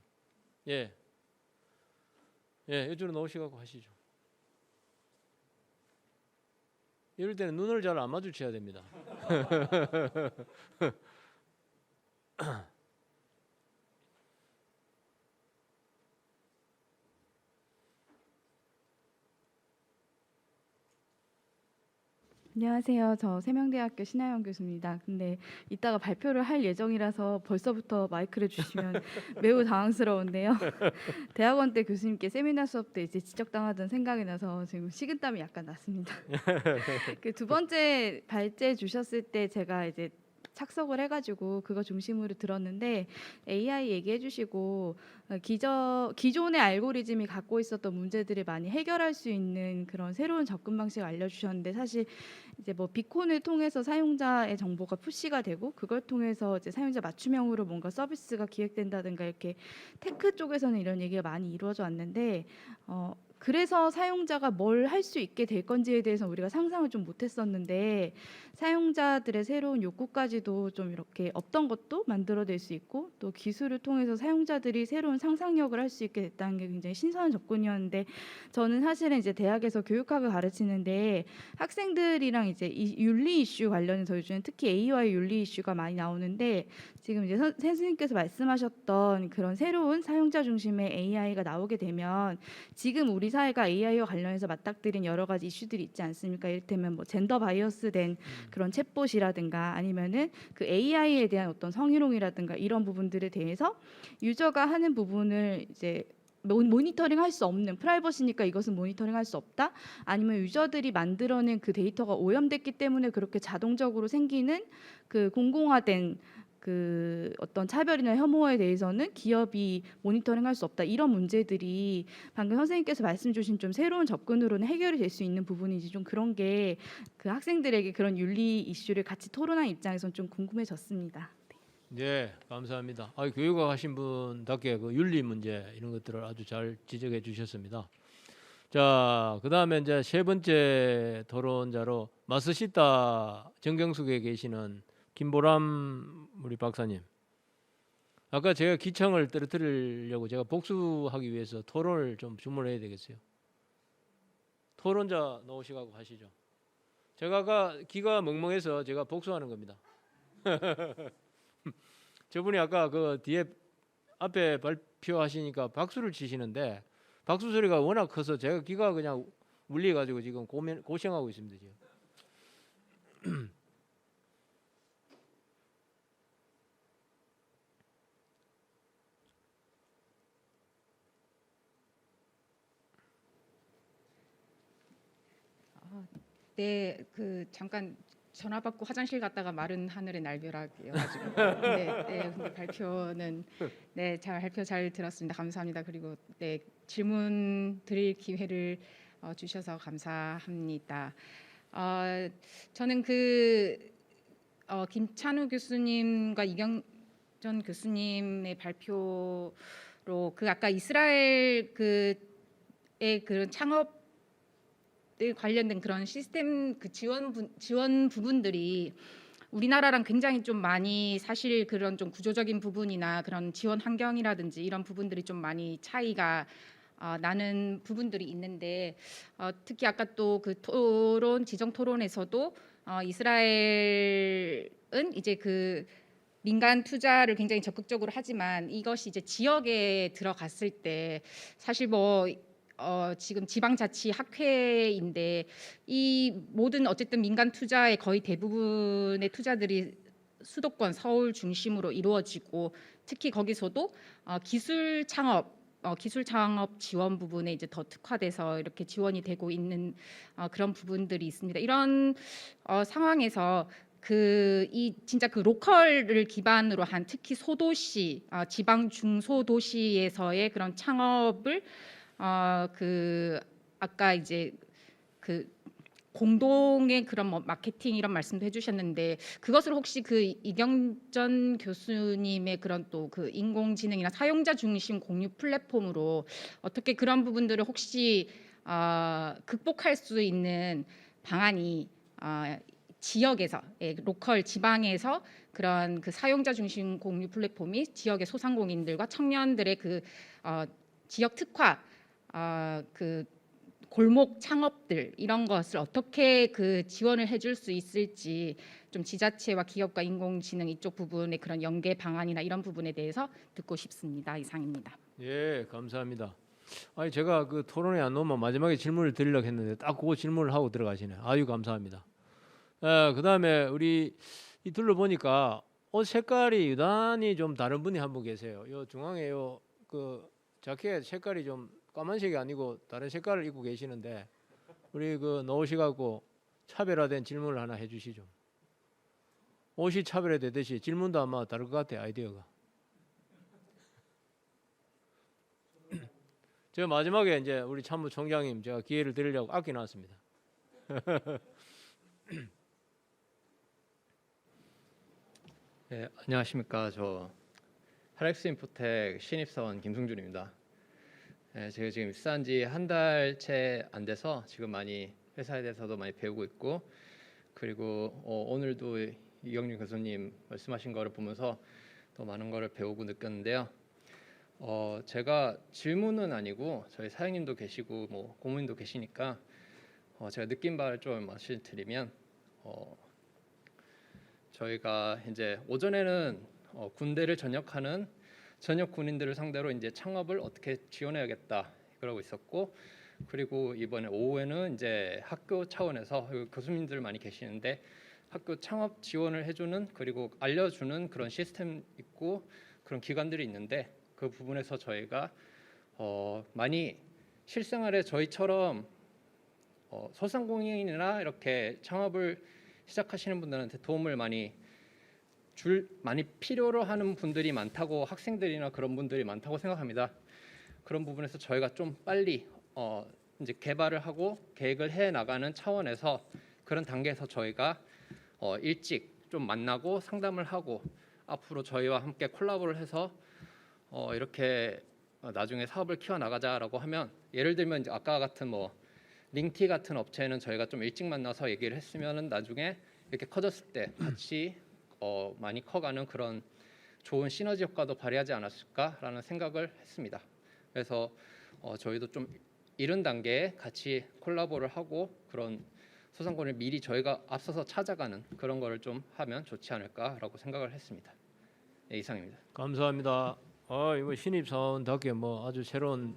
예, 이쪽으로 놓으시고 하시죠. 이럴 때는 눈을 잘 안 마주쳐야 됩니다. 안녕하세요. 저 세명대학교 신하영 교수입니다. 근데 이따가 발표를 할 예정이라서 벌써부터 마이크를 주시면 매우 당황스러운데요. 대학원 때 교수님께 세미나 수업 때 이제 지적당하던 생각이 나서 지금 식은땀이 약간 났습니다. 그 두 번째 발제 주셨을 때 제가 이제 착석을 해가지고 그거 중심으로 들었는데 AI 얘기해 주시고 기존의 알고리즘이 갖고 있었던 문제들을 많이 해결할 수 있는 그런 새로운 접근 방식을 알려주셨는데 사실 이제 뭐 비콘을 통해서 사용자의 정보가 푸시가 되고 그걸 통해서 이제 사용자 맞춤형으로 뭔가 서비스가 기획된다든가 이렇게 테크 쪽에서는 이런 얘기가 많이 이루어져 왔는데 그래서 사용자가 뭘 할 수 있게 될 건지에 대해서 우리가 상상을 좀 못했었는데 사용자들의 새로운 욕구까지도 좀 이렇게 없던 것도 만들어낼 수 있고 또 기술을 통해서 사용자들이 새로운 상상력을 할 수 있게 됐다는 게 굉장히 신선한 접근이었는데 저는 사실은 이제 대학에서 교육학을 가르치는데 학생들이랑 이제 이 윤리 이슈 관련해서 요즘 특히 AI와의 윤리 이슈가 많이 나오는데 지금 이제 선생님께서 말씀하셨던 그런 새로운 사용자 중심의 AI가 나오게 되면 지금 우리 사회가 AI와 관련해서 맞닥뜨린 여러 가지 이슈들이 있지 않습니까? 이를테면 뭐 젠더 바이어스된 그런 챗봇이라든가 아니면은 그 AI에 대한 어떤 성희롱이라든가 이런 부분들에 대해서 유저가 하는 부분을 이제 모니터링 할 수 없는 프라이버시니까 이것은 모니터링 할 수 없다 아니면 유저들이 만들어낸 그 데이터가 오염됐기 때문에 그렇게 자동적으로 생기는 그 공공화된 그 어떤 차별이나 혐오에 대해서는 기업이 모니터링 할 수 없다 이런 문제들이 방금 선생님께서 말씀 주신 좀 새로운 접근으로는 해결이 될 수 있는 부분인지 좀 그런 게 그 학생들에게 그런 윤리 이슈를 같이 토론한 입장에서는 좀 궁금해졌습니다. 네, 감사합니다. 교육학 하신 분답게 그 윤리 문제 이런 것들을 아주 잘 지적해 주셨습니다. 자, 그다음에 이제 세 번째 토론자로 마스시타 정경숙에 계시는 김보람 우리 박사님. 아까 제가 기청을 떨어뜨리려고 제가 복수하기 위해서 토론을 좀 주문해야 되겠어요. 토론자 나오시고 하시죠. 제가 아까 귀가 멍멍해서 제가 복수하는 겁니다. 저분이 아까 그 뒤에 앞에 발표하시니까 박수를 치시는데 박수 소리가 워낙 커서 제가 귀가 그냥 울려가지고 지금 고생하고 있습니다. 지금. 네, 그 잠깐 전화 받고 화장실 갔다가 마른 하늘의 날벼락이어가지고 근데 발표는 발표 잘 들었습니다. 감사합니다. 그리고 질문 드릴 기회를 주셔서 감사합니다. 저는 김찬우 교수님과 이경전 교수님의 발표로 아까 이스라엘 의 그런 창업 관련된 그런 시스템 지원 부분들이 우리나라랑 굉장히 좀 많이 사실 그런 좀 구조적인 부분이나 그런 지원 환경이라든지 이런 부분들이 좀 많이 차이가 나는 부분들이 있는데 특히 아까 또 그 지정 토론에서도 이스라엘은 이제 그 민간 투자를 굉장히 적극적으로 하지만 이것이 이제 지역에 들어갔을 때 사실 지금 지방자치 학회인데 이 모든 어쨌든 민간 투자의 거의 대부분의 투자들이 수도권 서울 중심으로 이루어지고 특히 거기서도 기술 창업 지원 부분에 이제 더 특화돼서 이렇게 지원이 되고 있는 그런 부분들이 있습니다. 이런 상황에서 진짜 그 로컬을 기반으로 한 특히 소도시, 지방 중소도시에서의 그런 창업을 아까 이제 공동의 그런 마케팅 이런 말씀도 해주셨는데 그것을 혹시 이경전 교수님의 그런 또 인공지능이나 사용자 중심 공유 플랫폼으로 어떻게 그런 부분들을 혹시 극복할 수 있는 방안이 지역에서 로컬 지방에서 그런 사용자 중심 공유 플랫폼이 지역의 소상공인들과 청년들의 지역 특화 골목 창업들 이런 것을 어떻게 지원을 해줄 수 있을지 좀 지자체와 기업과 인공지능 이쪽 부분의 그런 연계 방안이나 이런 부분에 대해서 듣고 싶습니다. 이상입니다. 예, 감사합니다. 제가 토론에 안 오면 마지막에 질문을 드리려고 했는데 딱 그 질문을 하고 들어가시네. 아유 감사합니다. 그다음에 우리 이 둘러보니까 옷 색깔이 유난히 좀 다른 분이 한 분 계세요. 요 중앙에 요 그 자켓 색깔이 좀 까만색이 아니고 다른 색깔을 입고 계시는데 우리 그 나오셔갖고 차별화된 질문을 하나 해주시죠. 옷이 차별화되듯이 질문도 아마 다를 것 같아요. 아이디어가. 제가 마지막에 이제 우리 참모총장님 제가 기회를 드리려고 아껴놨습니다. 네, 안녕하십니까. 저 하렉스인포텍 신입사원 김승준입니다. 네, 제가 지금 입사한 지 한 달 채 안 돼서 지금 많이 회사에 대해서도 많이 배우고 있고, 그리고 오늘도 이경림 교수님 말씀하신 거를 보면서 더 많은 거를 배우고 느꼈는데요. 제가 질문은 아니고 저희 사장님도 계시고 뭐 고모님도 계시니까 제가 느낀 바를 좀 말씀드리면, 저희가 이제 오전에는 군대를 전역하는 전역 군인들을 상대로 이제 창업을 어떻게 지원해야겠다 그러고 있었고, 그리고 이번에 오후에는 이제 학교 차원에서 교수님들 많이 계시는데 학교 창업 지원을 해주는, 그리고 알려주는 그런 시스템 있고 그런 기관들이 있는데, 그 부분에서 저희가 많이 실생활에 저희처럼 소상공인이나 이렇게 창업을 시작하시는 분들한테 도움을 많이 필요로 하는 분들이 많다고, 학생들이나 그런 분들이 많다고 생각합니다. 그런 부분에서 저희가 좀 빨리 이제 개발을 하고 계획을 해 나가는 차원에서 그런 단계에서 저희가 일찍 좀 만나고 상담을 하고 앞으로 저희와 함께 콜라보를 해서 이렇게 나중에 사업을 키워 나가자라고 하면, 예를 들면 이제 아까 같은 뭐 링티 같은 업체는 저희가 좀 일찍 만나서 얘기를 했으면은 나중에 이렇게 커졌을 때 같이 많이 커가는 그런 좋은 시너지 효과도 발휘하지 않았을까라는 생각을 했습니다. 그래서 저희도 좀 이른 단계에 같이 콜라보를 하고 그런 소상공인을 미리 저희가 앞서서 찾아가는 그런 거를 좀 하면 좋지 않을까라고 생각을 했습니다. 네, 이상입니다. 감사합니다. 이거 신입사원답게 뭐 아주 새로운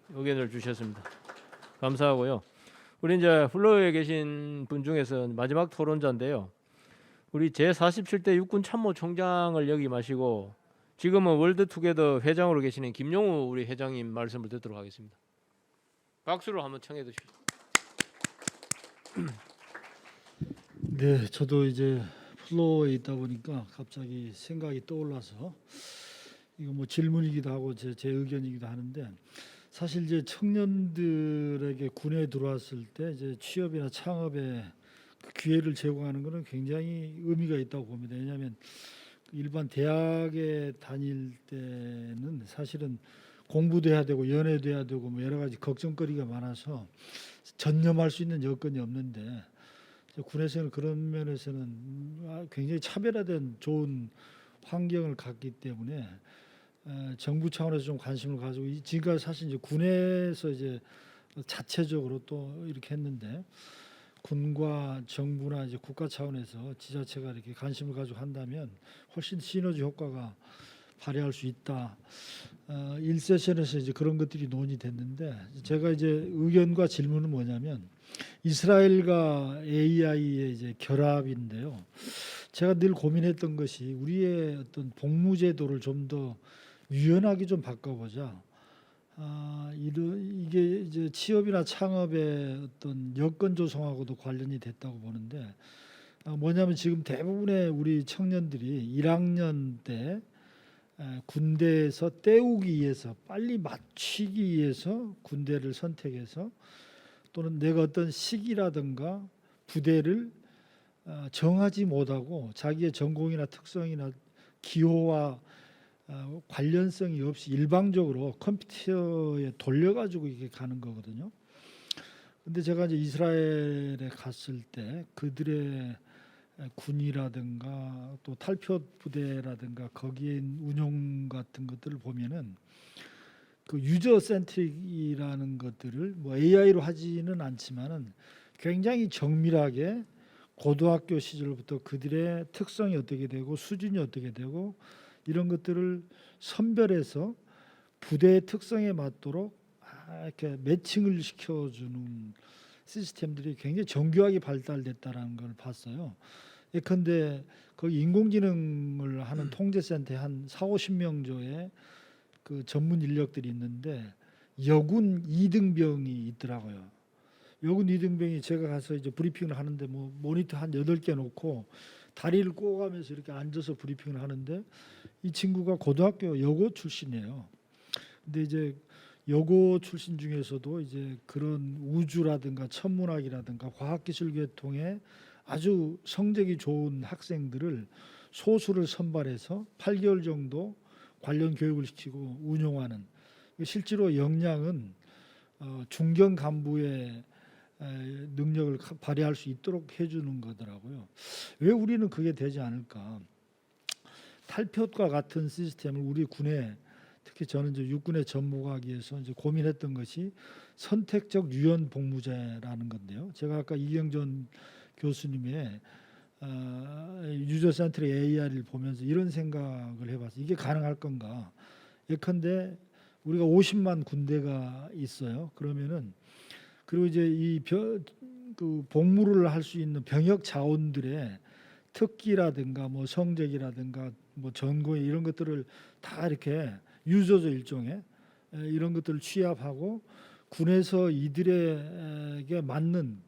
의견을 주셨습니다. 감사하고요. 우리 이제 플로어에 계신 분 중에서 마지막 토론자인데요. 우리 제47대 육군 참모총장을 역임하시고 지금은 월드투게더 회장으로 계시는 김용우 우리 회장님 말씀을 듣도록 하겠습니다. 박수로 한번 청해 주십시오. 네, 저도 이제 플로어에 있다 보니까 갑자기 생각이 떠올라서 이거 뭐 질문이기도 하고 제 의견이기도 하는데, 사실 이제 청년들에게 군에 들어왔을 때 이제 취업이나 창업에 그 기회를 제공하는 것은 굉장히 의미가 있다고 봅니다. 왜냐하면 일반 대학에 다닐 때는 사실은 공부도 해야 되고 연애도 해야 되고 뭐 여러 가지 걱정거리가 많아서 전념할 수 있는 여건이 없는데, 군에서는 그런 면에서는 굉장히 차별화된 좋은 환경을 갖기 때문에 정부 차원에서 좀 관심을 가지고, 지금까지 사실 이제 군에서 이제 자체적으로 또 이렇게 했는데, 군과 정부나 이제 국가 차원에서 지자체가 이렇게 관심을 가지고 한다면 훨씬 시너지 효과가 발휘할 수 있다. 1세션에서 이제 그런 것들이 논의됐는데, 제가 이제 의견과 질문은 뭐냐면 이스라엘과 AI의 이제 결합인데요. 제가 늘 고민했던 것이 우리의 어떤 복무제도를 좀 더 유연하게 좀 바꿔보자. 이게 이제 취업이나 창업의 어떤 여건 조성하고도 관련이 됐다고 보는데, 뭐냐면 지금 대부분의 우리 청년들이 1학년 때 군대에서 때우기 위해서, 빨리 마치기 위해서 군대를 선택해서, 또는 내가 어떤 시기라든가 부대를 정하지 못하고 자기의 전공이나 특성이나 기호와 관련성이 없이 일방적으로 컴퓨터에 돌려가지고 이게 가는 거거든요. 근데 제가 이제 이스라엘에 갔을 때 그들의 군이라든가 또 탈표 부대라든가 거기에 운용 같은 것들을 보면은 그 유저 센트릭이라는 것들을 뭐 AI로 하지는 않지만은 굉장히 정밀하게 고등학교 시절부터 그들의 특성이 어떻게 되고 수준이 어떻게 되고 이런 것들을 선별해서 부대의 특성에 맞도록 이렇게 매칭을 시켜주는 시스템들이 굉장히 정교하게 발달됐다라는 걸 봤어요. 예컨대 거기 인공지능을 하는 통제센터에 한 40-50명 조의 그 전문 인력들이 있는데 여군 2등병이 있더라고요. 여군 2등병이 제가 가서 이제 브리핑을 하는데 뭐 모니터 한 8개 놓고 다리를 꼬가면서 이렇게 앉아서 브리핑을 하는데 이 친구가 고등학교 여고 출신이에요. 근데 이제 여고 출신 중에서도 이제 그런 우주라든가 천문학이라든가 과학기술 계통에 아주 성적이 좋은 학생들을 소수를 선발해서 8개월 정도 관련 교육을 시키고 운용하는, 실제로 역량은 중견 간부의 능력을 발휘할 수 있도록 해주는 거더라고요. 왜 우리는 그게 되지 않을까? 탈피옷과 같은 시스템을 우리 군에, 특히 저는 이제 육군에 전무하기 위해서 이제 고민했던 것이 선택적 유연 복무제라는 건데요. 제가 아까 이경전 교수님의 유저 센트리 AI를 보면서 이런 생각을 해봤어요. 이게 가능할 건가? 예컨대 우리가 50만 군대가 있어요. 그러면은 그리고 이제 그 복무를 할 수 있는 병역 자원들의 특기라든가 뭐 성적이라든가 뭐 전공이 이런 것들을 다 이렇게 유저죠 일종의 이런 것들을 취합하고 군에서 이들에게 맞는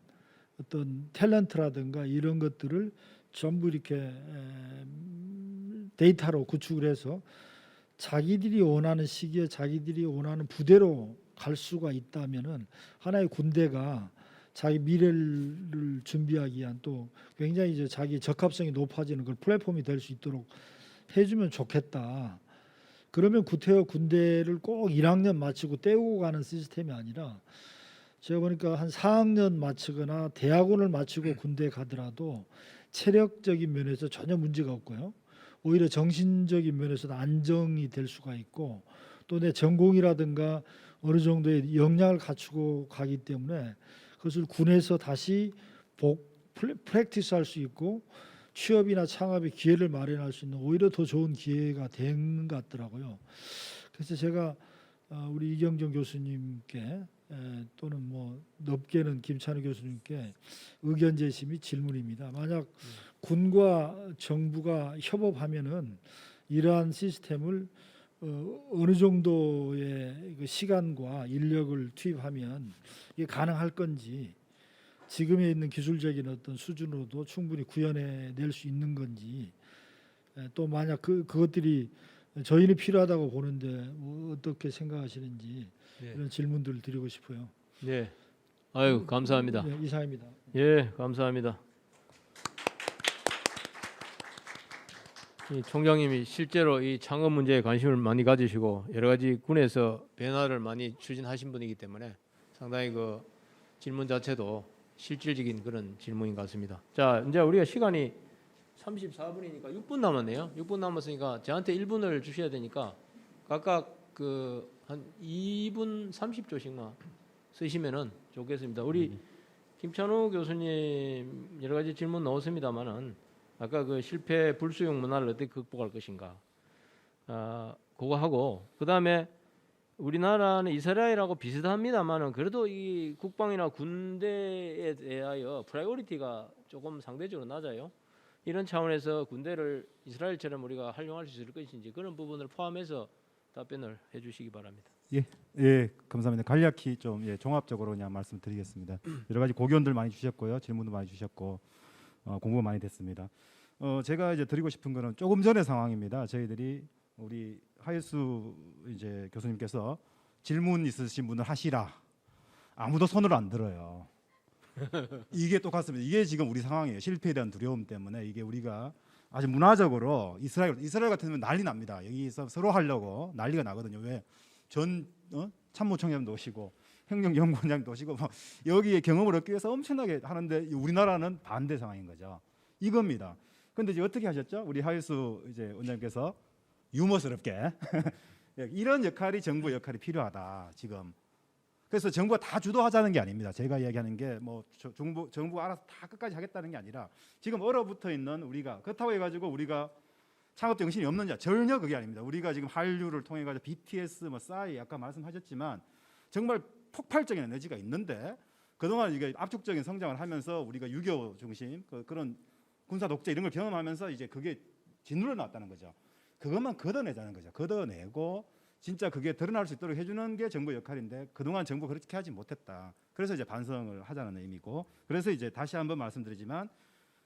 어떤 탤런트라든가 이런 것들을 전부 이렇게 데이터로 구축을 해서 자기들이 원하는 시기에 자기들이 원하는 부대로 갈 수가 있다면은 하나의 군대가 자기 미래를 준비하기 위한 또 굉장히 이제 자기 적합성이 높아지는 그 플랫폼이 될 수 있도록 해주면 좋겠다. 그러면 구태여 군대를 꼭 1학년 마치고 떼우고 가는 시스템이 아니라 제가 보니까 한 4학년 마치거나 대학원을 마치고 군대에 가더라도 체력적인 면에서 전혀 문제가 없고요. 오히려 정신적인 면에서도 안정이 될 수가 있고 또 내 전공이라든가 어느 정도의 역량을 갖추고 가기 때문에 그것을 군에서 다시 프랙티스할 수 있고 취업이나 창업의 기회를 마련할 수 있는 오히려 더 좋은 기회가 된 것 같더라고요. 그래서 제가 우리 이경정 교수님께 또는 뭐 넓게는 김찬우 교수님께 의견 제시 및 질문입니다. 만약 군과 정부가 협업하면은 이러한 시스템을 어느 정도의 시간과 인력을 투입하면 이게 가능할 건지, 지금에 있는 기술적인 어떤 수준으로도 충분히 구현해낼 수 있는 건지, 또 만약 그것들이 저희는 필요하다고 보는데 어떻게 생각하시는지 이런 질문들을 드리고 싶어요. 네. 아유 감사합니다. 네, 이상입니다. 예, 감사합니다. 이 총장님이 실제로 이 창업 문제에 관심을 많이 가지시고 여러 가지 군에서 변화를 많이 추진하신 분이기 때문에 상당히 그 질문 자체도 실질적인 그런 질문인 것 같습니다. 자, 이제 우리가 시간이 34분이니까 6분 남았네요. 6분 남았으니까 저한테 1분을 주셔야 되니까 각각 그 한 2분 30초씩만 쓰시면은 좋겠습니다. 우리 김찬우 교수님 여러 가지 질문 나왔습니다만은 아까 그 실패 불수용 문화를 어떻게 극복할 것인가, 그거 하고 그 다음에 우리나라는 이스라엘하고 비슷합니다만은 그래도 이 국방이나 군대에 대하여 프라이오리티가 조금 상대적으로 낮아요. 이런 차원에서 군대를 이스라엘처럼 우리가 활용할 수 있을 것인지 그런 부분을 포함해서 답변을 해주시기 바랍니다. 예, 감사합니다. 간략히 좀 종합적으로 그냥 말씀드리겠습니다. 여러 가지 고견들 많이 주셨고요, 질문도 많이 주셨고 공부가 많이 됐습니다. 제가 이제 드리고 싶은 거는 조금 전의 상황입니다. 저희들이 우리 하예수 이제 교수님께서 질문 있으신 분을 하시라. 아무도 손을 안 들어요. 이게 똑같습니다. 이게 지금 우리 상황이에요. 실패에 대한 두려움 때문에 이게 우리가 아주 문화적으로 이스라엘 같으면 난리 납니다. 여기서 서로 하려고 난리가 나거든요. 왜? 전 참모총장도 오시고 행정연구원장도 오시고 뭐 여기에 경험을 얻기 위해서 엄청나게 하는데 우리나라는 반대 상황인 거죠. 이겁니다. 근데 이제 어떻게 하셨죠? 우리 하예수 이제 원장님께서 유머스럽게 이런 역할이 정부 역할이 필요하다 지금. 그래서 정부가 다 주도하자는 게 아닙니다. 제가 이야기하는 게 뭐 정부가 알아서 다 끝까지 하겠다는 게 아니라 지금 얼어붙어 있는 우리가 그렇다고 해가지고 우리가 창업 정신이 없느냐, 전혀 그게 아닙니다. 우리가 지금 한류를 통해 가지고 BTS, 뭐 싸이 아까 말씀하셨지만 정말 폭발적인 에너지가 있는데 그동안 이게 압축적인 성장을 하면서 우리가 유교 중심 그런 군사 독재 이런 걸 경험하면서 이제 그게 짓눌러 놨다는 거죠. 그것만 걷어내자는 거죠. 걷어내고 진짜 그게 드러날 수 있도록 해주는 게 정부 역할인데 그동안 정부 그렇게 하지 못했다. 그래서 이제 반성을 하자는 의미고, 그래서 이제 다시 한번 말씀드리지만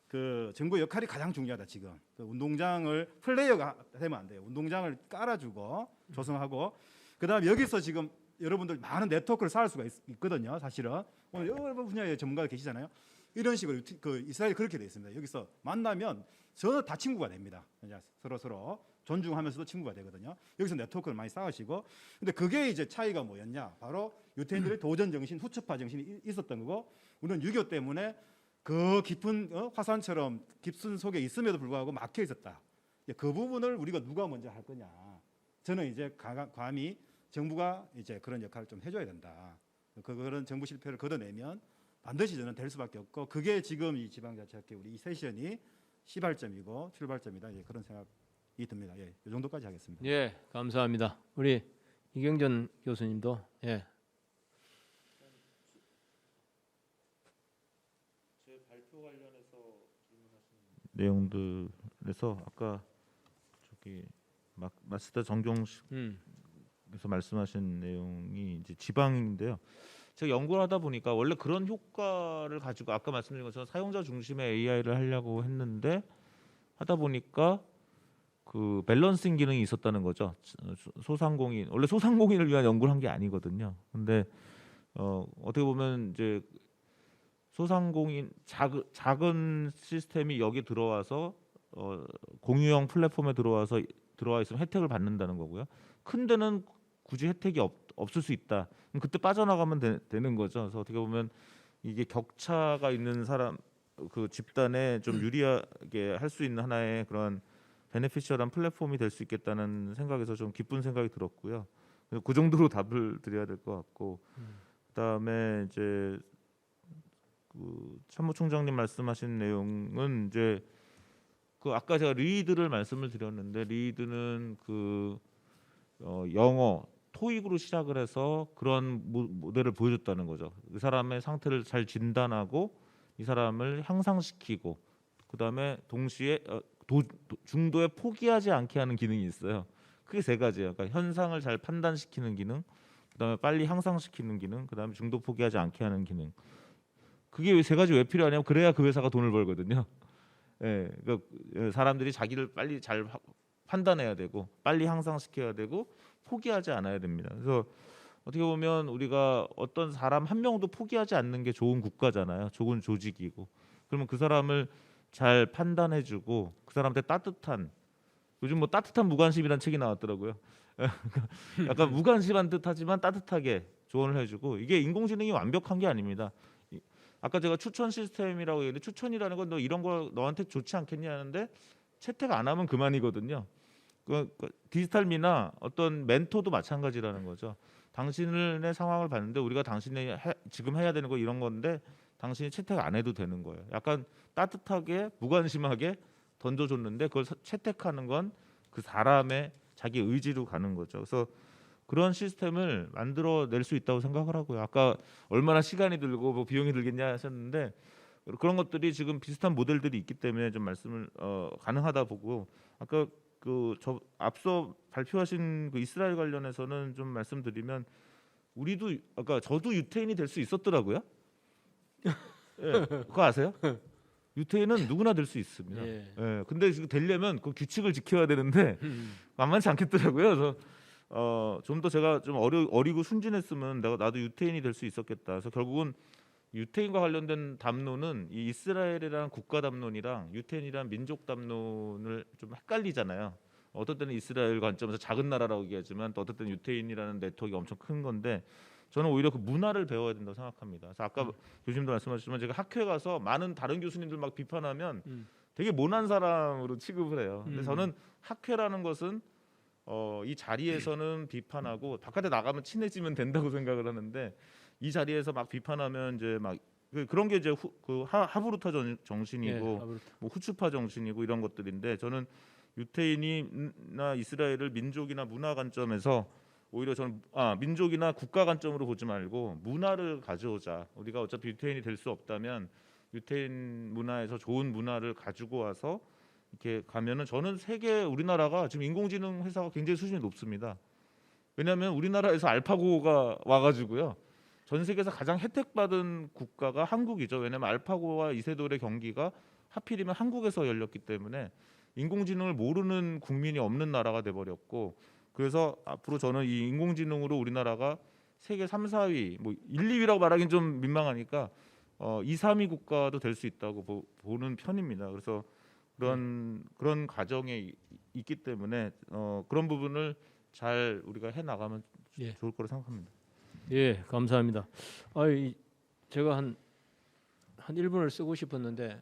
그 정부 역할이 가장 중요하다. 지금 그 운동장을 플레이어가 되면 안 돼요. 운동장을 깔아주고 조성하고, 그다음에 여기서 지금 여러분들 많은 네트워크를 쌓을 수가 있거든요. 사실은 오늘 여러 분야의 전문가가 계시잖아요. 이런 식으로 그 이스라엘이 그렇게 돼 있습니다. 여기서 만나면 저는 다 친구가 됩니다. 그냥 서로 존중하면서도 친구가 되거든요. 여기서 네트워크를 많이 쌓으시고, 근데 그게 이제 차이가 뭐였냐? 바로 유태인들의 도전 정신, 후추파 정신이 있었던 거고, 우리는 유교 때문에 그 깊은 화산처럼 깊은 속에 있음에도 불구하고 막혀 있었다. 그 부분을 우리가 누가 먼저 할 거냐? 저는 이제 감히 정부가 이제 그런 역할을 좀 해줘야 된다. 그런 정부 실패를 걷어내면 반드시 저는 될 수밖에 없고, 그게 지금 이 지방자치학회 우리 이 세션이 시발점이고 출발점이다. 예, 그런 생각이 듭니다. 예, 이 정도까지 하겠습니다. 예, 감사합니다. 우리 이경전 교수님도 예. 제 발표 관련해서 질문하신 내용들에서 아까 저기 마스터 정경식에서 말씀하신 내용이 이제 지방인데요. 제가 연구를 하다 보니까 원래 그런 효과를 가지고 아까 말씀드린 것처럼 사용자 중심의 AI를 하려고 했는데 하다 보니까 그 밸런싱 기능이 있었다는 거죠. 소상공인, 원래 소상공인을 위한 연구를 한 게 아니거든요. 근데 어떻게 보면 이제 소상공인 작은 시스템이 여기 들어와서 공유형 플랫폼에 들어와 있으면 혜택을 받는다는 거고요. 큰 데는 굳이 혜택이 없을 수 있다. 그럼 그때 빠져나가면 되는 거죠. 그래서 어떻게 보면 이게 격차가 있는 사람 그 집단에 좀 유리하게 할 수 있는 하나의 그런 베네피셜한 플랫폼이 될 수 있겠다는 생각에서 좀 기쁜 생각이 들었고요. 그 정도로 답을 드려야 될 것 같고, 그다음에 이제 그 참모총장님 말씀하신 내용은 이제 그 아까 제가 리드를 말씀을 드렸는데 리드는 그 영어 토익으로 시작을 해서 그런 모델을 보여줬다는 거죠. 그 사람의 상태를 잘 진단하고 이 사람을 향상시키고 그다음에 동시에 중도에 포기하지 않게 하는 기능이 있어요. 크게 세 가지예요. 그러니까 현상을 잘 판단시키는 기능, 그다음에 빨리 향상시키는 기능, 그다음에 중도 포기하지 않게 하는 기능. 그게 세 가지 왜 필요하냐면 그래야 그 회사가 돈을 벌거든요. 예, 그러니까 사람들이 자기를 빨리 잘 판단해야 되고 빨리 향상시켜야 되고 포기하지 않아야 됩니다. 그래서 어떻게 보면 우리가 어떤 사람 한 명도 포기하지 않는 게 좋은 국가잖아요. 좋은 조직이고. 그러면 그 사람을 잘 판단해주고 그 사람한테 따뜻한, 요즘 뭐 따뜻한 무관심이라는 책이 나왔더라고요. 약간 무관심한 듯하지만 따뜻하게 조언을 해주고, 이게 인공지능이 완벽한 게 아닙니다. 아까 제가 추천 시스템이라고 얘기했는데 추천이라는 건 너 이런 거 너한테 좋지 않겠냐 하는데 채택 안 하면 그만이거든요. 디지털미나 어떤 멘토도 마찬가지라는 거죠. 당신의 상황을 봤는데 우리가 당신이 지금 해야 되는 거 이런 건데 당신이 채택 안 해도 되는 거예요. 약간 따뜻하게 무관심하게 던져줬는데 그걸 채택하는 건 그 사람의 자기 의지로 가는 거죠. 그래서 그런 시스템을 만들어낼 수 있다고 생각을 하고요. 아까 얼마나 시간이 들고 뭐 비용이 들겠냐 하셨는데 그런 것들이 지금 비슷한 모델들이 있기 때문에 좀 말씀을 가능하다 보고, 아까 저 앞서 발표하신 그 이스라엘 관련해서는 좀 말씀드리면 우리도 아까 저도 유태인이 될 수 있었더라고요. 예, 그거 아세요? 유태인은 누구나 될 수 있습니다. 예. 예, 근데 지금 되려면 그 규칙을 지켜야 되는데 만만치 않겠더라고요. 그래서 좀 더 제가 좀 어리고 순진했으면 나도 유태인이 될 수 있었겠다. 그래서 결국은 유태인과 관련된 담론은 이 이스라엘이라는 국가 담론이랑 유태인이라는 민족 담론을 좀 헷갈리잖아요. 어떤 때는 이스라엘 관점에서 작은 나라라고 얘기하지만 또 어떤 때는 유태인이라는 네트워크가 엄청 큰 건데 저는 오히려 그 문화를 배워야 된다고 생각합니다. 그래서 아까 교수님도 말씀하셨지만 제가 학회 가서 많은 다른 교수님들 막 비판하면 되게 모난 사람으로 취급을 해요. 근데 저는 학회라는 것은 이 자리에서는 비판하고 바깥에 나가면 친해지면 된다고 생각을 하는데, 이 자리에서 막 비판하면 이제 막 그런 게 이제 하브루타 정신이고 뭐 후추파 정신이고 이런 것들인데, 저는 유태인이나 이스라엘을 민족이나 문화 관점에서 오히려 저는 민족이나 국가 관점으로 보지 말고 문화를 가져오자. 우리가 어차피 유태인이 될 수 없다면 유태인 문화에서 좋은 문화를 가지고 와서 이렇게 가면은 저는 세계 우리나라가 지금 인공지능 회사가 굉장히 수준이 높습니다. 왜냐하면 우리나라에서 알파고가 와가지고요. 전 세계에서 가장 혜택받은 국가가 한국이죠. 왜냐하면 알파고와 이세돌의 경기가 하필이면 한국에서 열렸기 때문에 인공지능을 모르는 국민이 없는 나라가 돼버렸고, 그래서 앞으로 저는 이 인공지능으로 우리나라가 세계 3, 4위, 뭐 1, 2위라고 말하기는 좀 민망하니까 2, 3위 국가도 될 수 있다고 보는 편입니다. 그래서 그런 가정에 있기 때문에 그런 부분을 잘 우리가 해 나가면 좋을 거라 생각합니다. 예, 감사합니다. 제가 한 1분을 쓰고 싶었는데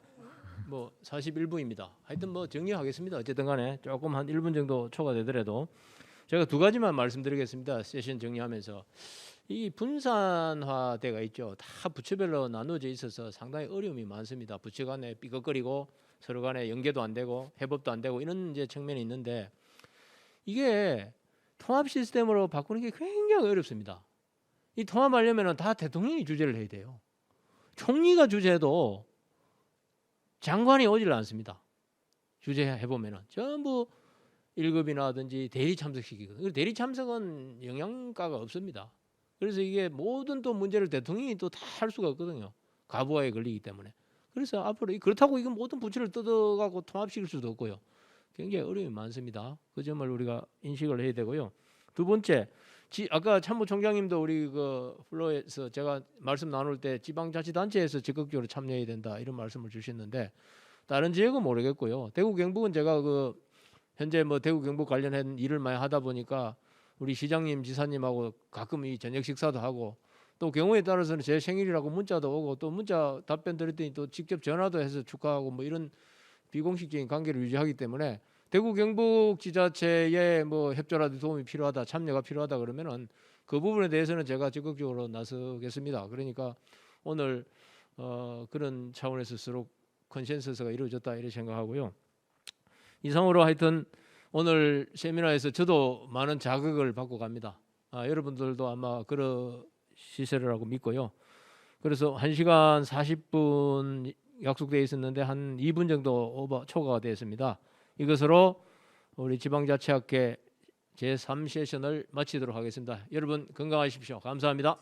뭐 41분입니다. 하여튼 뭐 정리하겠습니다. 어쨌든 간에 조금 한 1분 정도 초과되더라도 제가 두 가지만 말씀드리겠습니다. 세션 정리하면서 이 분산화대가 있죠. 다 부처별로 나눠져 있어서 상당히 어려움이 많습니다. 부처 간에 삐걱거리고 서로 간에 연계도 안 되고 협업도 안 되고 이런 이제 측면이 있는데, 이게 통합 시스템으로 바꾸는 게 굉장히 어렵습니다. 이 통합하려면 다 대통령이 주재를 해야 돼요. 총리가 주재해도 장관이 오질 않습니다. 주재해보면은 전부 1급이나든지 대리 참석시키거든요. 대리 참석은 영향가가 없습니다. 그래서 이게 모든 또 문제를 대통령이 또 다 할 수가 없거든요. 가부화에 걸리기 때문에. 그래서 앞으로 그렇다고 이건 모든 부처를 뜯어가고 통합시킬 수도 없고요. 굉장히 어려움이 많습니다. 그 점을 우리가 인식을 해야 되고요. 두 번째, 아까 참모총장님도 우리 그 플로에서 제가 말씀 나눌 때 지방자치단체에서 적극적으로 참여해야 된다 이런 말씀을 주셨는데, 다른 지역은 모르겠고요. 대구 경북은 제가 그 현재 뭐 대구 경북 관련한 일을 많이 하다 보니까 우리 시장님 지사님하고 가끔 이 저녁 식사도 하고, 또 경우에 따라서는 제 생일이라고 문자도 오고, 또 문자 답변 드렸더니 또 직접 전화도 해서 축하하고 뭐 이런 비공식적인 관계를 유지하기 때문에 대구 경북 지자체의 뭐 협조라도 도움이 필요하다, 참여가 필요하다 그러면은 그 부분에 대해서는 제가 적극적으로 나서겠습니다. 그러니까 오늘 그런 차원에서 서로 컨센서스가 이루어졌다 이렇게 생각하고요. 이상으로 하여튼 오늘 세미나에서 저도 많은 자극을 받고 갑니다. 여러분들도 아마 그러시리라고 믿고요. 그래서 1시간 40분 약속되어 있었는데 한 2분 정도 초과가 되었습니다. 이것으로 우리 지방자치학회 제3세션을 마치도록 하겠습니다. 여러분 건강하십시오. 감사합니다.